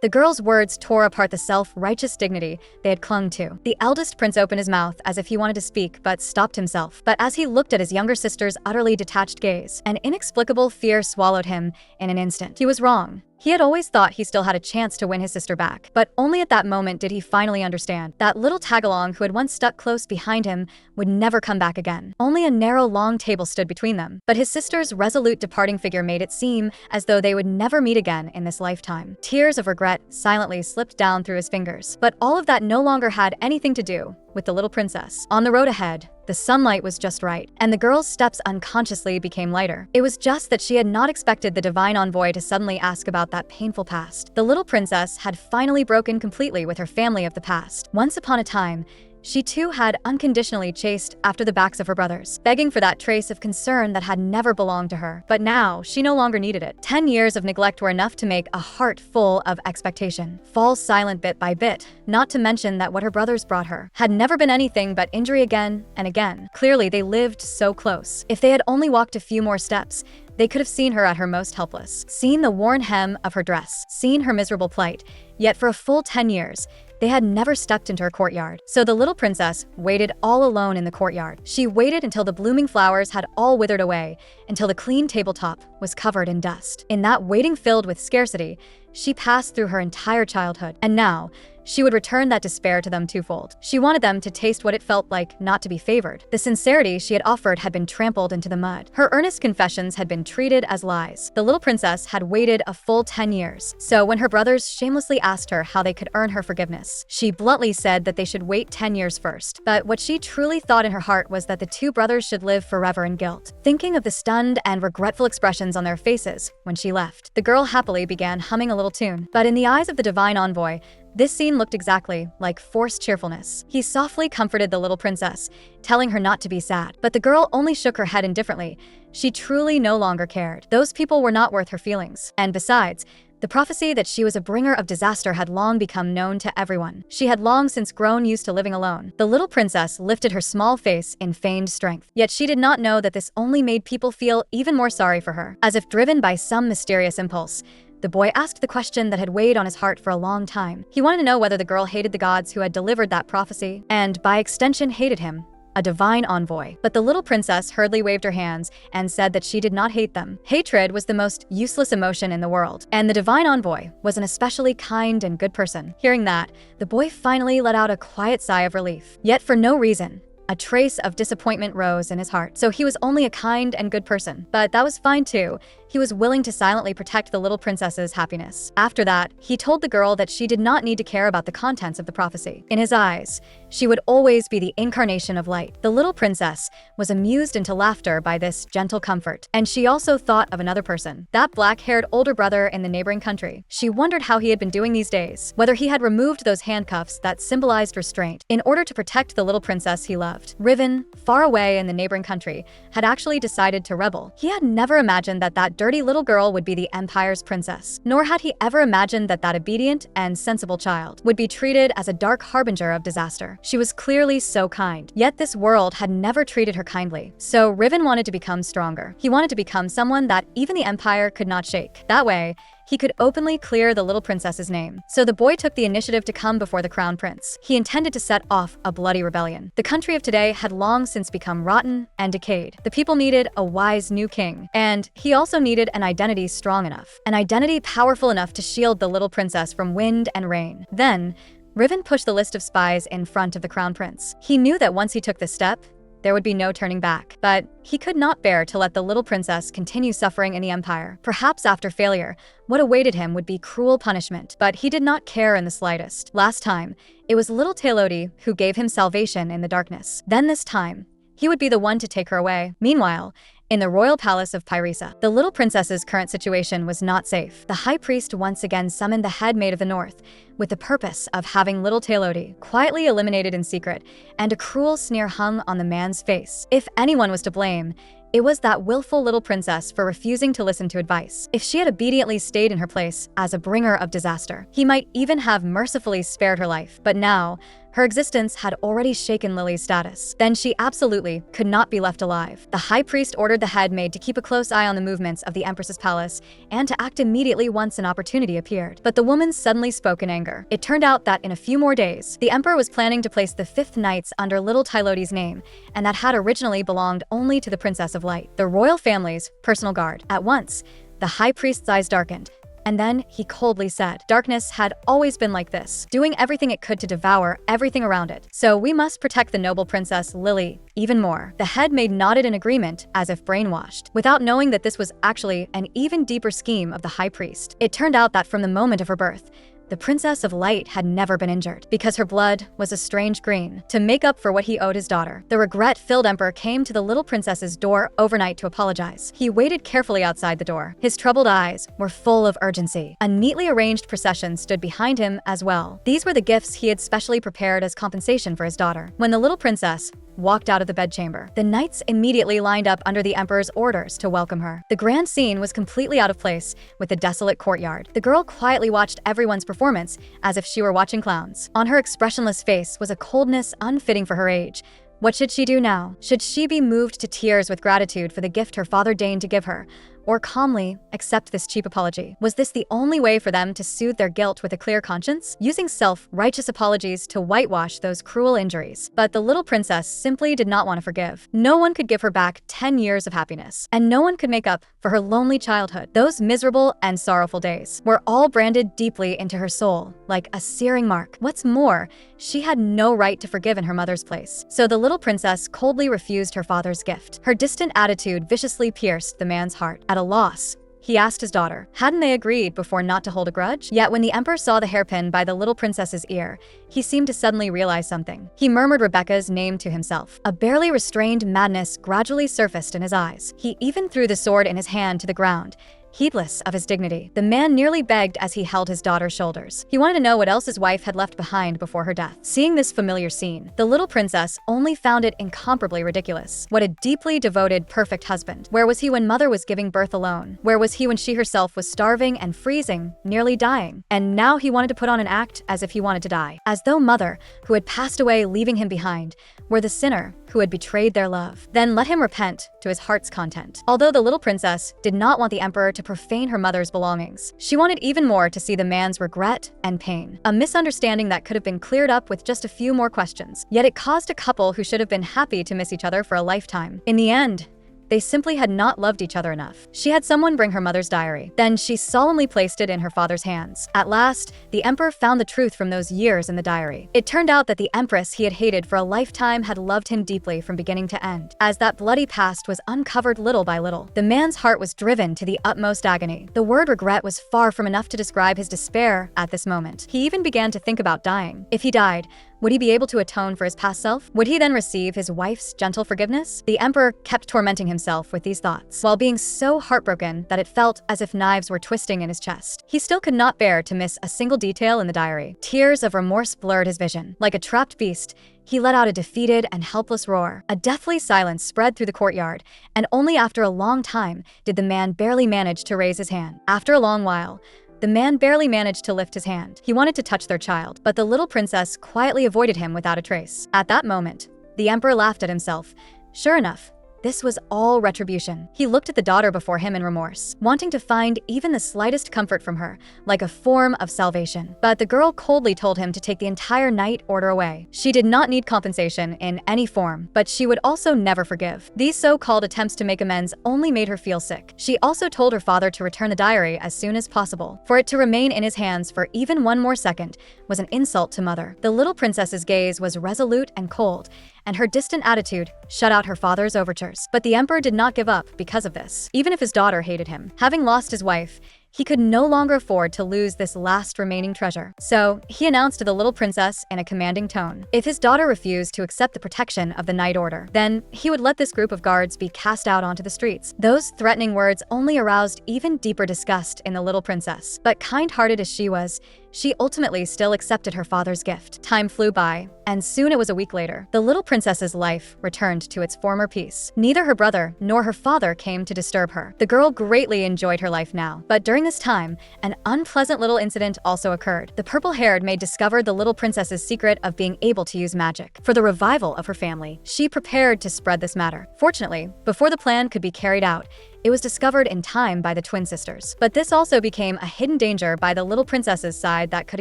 Speaker 1: The girl's words tore apart the self-righteous dignity they had clung to. The eldest prince opened his mouth as if he wanted to speak, but stopped himself. But as he looked at his younger sister's utterly detached gaze, an inexplicable fear swallowed him in an instant. He was wrong. He had always thought he still had a chance to win his sister back, but only at that moment did he finally understand. That little tagalong who had once stuck close behind him would never come back again. Only a narrow, long table stood between them, but his sister's resolute departing figure made it seem as though they would never meet again in this lifetime. Tears of regret silently slipped down through his fingers, but all of that no longer had anything to do with the little princess. On the road ahead, the sunlight was just right, and the girl's steps unconsciously became lighter. It was just that she had not expected the divine envoy to suddenly ask about that painful past. The little princess had finally broken completely with her family of the past. Once upon a time, she too had unconditionally chased after the backs of her brothers, begging for that trace of concern that had never belonged to her. But now, she no longer needed it. 10 years of neglect were enough to make a heart full of expectation fall silent bit by bit, not to mention that what her brothers brought her had never been anything but injury again and again. Clearly, they lived so close. If they had only walked a few more steps, they could have seen her at her most helpless, seen the worn hem of her dress, seen her miserable plight. Yet for a full 10 years, they had never stepped into her courtyard. So the little princess waited all alone in the courtyard. She waited until the blooming flowers had all withered away, until the clean tabletop was covered in dust. In that waiting filled with scarcity, she passed through her entire childhood. And now, she would return that despair to them twofold. She wanted them to taste what it felt like not to be favored. The sincerity she had offered had been trampled into the mud. Her earnest confessions had been treated as lies. The little princess had waited a full 10 years. So when her brothers shamelessly asked her how they could earn her forgiveness, she bluntly said that they should wait 10 years first. But what she truly thought in her heart was that the two brothers should live forever in guilt. Thinking of the stunned and regretful expressions on their faces when she left, the girl happily began humming a little tune. But in the eyes of the divine envoy, this scene looked exactly like forced cheerfulness. He softly comforted the little princess, telling her not to be sad. But the girl only shook her head indifferently. She truly no longer cared. Those people were not worth her feelings. And besides, the prophecy that she was a bringer of disaster had long become known to everyone. She had long since grown used to living alone. The little princess lifted her small face in feigned strength. Yet she did not know that this only made people feel even more sorry for her. As if driven by some mysterious impulse, the boy asked the question that had weighed on his heart for a long time. He wanted to know whether the girl hated the gods who had delivered that prophecy, and by extension hated him, a divine envoy. But the little princess hurriedly waved her hands and said that she did not hate them. Hatred was the most useless emotion in the world, and the divine envoy was an especially kind and good person. Hearing that, the boy finally let out a quiet sigh of relief. Yet for no reason, a trace of disappointment rose in his heart. So he was only a kind and good person. But that was fine too. He was willing to silently protect the little princess's happiness. After that, he told the girl that she did not need to care about the contents of the prophecy. In his eyes, she would always be the incarnation of light. The little princess was amused into laughter by this gentle comfort, and she also thought of another person, that black-haired older brother in the neighboring country. She wondered how he had been doing these days, whether he had removed those handcuffs that symbolized restraint in order to protect the little princess he loved. Riven, far away in the neighboring country, had actually decided to rebel. He had never imagined that dirty little girl would be the empire's princess, nor had he ever imagined that obedient and sensible child would be treated as a dark harbinger of disaster. She was clearly so kind, yet this world had never treated her kindly. So Riven wanted to become stronger. He wanted to become someone that even the empire could not shake. That way, he could openly clear the little princess's name. So the boy took the initiative to come before the crown prince. He intended to set off a bloody rebellion. The country of today had long since become rotten and decayed. The people needed a wise new king, and he also needed an identity strong enough, an identity powerful enough to shield the little princess from wind and rain. Then, Riven pushed the list of spies in front of the crown prince. He knew that once he took this step, there would be no turning back. But he could not bear to let the little princess continue suffering in the empire. Perhaps after failure, what awaited him would be cruel punishment. But he did not care in the slightest. Last time, it was little Taelodi who gave him salvation in the darkness. Then this time, he would be the one to take her away. Meanwhile, in the royal palace of Pyrisa, the little princess's current situation was not safe. The high priest once again summoned the head maid of the north with the purpose of having little Taelodi quietly eliminated in secret, and a cruel sneer hung on the man's face. If anyone was to blame, it was that willful little princess for refusing to listen to advice. If she had obediently stayed in her place as a bringer of disaster, he might even have mercifully spared her life. But now, her existence had already shaken Lily's status. Then she absolutely could not be left alive. The high priest ordered the head maid to keep a close eye on the movements of the empress's palace and to act immediately once an opportunity appeared. But the woman suddenly spoke in anger. It turned out that in a few more days, the emperor was planning to place the 5th Knights under little Taelodi's name, and that had originally belonged only to the Princess of Light, the royal family's personal guard. At once, the high priest's eyes darkened. And then he coldly said, "Darkness had always been like this, doing everything it could to devour everything around it. So we must protect the noble princess Lily even more." The head maid nodded in agreement as if brainwashed, without knowing that this was actually an even deeper scheme of the high priest. It turned out that from the moment of her birth, the Princess of Light had never been injured, because her blood was a strange green. To make up for what he owed his daughter, the regret-filled emperor came to the little princess's door overnight to apologize. He waited carefully outside the door. His troubled eyes were full of urgency. A neatly arranged procession stood behind him as well. These were the gifts he had specially prepared as compensation for his daughter. When the little princess walked out of the bedchamber, the knights immediately lined up under the emperor's orders to welcome her. The grand scene was completely out of place with the desolate courtyard. The girl quietly watched everyone's performance as if she were watching clowns. On her expressionless face was a coldness unfitting for her age. What should she do now? Should she be moved to tears with gratitude for the gift her father deigned to give her? or calmly accept this cheap apology? Was this the only way for them to soothe their guilt with a clear conscience? Using self-righteous apologies to whitewash those cruel injuries. But the little princess simply did not want to forgive. No one could give her back 10 years of happiness, and no one could make up for her lonely childhood. Those miserable and sorrowful days were all branded deeply into her soul, like a searing mark. What's more, she had no right to forgive in her mother's place. So the little princess coldly refused her father's gift. Her distant attitude viciously pierced the man's heart. At a loss, he asked his daughter, hadn't they agreed before not to hold a grudge? Yet when the emperor saw the hairpin by the little princess's ear, he seemed to suddenly realize something. He murmured Rebecca's name to himself. A barely restrained madness gradually surfaced in his eyes. He even threw the sword in his hand to the ground, heedless of his dignity. The man nearly begged as he held his daughter's shoulders. He wanted to know what else his wife had left behind before her death. Seeing this familiar scene, the little princess only found it incomparably ridiculous. What a deeply devoted, perfect husband. Where was he when mother was giving birth alone? Where was he when she herself was starving and freezing, nearly dying? And now he wanted to put on an act as if he wanted to die. As though mother, who had passed away leaving him behind, were the sinner who had betrayed their love. Then let him repent to his heart's content. Although the little princess did not want the emperor to profane her mother's belongings, she wanted even more to see the man's regret and pain. A misunderstanding that could have been cleared up with just a few more questions. Yet it caused a couple who should have been happy to miss each other for a lifetime. In the end, they simply had not loved each other enough. She had someone bring her mother's diary. Then she solemnly placed it in her father's hands. At last, the emperor found the truth from those years in the diary. It turned out that the empress he had hated for a lifetime had loved him deeply from beginning to end. As that bloody past was uncovered little by little, the man's heart was driven to the utmost agony. The word regret was far from enough to describe his despair at this moment. He even began to think about dying. If he died, would he be able to atone for his past self? Would he then receive his wife's gentle forgiveness? The emperor kept tormenting himself with these thoughts, while being so heartbroken that it felt as if knives were twisting in his chest. He still could not bear to miss a single detail in the diary. Tears of remorse blurred his vision. Like a trapped beast, he let out a defeated and helpless roar. A deathly silence spread through the courtyard, and only after a long time did the man barely manage to raise his hand. After a long while, the man barely managed to lift his hand. He wanted to touch their child, but the little princess quietly avoided him without a trace. At that moment, the emperor laughed at himself. Sure enough, this was all retribution. He looked at the daughter before him in remorse, wanting to find even the slightest comfort from her, like a form of salvation. But the girl coldly told him to take the entire night order away. She did not need compensation in any form, but she would also never forgive. These so-called attempts to make amends only made her feel sick. She also told her father to return the diary as soon as possible. For it to remain in his hands for even one more second was an insult to mother. The little princess's gaze was resolute and cold, and her distant attitude shut out her father's overtures. But the emperor did not give up because of this. Even if his daughter hated him, having lost his wife, he could no longer afford to lose this last remaining treasure. So he announced to the little princess in a commanding tone, if his daughter refused to accept the protection of the night order, then he would let this group of guards be cast out onto the streets. Those threatening words only aroused even deeper disgust in the little princess. But kind-hearted as she was, she ultimately still accepted her father's gift. Time flew by, and soon it was a week later. The little princess's life returned to its former peace. Neither her brother nor her father came to disturb her. The girl greatly enjoyed her life now, but during this time, an unpleasant little incident also occurred. The purple-haired maid discovered the little princess's secret of being able to use magic. For the revival of her family, she prepared to spread this matter. Fortunately, before the plan could be carried out, it was discovered in time by the twin sisters. But this also became a hidden danger by the little princess's side that could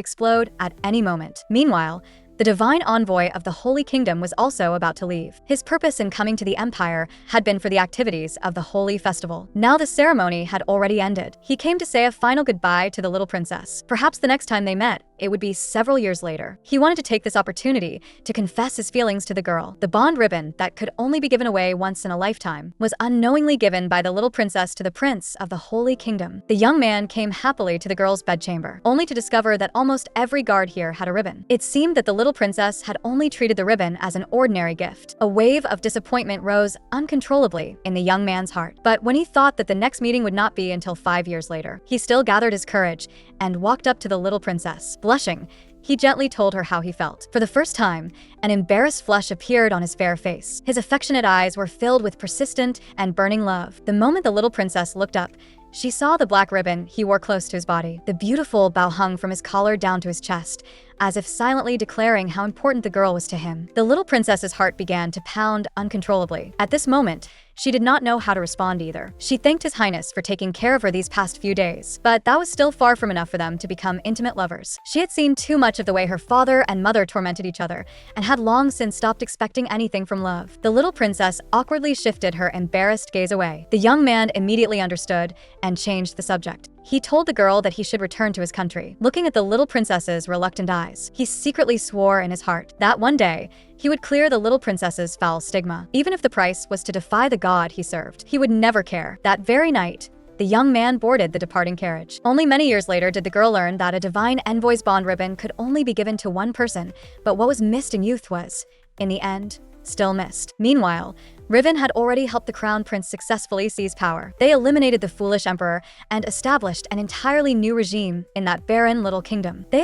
Speaker 1: explode at any moment. Meanwhile, the divine envoy of the Holy Kingdom was also about to leave. His purpose in coming to the empire had been for the activities of the Holy Festival. Now the ceremony had already ended. He came to say a final goodbye to the little princess. Perhaps the next time they met, it would be several years later. He wanted to take this opportunity to confess his feelings to the girl. The bond ribbon that could only be given away once in a lifetime was unknowingly given by the little princess to the prince of the Holy Kingdom. The young man came happily to the girl's bedchamber, only to discover that almost every guard here had a ribbon. It seemed that the little princess had only treated the ribbon as an ordinary gift. A wave of disappointment rose uncontrollably in the young man's heart. But when he thought that the next meeting would not be until 5 years later, he still gathered his courage and walked up to the little princess. Blushing, he gently told her how he felt. For the first time, an embarrassed flush appeared on his fair face. His affectionate eyes were filled with persistent and burning love. The moment the little princess looked up, she saw the black ribbon he wore close to his body. The beautiful bow hung from his collar down to his chest, as if silently declaring how important the girl was to him. The little princess's heart began to pound uncontrollably. At this moment, she did not know how to respond either. She thanked His Highness for taking care of her these past few days, but that was still far from enough for them to become intimate lovers. She had seen too much of the way her father and mother tormented each other, and had long since stopped expecting anything from love. The little princess awkwardly shifted her embarrassed gaze away. The young man immediately understood and changed the subject. He told the girl that he should return to his country. Looking at the little princess's reluctant eyes, he secretly swore in his heart that one day he would clear the little princess's foul stigma. Even if the price was to defy the god he served, he would never care. That very night, the young man boarded the departing carriage. Only many years later did the girl learn that a divine envoy's bond ribbon could only be given to one person, but what was missed in youth was, in the end, still missed. Meanwhile, Riven had already helped the crown prince successfully seize power. They eliminated the foolish emperor and established an entirely new regime in that barren little kingdom. The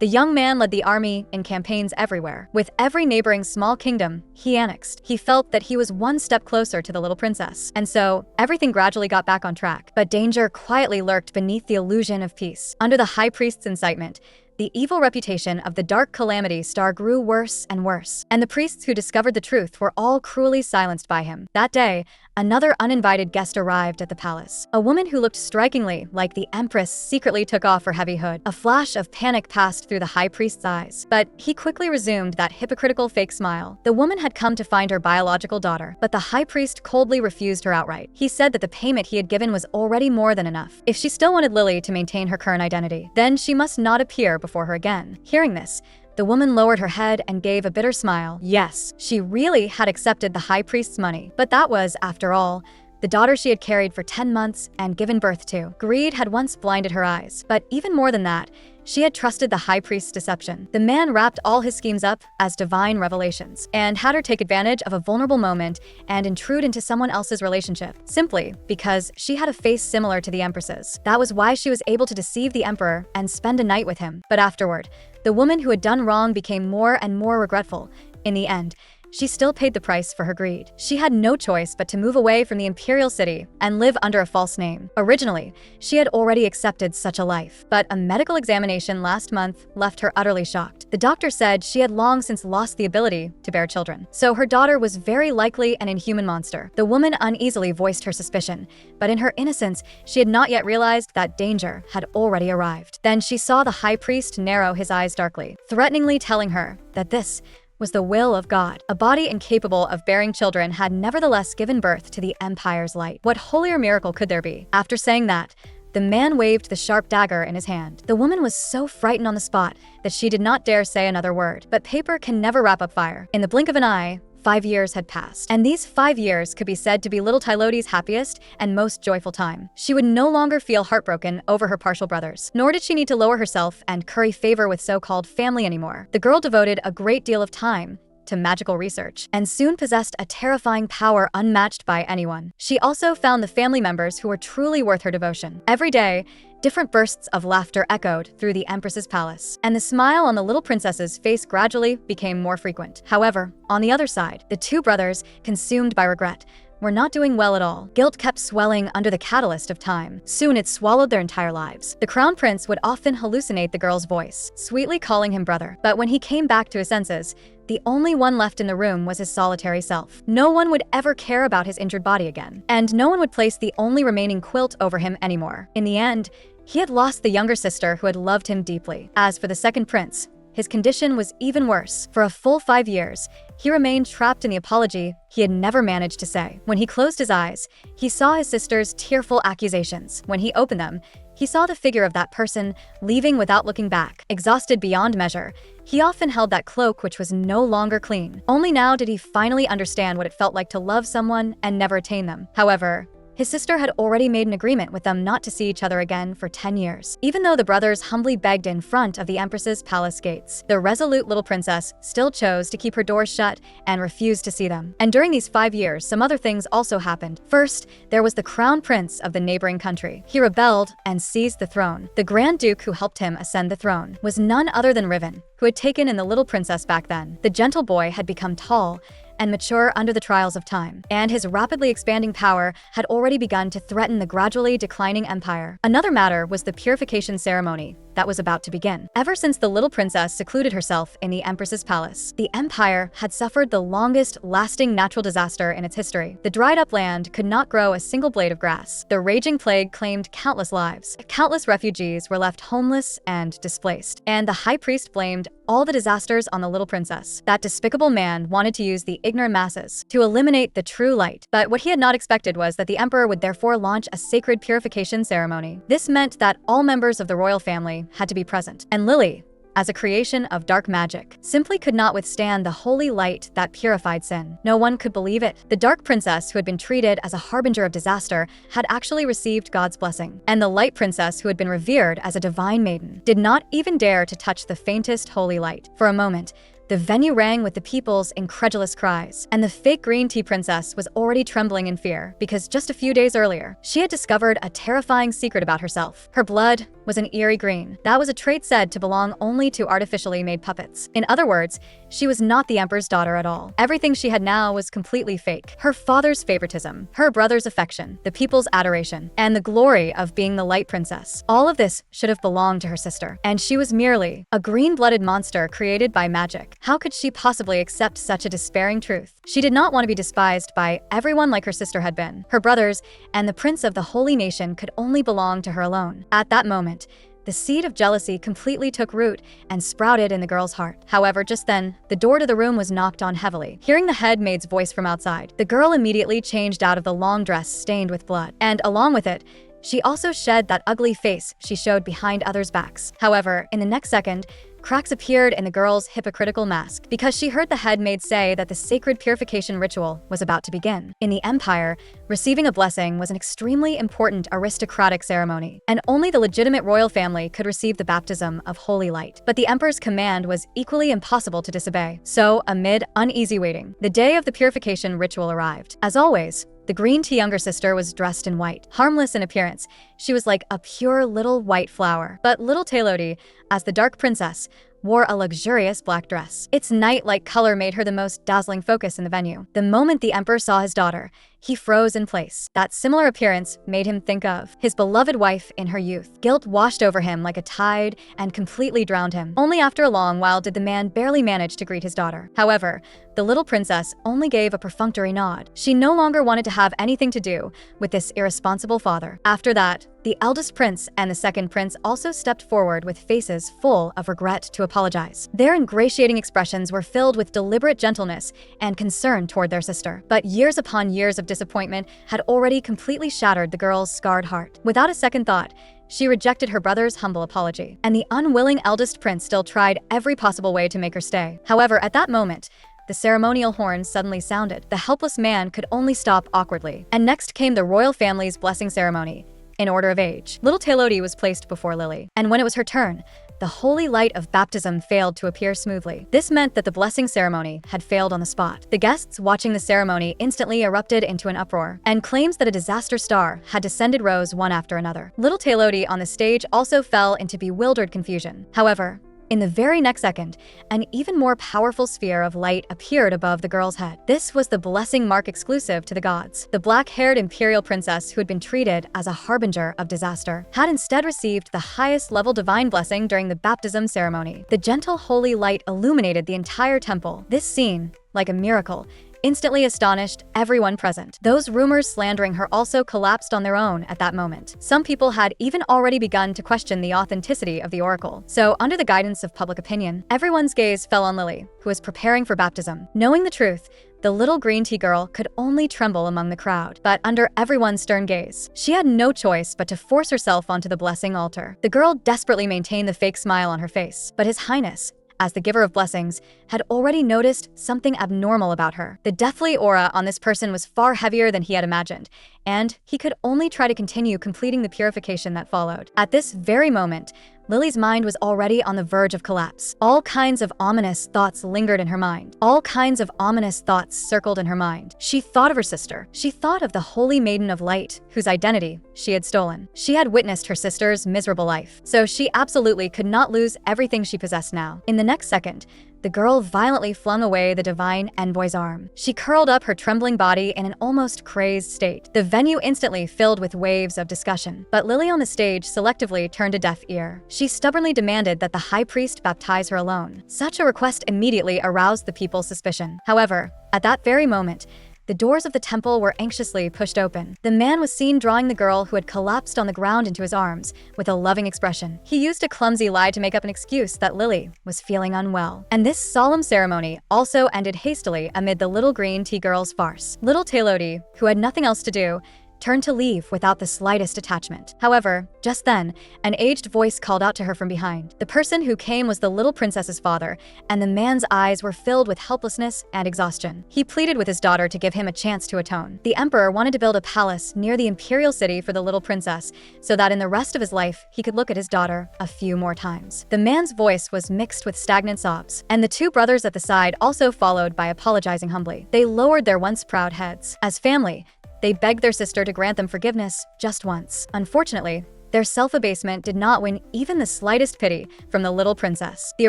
Speaker 1: young man led the army in campaigns everywhere. With every neighboring small kingdom he annexed, he felt that he was one step closer to the little princess. And so, everything gradually got back on track. But danger quietly lurked beneath the illusion of peace. Under the high priest's incitement, the evil reputation of the Dark Calamity star grew worse and worse, and the priests who discovered the truth were all cruelly silenced by him. That day, another uninvited guest arrived at the palace. A woman who looked strikingly like the Empress secretly took off her heavy hood. A flash of panic passed through the high priest's eyes, but he quickly resumed that hypocritical fake smile. The woman had come to find her biological daughter, but the high priest coldly refused her outright. He said that the payment he had given was already more than enough. If she still wanted Lily to maintain her current identity, then she must not appear before her again. Hearing this, the woman lowered her head and gave a bitter smile. Yes, she really had accepted the high priest's money, but that was, after all, the daughter she had carried for 10 months and given birth to. Greed had once blinded her eyes, but even more than that, she had trusted the high priest's deception. The man wrapped all his schemes up as divine revelations and had her take advantage of a vulnerable moment and intrude into someone else's relationship, simply because she had a face similar to the Empress's. That was why she was able to deceive the emperor and spend a night with him. But afterward, the woman who had done wrong became more and more regretful. In the end, she still paid the price for her greed. She had no choice but to move away from the imperial city and live under a false name. Originally, she had already accepted such a life, but a medical examination last month left her utterly shocked. The doctor said she had long since lost the ability to bear children, so her daughter was very likely an inhuman monster. The woman uneasily voiced her suspicion, but in her innocence, she had not yet realized that danger had already arrived. Then she saw the high priest narrow his eyes darkly, threateningly telling her that this was the will of God. A body incapable of bearing children had nevertheless given birth to the Empire's light. What holier miracle could there be? After saying that, the man waved the sharp dagger in his hand. The woman was so frightened on the spot that she did not dare say another word. But paper can never wrap up fire. In the blink of an eye, 5 years had passed, and these 5 years could be said to be little Tylode's happiest and most joyful time. She would no longer feel heartbroken over her partial brothers, nor did she need to lower herself and curry favor with so-called family anymore. The girl devoted a great deal of time to magical research, and soon possessed a terrifying power unmatched by anyone. She also found the family members who were truly worth her devotion. Every day, different bursts of laughter echoed through the Empress's palace, and the smile on the little princess's face gradually became more frequent. However, on the other side, the two brothers, consumed by regret, were not doing well at all. Guilt kept swelling under the catalyst of time. Soon it swallowed their entire lives. The crown prince would often hallucinate the girl's voice, sweetly calling him brother. But when he came back to his senses, the only one left in the room was his solitary self. No one would ever care about his injured body again, and no one would place the only remaining quilt over him anymore. In the end, he had lost the younger sister who had loved him deeply. As for the second prince, his condition was even worse. For a full 5 years, he remained trapped in the apology he had never managed to say. When he closed his eyes, he saw his sister's tearful accusations. When he opened them, he saw the figure of that person leaving without looking back. Exhausted beyond measure, he often held that cloak which was no longer clean. Only now did he finally understand what it felt like to love someone and never attain them. However, his sister had already made an agreement with them not to see each other again for 10 years. Even though the brothers humbly begged in front of the Empress's palace gates, the resolute little princess still chose to keep her doors shut and refused to see them. And during these 5 years, some other things also happened. First, there was the crown prince of the neighboring country. He rebelled and seized the throne. The Grand Duke who helped him ascend the throne was none other than Riven, who had taken in the little princess back then. The gentle boy had become tall and mature under the trials of time, and his rapidly expanding power had already begun to threaten the gradually declining empire. Another matter was the purification ceremony that was about to begin. Ever since the little princess secluded herself in the Empress's palace, the empire had suffered the longest-lasting natural disaster in its history. The dried-up land could not grow a single blade of grass. The raging plague claimed countless lives. Countless refugees were left homeless and displaced. And the high priest blamed all the disasters on the little princess. That despicable man wanted to use the ignorant masses to eliminate the true light. But what he had not expected was that the emperor would therefore launch a sacred purification ceremony. This meant that all members of the royal family had to be present. And Lily, as a creation of dark magic, simply could not withstand the holy light that purified sin. No one could believe it. The dark princess, who had been treated as a harbinger of disaster, had actually received God's blessing. And the light princess, who had been revered as a divine maiden, did not even dare to touch the faintest holy light. For a moment, the venue rang with the people's incredulous cries, and the fake green tea princess was already trembling in fear because just a few days earlier, she had discovered a terrifying secret about herself. Her blood was an eerie green. That was a trait said to belong only to artificially made puppets. In other words, she was not the emperor's daughter at all. Everything she had now was completely fake. Her father's favoritism, her brother's affection, the people's adoration, and the glory of being the light princess. All of this should have belonged to her sister, and she was merely a green-blooded monster created by magic. How could she possibly accept such a despairing truth? She did not want to be despised by everyone like her sister had been. Her brothers and the prince of the holy nation could only belong to her alone. At that moment, the seed of jealousy completely took root and sprouted in the girl's heart. However, just then, the door to the room was knocked on heavily. Hearing the head maid's voice from outside, the girl immediately changed out of the long dress stained with blood. And along with it, she also shed that ugly face she showed behind others' backs. However, in the next second, cracks appeared in the girl's hypocritical mask because she heard the head maid say that the sacred purification ritual was about to begin. In the empire, receiving a blessing was an extremely important aristocratic ceremony, and only the legitimate royal family could receive the baptism of holy light. But the emperor's command was equally impossible to disobey. So, amid uneasy waiting, the day of the purification ritual arrived. As always, the green tea younger sister was dressed in white. Harmless in appearance, she was like a pure little white flower. But little Taylody, as the dark princess, wore a luxurious black dress. Its night-like color made her the most dazzling focus in the venue. The moment the emperor saw his daughter, he froze in place. That similar appearance made him think of his beloved wife in her youth. Guilt washed over him like a tide and completely drowned him. Only after a long while did the man barely manage to greet his daughter. However, the little princess only gave a perfunctory nod. She no longer wanted to have anything to do with this irresponsible father. After that, the eldest prince and the second prince also stepped forward with faces full of regret to apologize. Their ingratiating expressions were filled with deliberate gentleness and concern toward their sister. But years upon years of disappointment had already completely shattered the girl's scarred heart. Without a second thought, she rejected her brother's humble apology, and the unwilling eldest prince still tried every possible way to make her stay. However, at that moment, the ceremonial horn suddenly sounded. The helpless man could only stop awkwardly. And next came the royal family's blessing ceremony. In order of age, little Taylody was placed before Lily, and when it was her turn, the holy light of baptism failed to appear smoothly. This meant that the blessing ceremony had failed on the spot. The guests watching the ceremony instantly erupted into an uproar, and claims that a disaster star had descended rose one after another. Little Taylody on the stage also fell into bewildered confusion. However, in the very next second, an even more powerful sphere of light appeared above the girl's head. This was the blessing mark exclusive to the gods. The black-haired imperial princess, who had been treated as a harbinger of disaster, had instead received the highest-level divine blessing during the baptism ceremony. The gentle holy light illuminated the entire temple. This scene, like a miracle, instantly astonished everyone present. Those rumors slandering her also collapsed on their own at that moment. Some people had even already begun to question the authenticity of the oracle. So, under the guidance of public opinion, everyone's gaze fell on Lily, who was preparing for baptism. Knowing the truth, the little green tea girl could only tremble among the crowd. But under everyone's stern gaze, she had no choice but to force herself onto the blessing altar. The girl desperately maintained the fake smile on her face, but His Highness, as the giver of blessings, had already noticed something abnormal about her. The deathly aura on this person was far heavier than he had imagined, and he could only try to continue completing the purification that followed. At this very moment, Lily's mind was already on the verge of collapse. All kinds of ominous thoughts lingered in her mind. All kinds of ominous thoughts circled in her mind. She thought of her sister. She thought of the holy maiden of light, whose identity she had stolen. She had witnessed her sister's miserable life, so she absolutely could not lose everything she possessed now. In the next second, the girl violently flung away the divine envoy's arm. She curled up her trembling body in an almost crazed state. The venue instantly filled with waves of discussion, but Lily on the stage selectively turned a deaf ear. She stubbornly demanded that the high priest baptize her alone. Such a request immediately aroused the people's suspicion. However, at that very moment, the doors of the temple were anxiously pushed open. The man was seen drawing the girl who had collapsed on the ground into his arms with a loving expression. He used a clumsy lie to make up an excuse that Lily was feeling unwell. And this solemn ceremony also ended hastily amid the little green tea girl's farce. Little Taylody, who had nothing else to do, turned to leave without the slightest attachment. However, just then, an aged voice called out to her from behind. The person who came was the little princess's father, and the man's eyes were filled with helplessness and exhaustion. He pleaded with his daughter to give him a chance to atone. The emperor wanted to build a palace near the imperial city for the little princess, so that in the rest of his life, he could look at his daughter a few more times. The man's voice was mixed with stagnant sobs, and the two brothers at the side also followed by apologizing humbly. They lowered their once proud heads. As family, they begged their sister to grant them forgiveness just once. Unfortunately, their self-abasement did not win even the slightest pity from the little princess. The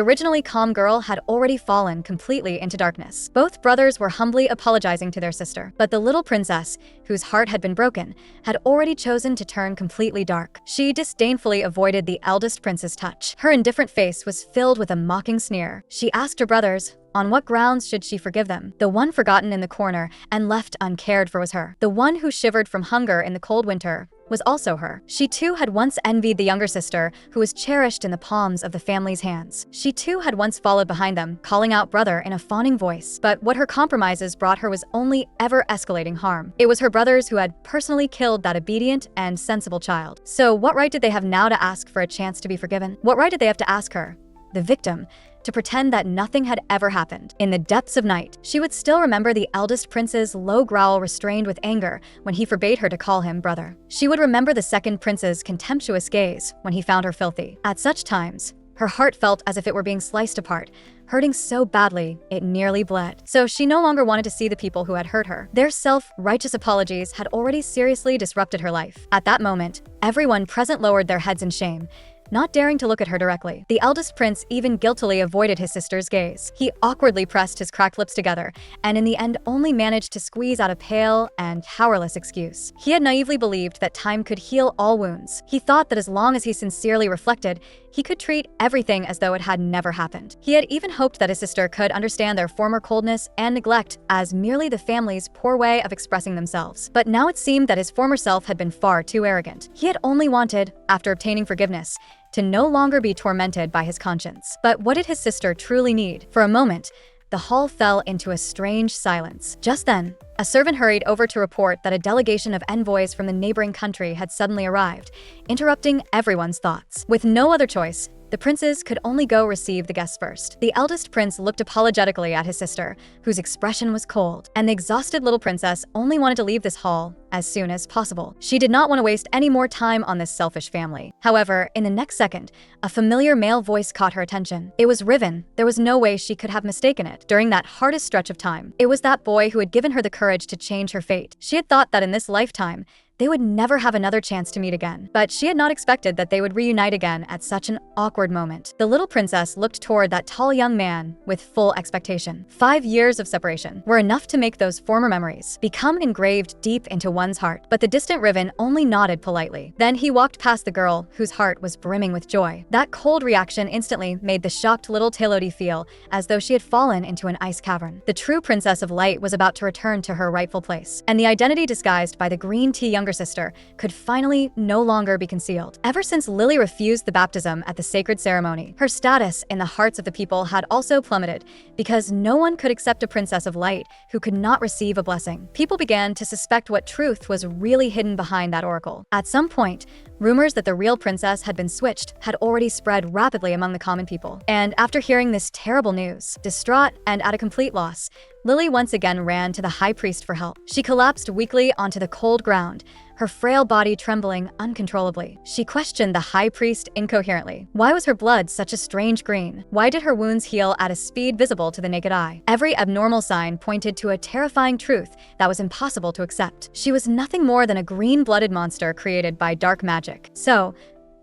Speaker 1: originally calm girl had already fallen completely into darkness. Both brothers were humbly apologizing to their sister, but the little princess, whose heart had been broken, had already chosen to turn completely dark. She disdainfully avoided the eldest prince's touch. Her indifferent face was filled with a mocking sneer. She asked her brothers, on what grounds should she forgive them? The one forgotten in the corner and left uncared for was her. The one who shivered from hunger in the cold winter was also her. She too had once envied the younger sister, who was cherished in the palms of the family's hands. She too had once followed behind them, calling out brother in a fawning voice. But what her compromises brought her was only ever-escalating harm. It was her brothers who had personally killed that obedient and sensible child. So what right did they have now to ask for a chance to be forgiven? What right did they have to ask her, the victim, to pretend that nothing had ever happened? In the depths of night, she would still remember the eldest prince's low growl restrained with anger when he forbade her to call him brother. She would remember the second prince's contemptuous gaze when he found her filthy. At such times, her heart felt as if it were being sliced apart, hurting so badly it nearly bled. So she no longer wanted to see the people who had hurt her. Their self-righteous apologies had already seriously disrupted her life. At that moment, everyone present lowered their heads in shame, not daring to look at her directly. The eldest prince even guiltily avoided his sister's gaze. He awkwardly pressed his cracked lips together, and in the end only managed to squeeze out a pale and powerless excuse. He had naively believed that time could heal all wounds. He thought that as long as he sincerely reflected, he could treat everything as though it had never happened. He had even hoped that his sister could understand their former coldness and neglect as merely the family's poor way of expressing themselves. But now it seemed that his former self had been far too arrogant. He had only wanted, after obtaining forgiveness, to no longer be tormented by his conscience. But what did his sister truly need? For a moment, the hall fell into a strange silence. Just then, a servant hurried over to report that a delegation of envoys from the neighboring country had suddenly arrived, interrupting everyone's thoughts. With no other choice, the princes could only go receive the guests first. The eldest prince looked apologetically at his sister, whose expression was cold, and the exhausted little princess only wanted to leave this hall as soon as possible. She did not want to waste any more time on this selfish family. However, in the next second, a familiar male voice caught her attention. It was Riven. There was no way she could have mistaken it. During that hardest stretch of time, it was that boy who had given her the courage to change her fate. She had thought that in this lifetime, they would never have another chance to meet again. But she had not expected that they would reunite again at such an awkward moment. The little princess looked toward that tall young man with full expectation. 5 years of separation were enough to make those former memories become engraved deep into one's heart. But the distant Riven only nodded politely. Then he walked past the girl whose heart was brimming with joy. That cold reaction instantly made the shocked little Taylody feel as though she had fallen into an ice cavern. The true princess of light was about to return to her rightful place, and the identity disguised by the green tea younger sister could finally no longer be concealed. Ever since Lily refused the baptism at the sacred ceremony, her status in the hearts of the people had also plummeted because no one could accept a princess of light who could not receive a blessing. People began to suspect what truth was really hidden behind that oracle. At some point, rumors that the real princess had been switched had already spread rapidly among the common people. And after hearing this terrible news, distraught and at a complete loss, Lily once again ran to the high priest for help. She collapsed weakly onto the cold ground, her frail body trembling uncontrollably. She questioned the high priest incoherently. Why was her blood such a strange green? Why did her wounds heal at a speed visible to the naked eye? Every abnormal sign pointed to a terrifying truth that was impossible to accept. She was nothing more than a green-blooded monster created by dark magic. So,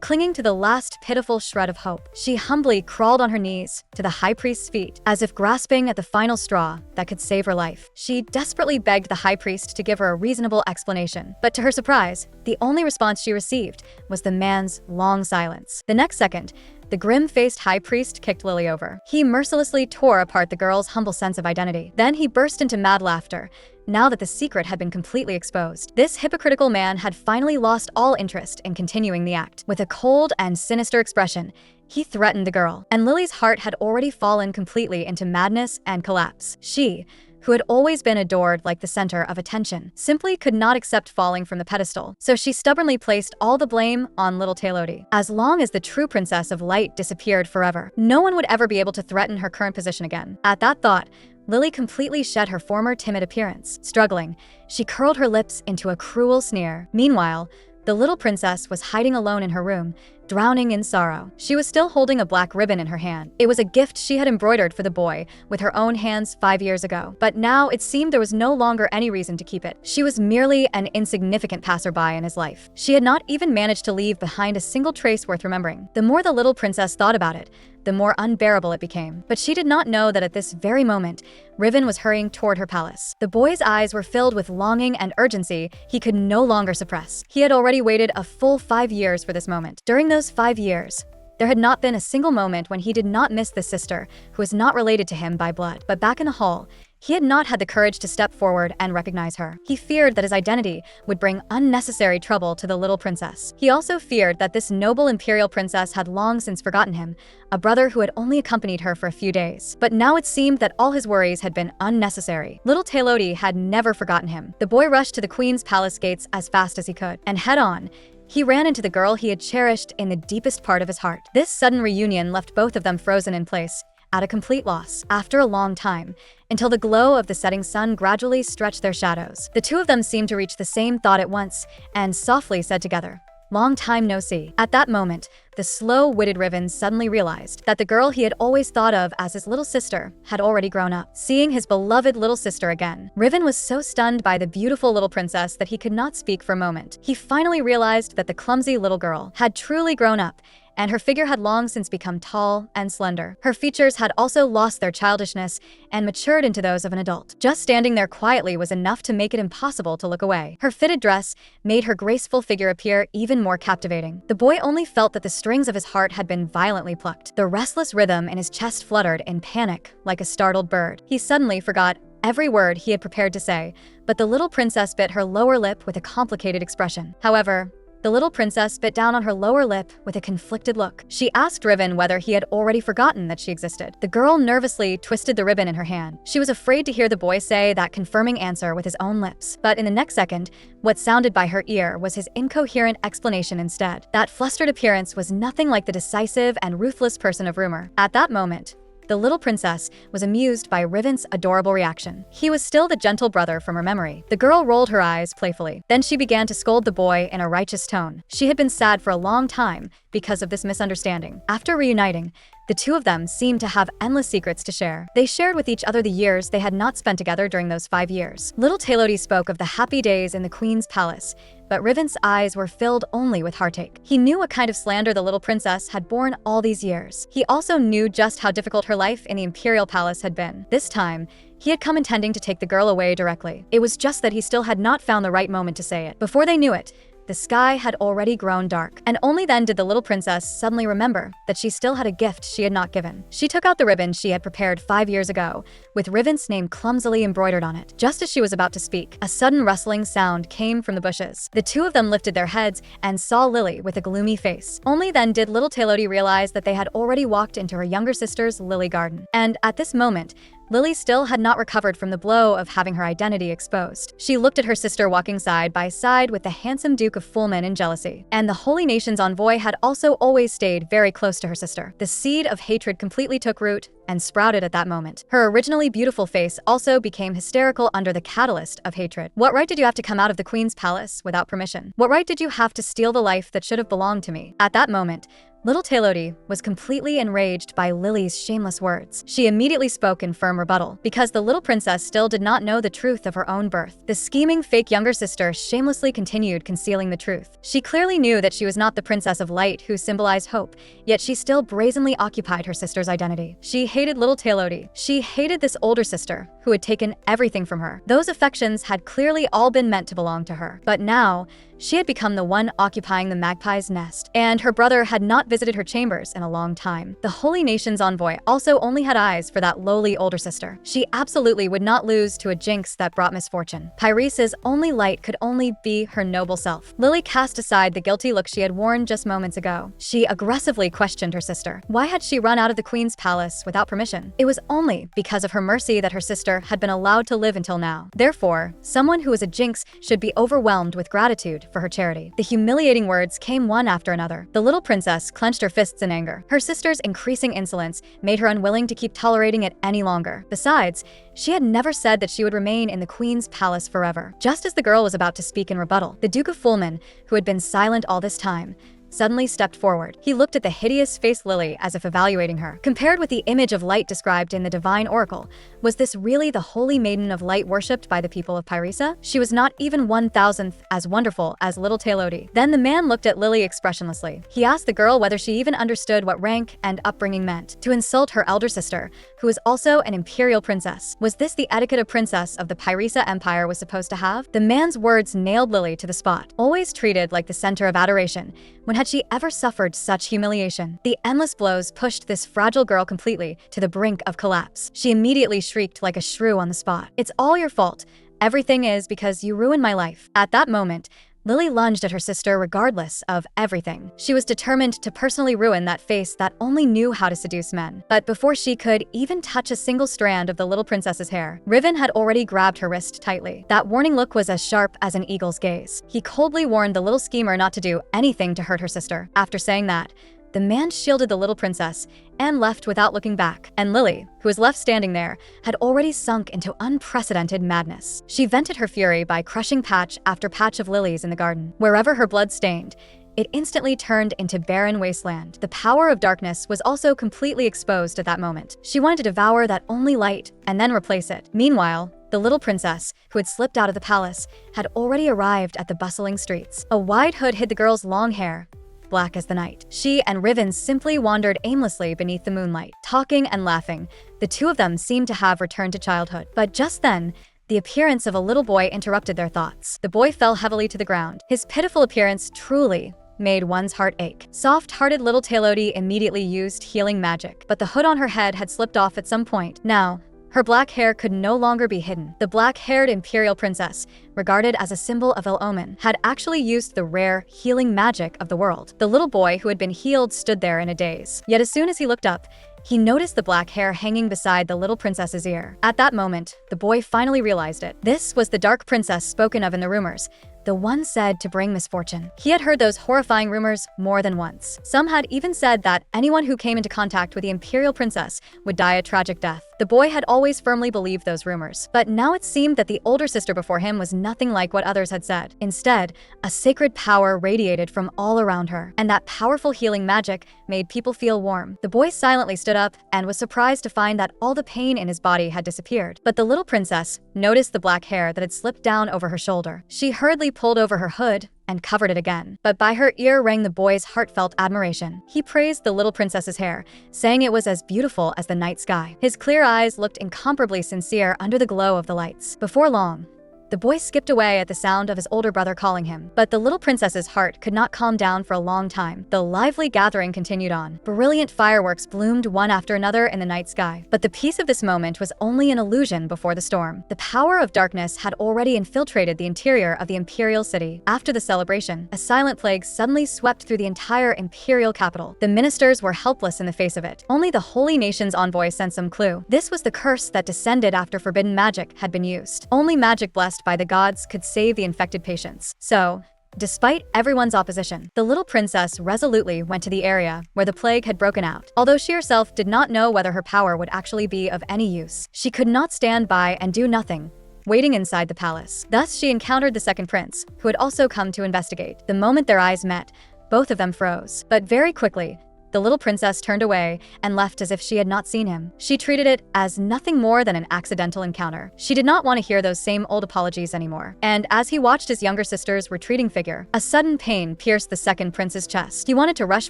Speaker 1: clinging to the last pitiful shred of hope. She humbly crawled on her knees to the high priest's feet, as if grasping at the final straw that could save her life. She desperately begged the high priest to give her a reasonable explanation, but to her surprise, the only response she received was the man's long silence. The next second, the grim-faced high priest kicked Lily over. He mercilessly tore apart the girl's humble sense of identity. Then he burst into mad laughter, now that the secret had been completely exposed. This hypocritical man had finally lost all interest in continuing the act. With a cold and sinister expression, he threatened the girl, and Lily's heart had already fallen completely into madness and collapse. She, who had always been adored like the center of attention, simply could not accept falling from the pedestal, so she stubbornly placed all the blame on little Taylody. As long as the true princess of light disappeared forever, no one would ever be able to threaten her current position again. At that thought, Lily completely shed her former timid appearance. Struggling, she curled her lips into a cruel sneer. Meanwhile, the little princess was hiding alone in her room, drowning in sorrow. She was still holding a black ribbon in her hand. It was a gift she had embroidered for the boy with her own hands 5 years ago. But now it seemed there was no longer any reason to keep it. She was merely an insignificant passerby in his life. She had not even managed to leave behind a single trace worth remembering. The more the little princess thought about it, the more unbearable it became. But she did not know that at this very moment, Riven was hurrying toward her palace. The boy's eyes were filled with longing and urgency he could no longer suppress. He had already waited a full 5 years for this moment. During those 5 years, there had not been a single moment when he did not miss the sister who was not related to him by blood. But back in the hall, he had not had the courage to step forward and recognize her. He feared that his identity would bring unnecessary trouble to the little princess. He also feared that this noble imperial princess had long since forgotten him, a brother who had only accompanied her for a few days. But now it seemed that all his worries had been unnecessary. Little Taylody had never forgotten him. The boy rushed to the queen's palace gates as fast as he could, and head on, he ran into the girl he had cherished in the deepest part of his heart. This sudden reunion left both of them frozen in place, at a complete loss. After a long time, until the glow of the setting sun gradually stretched their shadows, the two of them seemed to reach the same thought at once and softly said together, "Long time no see." At that moment, the slow-witted Riven suddenly realized that the girl he had always thought of as his little sister had already grown up. Seeing his beloved little sister again, Riven was so stunned by the beautiful little princess that he could not speak for a moment. He finally realized that the clumsy little girl had truly grown up, and her figure had long since become tall and slender. Her features had also lost their childishness and matured into those of an adult. Just standing there quietly was enough to make it impossible to look away. Her fitted dress made her graceful figure appear even more captivating. The boy only felt that the strings of his heart had been violently plucked. The restless rhythm in his chest fluttered in panic like a startled bird. He suddenly forgot every word he had prepared to say, but the little princess bit her lower lip with a complicated expression. However, the little princess bit down on her lower lip with a conflicted look. She asked Riven whether he had already forgotten that she existed. The girl nervously twisted the ribbon in her hand. She was afraid to hear the boy say that confirming answer with his own lips. But in the next second, what sounded by her ear was his incoherent explanation instead. That flustered appearance was nothing like the decisive and ruthless person of rumor. At that moment, the little princess was amused by Riven's adorable reaction. He was still the gentle brother from her memory. The girl rolled her eyes playfully. Then she began to scold the boy in a righteous tone. She had been sad for a long time because of this misunderstanding. After reuniting, the two of them seemed to have endless secrets to share. They shared with each other the years they had not spent together during those 5 years. Little Taylody spoke of the happy days in the queen's palace, but Riven's eyes were filled only with heartache. He knew what kind of slander the little princess had borne all these years. He also knew just how difficult her life in the imperial palace had been. This time, he had come intending to take the girl away directly. It was just that he still had not found the right moment to say it. Before they knew it, the sky had already grown dark, and only then did the little princess suddenly remember that she still had a gift she had not given. She took out the ribbon she had prepared 5 years ago, with Riven's name clumsily embroidered on it. Just as she was about to speak, a sudden rustling sound came from the bushes. The two of them lifted their heads and saw Lily with a gloomy face. Only then did little Taylody realize that they had already walked into her younger sister's lily garden. And at this moment, Lily still had not recovered from the blow of having her identity exposed. She looked at her sister walking side by side with the handsome Duke of Fulman in jealousy. And the Holy Nation's envoy had also always stayed very close to her sister. The seed of hatred completely took root and sprouted at that moment. Her originally beautiful face also became hysterical under the catalyst of hatred. What right did you have to come out of the queen's palace without permission? What right did you have to steal the life that should have belonged to me? At that moment, Little Taylody was completely enraged by Lily's shameless words. She immediately spoke in firm rebuttal, because the little princess still did not know the truth of her own birth. The scheming fake younger sister shamelessly continued concealing the truth. She clearly knew that she was not the princess of light who symbolized hope, yet she still brazenly occupied her sister's identity. She hated little Taylody. She hated this older sister, who had taken everything from her. Those affections had clearly all been meant to belong to her. But now, she had become the one occupying the magpie's nest, and her brother had not visited her chambers in a long time. The Holy Nation's envoy also only had eyes for that lowly older sister. She absolutely would not lose to a jinx that brought misfortune. Pyrese's only light could only be her noble self. Lily cast aside the guilty look she had worn just moments ago. She aggressively questioned her sister. Why had she run out of the queen's palace without permission? It was only because of her mercy that her sister had been allowed to live until now. Therefore, someone who is a jinx should be overwhelmed with gratitude for her charity. The humiliating words came one after another. The little princess clenched her fists in anger. Her sister's increasing insolence made her unwilling to keep tolerating it any longer. Besides, she had never said that she would remain in the queen's palace forever. Just as the girl was about to speak in rebuttal, the Duke of Fulman, who had been silent all this time, suddenly stepped forward. He looked at the hideous-faced Lily as if evaluating her. Compared with the image of light described in the divine oracle, was this really the holy maiden of light worshipped by the people of Pyresa? She was not even 1,000th as wonderful as little Taylody. Then the man looked at Lily expressionlessly. He asked the girl whether she even understood what rank and upbringing meant. To insult her elder sister, who was also an imperial princess. Was this the etiquette a princess of the Pyresa Empire was supposed to have? The man's words nailed Lily to the spot. Always treated like the center of adoration, when had she ever suffered such humiliation? The endless blows pushed this fragile girl completely to the brink of collapse. She immediately shrieked like a shrew on the spot. "It's all your fault. Everything is because you ruined my life." At that moment, Lily lunged at her sister regardless of everything. She was determined to personally ruin that face that only knew how to seduce men. But before she could even touch a single strand of the little princess's hair, Riven had already grabbed her wrist tightly. That warning look was as sharp as an eagle's gaze. He coldly warned the little schemer not to do anything to hurt her sister. After saying that, the man shielded the little princess and left without looking back. And Lily, who was left standing there, had already sunk into unprecedented madness. She vented her fury by crushing patch after patch of lilies in the garden. Wherever her blood stained, it instantly turned into barren wasteland. The power of darkness was also completely exposed at that moment. She wanted to devour that only light and then replace it. Meanwhile, the little princess, who had slipped out of the palace, had already arrived at the bustling streets. A wide hood hid the girl's long hair, black as the night. She and Riven simply wandered aimlessly beneath the moonlight, talking and laughing. The two of them seemed to have returned to childhood. But just then, the appearance of a little boy interrupted their thoughts. The boy fell heavily to the ground. His pitiful appearance truly made one's heart ache. Soft-hearted little Taylody immediately used healing magic, but the hood on her head had slipped off at some point. Now, her black hair could no longer be hidden. The black-haired imperial princess, regarded as a symbol of ill omen, had actually used the rare healing magic of the world. The little boy who had been healed stood there in a daze. Yet as soon as he looked up, he noticed the black hair hanging beside the little princess's ear. At that moment, the boy finally realized it. This was the dark princess spoken of in the rumors, the one said to bring misfortune. He had heard those horrifying rumors more than once. Some had even said that anyone who came into contact with the imperial princess would die a tragic death. The boy had always firmly believed those rumors, but now it seemed that the older sister before him was nothing like what others had said. Instead, a sacred power radiated from all around her, and that powerful healing magic made people feel warm. The boy silently stood up and was surprised to find that all the pain in his body had disappeared. But the little princess noticed the black hair that had slipped down over her shoulder. She hurriedly pulled over her hood and covered it again. But by her ear rang the boy's heartfelt admiration. He praised the little princess's hair, saying it was as beautiful as the night sky. His clear eyes looked incomparably sincere under the glow of the lights. Before long, the boy skipped away at the sound of his older brother calling him. But the little princess's heart could not calm down for a long time. The lively gathering continued on. Brilliant fireworks bloomed one after another in the night sky. But the peace of this moment was only an illusion before the storm. The power of darkness had already infiltrated the interior of the imperial city. After the celebration, a silent plague suddenly swept through the entire imperial capital. The ministers were helpless in the face of it. Only the Holy Nation's envoy sent some clue. This was the curse that descended after forbidden magic had been used. Only magic blessed by the gods could save the infected patients. So, despite everyone's opposition, the little princess resolutely went to the area where the plague had broken out. Although she herself did not know whether her power would actually be of any use, she could not stand by and do nothing, waiting inside the palace. Thus, she encountered the second prince, who had also come to investigate. The moment their eyes met, both of them froze. But very quickly, The little princess turned away and left as if she had not seen him. She treated it as nothing more than an accidental encounter. She did not want to hear those same old apologies anymore. And as he watched his younger sister's retreating figure, a sudden pain pierced the second prince's chest. He wanted to rush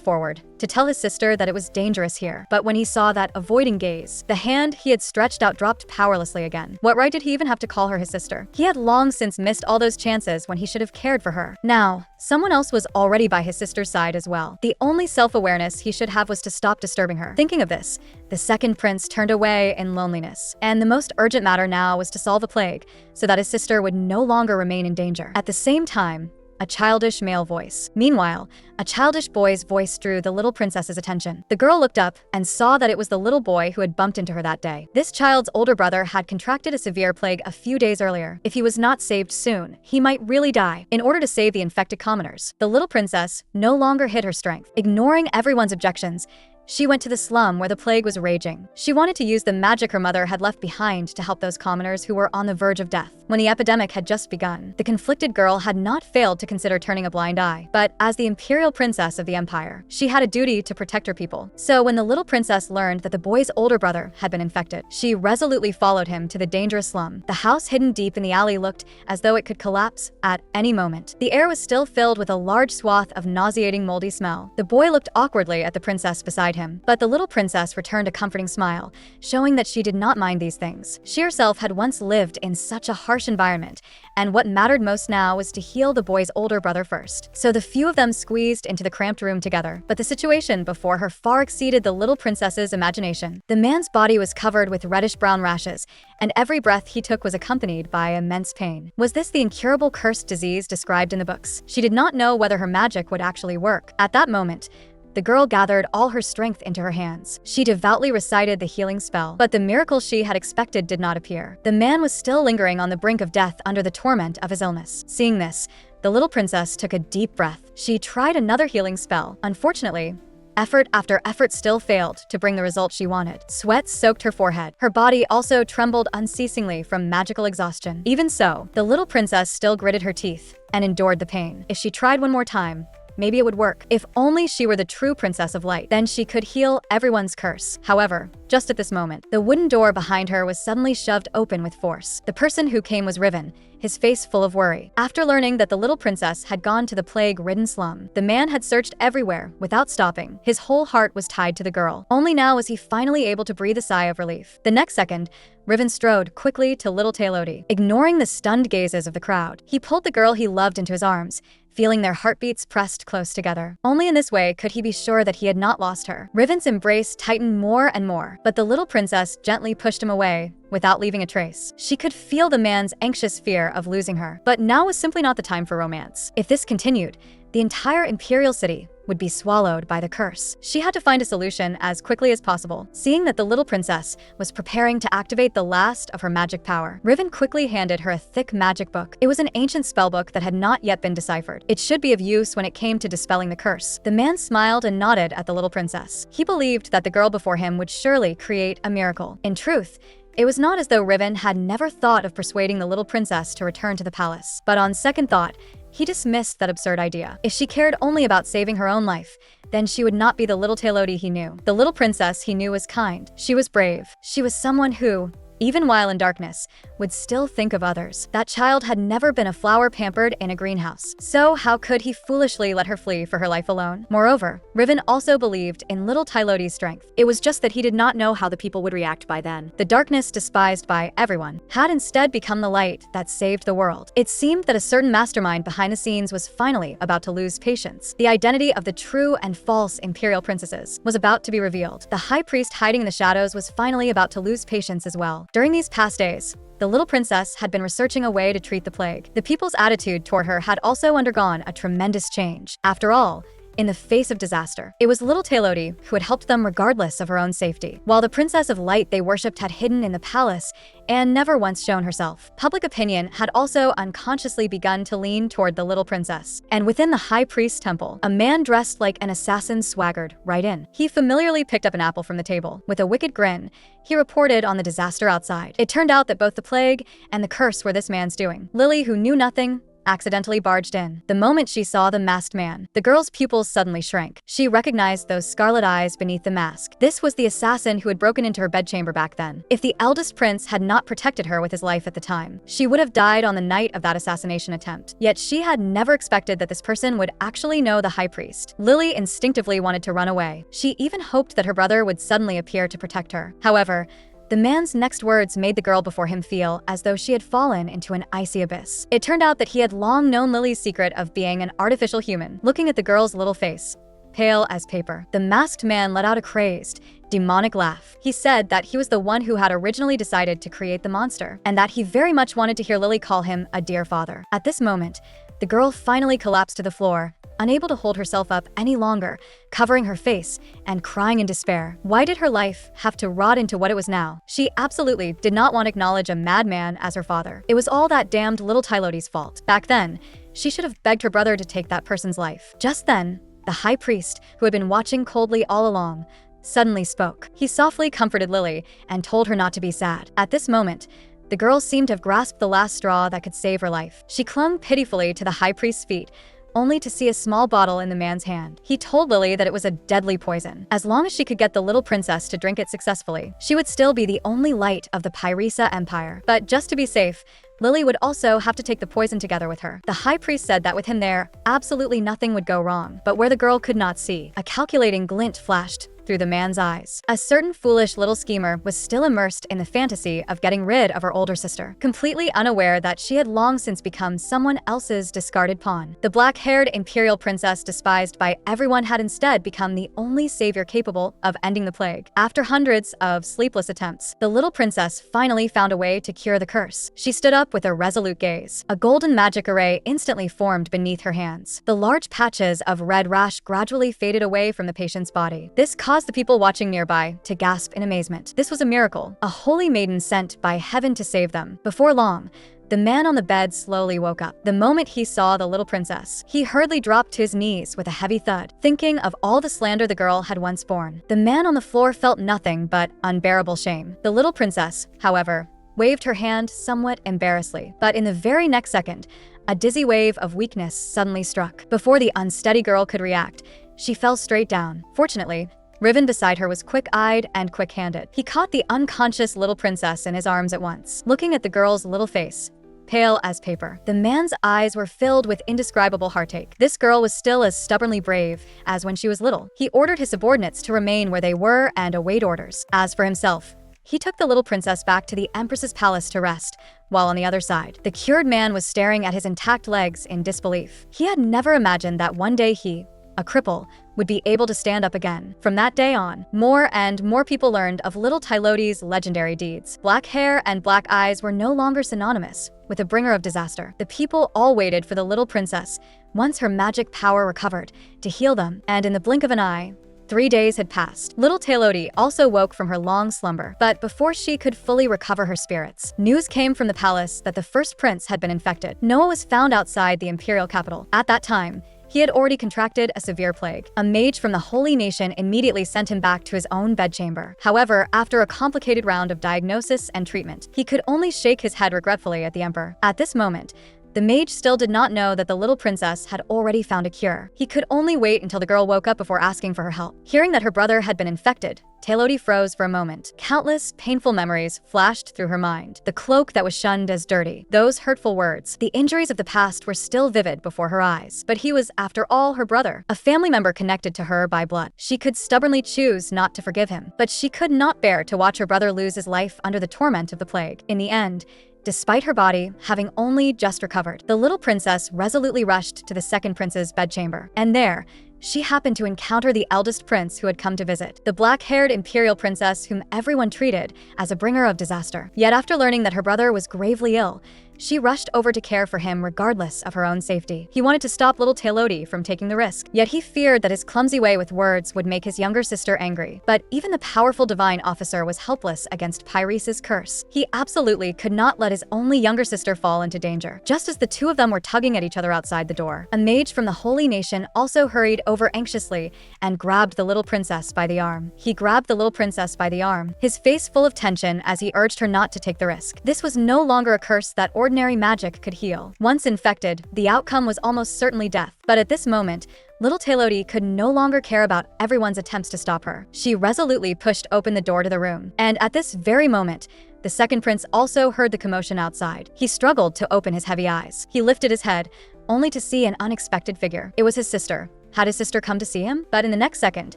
Speaker 1: forward, to tell his sister that it was dangerous here. But when he saw that avoiding gaze, the hand he had stretched out dropped powerlessly again. What right did he even have to call her his sister? He had long since missed all those chances when he should have cared for her. Now, someone else was already by his sister's side as well. The only self-awareness he should have was to stop disturbing her. Thinking of this, the second prince turned away in loneliness. And the most urgent matter now was to solve the plague so that his sister would no longer remain in danger. At the same time, a childish male voice. Meanwhile, a childish boy's voice drew the little princess's attention. The girl looked up and saw that it was the little boy who had bumped into her that day. This child's older brother had contracted a severe plague a few days earlier. If he was not saved soon, he might really die. In order to save the infected commoners, the little princess no longer hid her strength. Ignoring everyone's objections, she went to the slum where the plague was raging. She wanted to use the magic her mother had left behind to help those commoners who were on the verge of death. When the epidemic had just begun, the conflicted girl had not failed to consider turning a blind eye. But as the imperial princess of the empire, she had a duty to protect her people. So when the little princess learned that the boy's older brother had been infected, she resolutely followed him to the dangerous slum. The house hidden deep in the alley looked as though it could collapse at any moment. The air was still filled with a large swath of nauseating moldy smell. The boy looked awkwardly at the princess beside him, but the little princess returned a comforting smile, showing that she did not mind these things. She herself had once lived in such a harsh environment, and what mattered most now was to heal the boy's older brother first. So the few of them squeezed into the cramped room together, but the situation before her far exceeded the little princess's imagination. The man's body was covered with reddish-brown rashes, and every breath he took was accompanied by immense pain. Was this the incurable cursed disease described in the books? She did not know whether her magic would actually work. At that moment, the girl gathered all her strength into her hands. She devoutly recited the healing spell, but the miracle she had expected did not appear. The man was still lingering on the brink of death under the torment of his illness. Seeing this, the little princess took a deep breath. She tried another healing spell. Unfortunately, effort after effort still failed to bring the result she wanted. Sweat soaked her forehead. Her body also trembled unceasingly from magical exhaustion. Even so, the little princess still gritted her teeth and endured the pain. If she tried one more time, maybe it would work. If only she were the true princess of light, then she could heal everyone's curse. However, just at this moment, the wooden door behind her was suddenly shoved open with force. The person who came was Riven, his face full of worry. After learning that the little princess had gone to the plague-ridden slum, the man had searched everywhere without stopping. His whole heart was tied to the girl. Only now was he finally able to breathe a sigh of relief. The next second, Riven strode quickly to little Taylodi. Ignoring the stunned gazes of the crowd, he pulled the girl he loved into his arms, feeling their heartbeats pressed close together. Only in this way could he be sure that he had not lost her. Riven's embrace tightened more and more, but the little princess gently pushed him away without leaving a trace. She could feel the man's anxious fear of losing her, but now was simply not the time for romance. If this continued, the entire imperial city would be swallowed by the curse. She had to find a solution as quickly as possible. Seeing that the little princess was preparing to activate the last of her magic power, Riven quickly handed her a thick magic book. It was an ancient spellbook that had not yet been deciphered. It should be of use when it came to dispelling the curse. The man smiled and nodded at the little princess. He believed that the girl before him would surely create a miracle. In truth, it was not as though Riven had never thought of persuading the little princess to return to the palace. But on second thought, he dismissed that absurd idea. If she cared only about saving her own life, then she would not be the little Taylodi he knew. The little princess he knew was kind. She was brave. She was someone who, even while in darkness, would still think of others. That child had never been a flower pampered in a greenhouse. So how could he foolishly let her flee for her life alone? Moreover, Riven also believed in little Taylodi's strength. It was just that he did not know how the people would react by then. The darkness despised by everyone had instead become the light that saved the world. It seemed that a certain mastermind behind the scenes was finally about to lose patience. The identity of the true and false imperial princesses was about to be revealed. The high priest hiding in the shadows was finally about to lose patience as well. During these past days, the little princess had been researching a way to treat the plague. The people's attitude toward her had also undergone a tremendous change. After all, in the face of disaster, it was little Taylodi who had helped them regardless of her own safety. While the princess of light they worshipped had hidden in the palace and never once shown herself, public opinion had also unconsciously begun to lean toward the little princess. And within the high priest's temple, a man dressed like an assassin swaggered right in. He familiarly picked up an apple from the table. With a wicked grin, he reported on the disaster outside. It turned out that both the plague and the curse were this man's doing. Lily, who knew nothing, accidentally barged in. The moment she saw the masked man, the girl's pupils suddenly shrank. She recognized those scarlet eyes beneath the mask. This was the assassin who had broken into her bedchamber back then. If the eldest prince had not protected her with his life at the time, she would have died on the night of that assassination attempt. Yet she had never expected that this person would actually know the high priest. Lily instinctively wanted to run away. She even hoped that her brother would suddenly appear to protect her. However, the man's next words made the girl before him feel as though she had fallen into an icy abyss. It turned out that he had long known Lily's secret of being an artificial human. Looking at the girl's little face, pale as paper, the masked man let out a crazed, demonic laugh. He said that he was the one who had originally decided to create the monster, and that he very much wanted to hear Lily call him a dear father. At this moment, the girl finally collapsed to the floor, unable to hold herself up any longer, covering her face and crying in despair. Why did her life have to rot into what it was now? She absolutely did not want to acknowledge a madman as her father. It was all that damned little Tylody's fault. Back then, she should have begged her brother to take that person's life. Just then, the high priest, who had been watching coldly all along, suddenly spoke. He softly comforted Lily and told her not to be sad. At this moment, the girl seemed to have grasped the last straw that could save her life. She clung pitifully to the high priest's feet, only to see a small bottle in the man's hand. He told Lily that it was a deadly poison. As long as she could get the little princess to drink it successfully, she would still be the only light of the Pyrisa Empire. But just to be safe, Lily would also have to take the poison together with her. The high priest said that with him there, absolutely nothing would go wrong. But where the girl could not see, a calculating glint flashed through the man's eyes. A certain foolish little schemer was still immersed in the fantasy of getting rid of her older sister, completely unaware that she had long since become someone else's discarded pawn. The black-haired imperial princess, despised by everyone, had instead become the only savior capable of ending the plague. After hundreds of sleepless attempts, the little princess finally found a way to cure the curse. She stood up with a resolute gaze. A golden magic array instantly formed beneath her hands. The large patches of red rash gradually faded away from the patient's body. This caused the people watching nearby to gasp in amazement. This was a miracle, a holy maiden sent by heaven to save them. Before long, the man on the bed slowly woke up. The moment he saw the little princess, he hurriedly dropped to his knees with a heavy thud, thinking of all the slander the girl had once borne. The man on the floor felt nothing but unbearable shame. The little princess, however, waved her hand somewhat embarrassedly, but in the very next second, a dizzy wave of weakness suddenly struck. Before the unsteady girl could react, she fell straight down. Fortunately, Riven beside her was quick-eyed and quick-handed. He caught the unconscious little princess in his arms at once. Looking at the girl's little face, pale as paper, the man's eyes were filled with indescribable heartache. This girl was still as stubbornly brave as when she was little. He ordered his subordinates to remain where they were and await orders. As for himself, he took the little princess back to the Empress's palace to rest, while on the other side, the cured man was staring at his intact legs in disbelief. He had never imagined that one day he, a cripple, would be able to stand up again. From that day on, more and more people learned of little Tylody's legendary deeds. Black hair and black eyes were no longer synonymous with a bringer of disaster. The people all waited for the little princess, once her magic power recovered, to heal them, and in the blink of an eye, 3 days had passed. Little Tylody also woke from her long slumber, but before she could fully recover her spirits, news came from the palace that the first prince had been infected. Noah was found outside the imperial capital. At that time, he had already contracted a severe plague. A mage from the Holy Nation immediately sent him back to his own bedchamber. However, after a complicated round of diagnosis and treatment, he could only shake his head regretfully at the emperor. At this moment, the mage still did not know that the little princess had already found a cure. He could only wait until the girl woke up before asking for her help. Hearing that her brother had been infected, Tylody froze for a moment. Countless painful memories flashed through her mind. The cloak that was shunned as dirty, those hurtful words, the injuries of the past were still vivid before her eyes. But he was, after all, her brother, a family member connected to her by blood. She could stubbornly choose not to forgive him, but she could not bear to watch her brother lose his life under the torment of the plague. In the end, despite her body having only just recovered, the little princess resolutely rushed to the second prince's bedchamber. And there, she happened to encounter the eldest prince who had come to visit, the black-haired imperial princess whom everyone treated as a bringer of disaster. Yet after learning that her brother was gravely ill, she rushed over to care for him regardless of her own safety. He wanted to stop little Tylody from taking the risk, yet he feared that his clumsy way with words would make his younger sister angry. But even the powerful divine officer was helpless against Pyrese's curse. He absolutely could not let his only younger sister fall into danger. Just as the two of them were tugging at each other outside the door, a mage from the Holy Nation also hurried over anxiously and grabbed the little princess by the arm. He grabbed the little princess by the arm, his face full of tension as he urged her not to take the risk. This was no longer a curse that ordinary magic could heal. Once infected, the outcome was almost certainly death. But at this moment, little Taylodi could no longer care about everyone's attempts to stop her. She resolutely pushed open the door to the room. And at this very moment, the second prince also heard the commotion outside. He struggled to open his heavy eyes. He lifted his head, only to see an unexpected figure. It was his sister. Had his sister come to see him? But in the next second,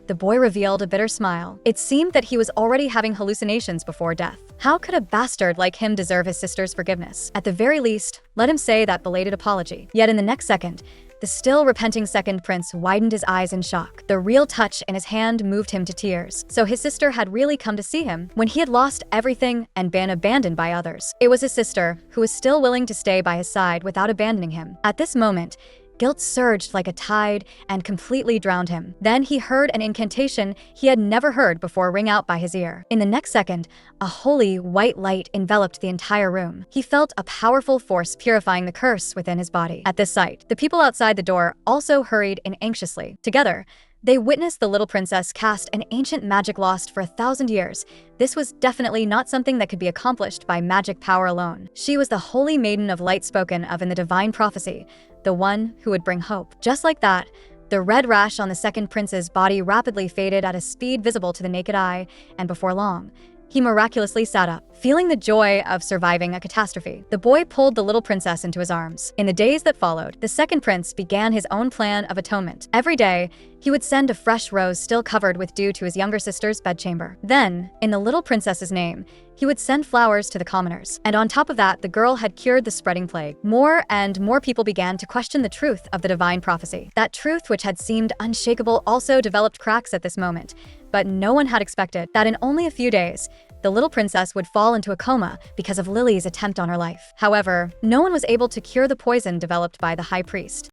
Speaker 1: the boy revealed a bitter smile. It seemed that he was already having hallucinations before death. How could a bastard like him deserve his sister's forgiveness? At the very least, let him say that belated apology. Yet in the next second, the still repenting second prince widened his eyes in shock. The real touch in his hand moved him to tears. So his sister had really come to see him when he had lost everything and been abandoned by others. It was his sister who was still willing to stay by his side without abandoning him. At this moment, guilt surged like a tide and completely drowned him. Then he heard an incantation he had never heard before ring out by his ear. In the next second, a holy white light enveloped the entire room. He felt a powerful force purifying the curse within his body. At this sight, the people outside the door also hurried in anxiously. Together, they witnessed the little princess cast an ancient magic lost for 1,000 years. This was definitely not something that could be accomplished by magic power alone. She was the holy maiden of light spoken of in the divine prophecy, the one who would bring hope. Just like that, the red rash on the second prince's body rapidly faded at a speed visible to the naked eye, and before long, he miraculously sat up. Feeling the joy of surviving a catastrophe, the boy pulled the little princess into his arms. In the days that followed, the second prince began his own plan of atonement. Every day, he would send a fresh rose still covered with dew to his younger sister's bedchamber. Then, in the little princess's name, he would send flowers to the commoners. And on top of that, the girl had cured the spreading plague. More and more people began to question the truth of the divine prophecy. That truth, which had seemed unshakable, also developed cracks at this moment. But no one had expected that in only a few days, the little princess would fall into a coma because of Lily's attempt on her life. However, no one was able to cure the poison developed by the high priest.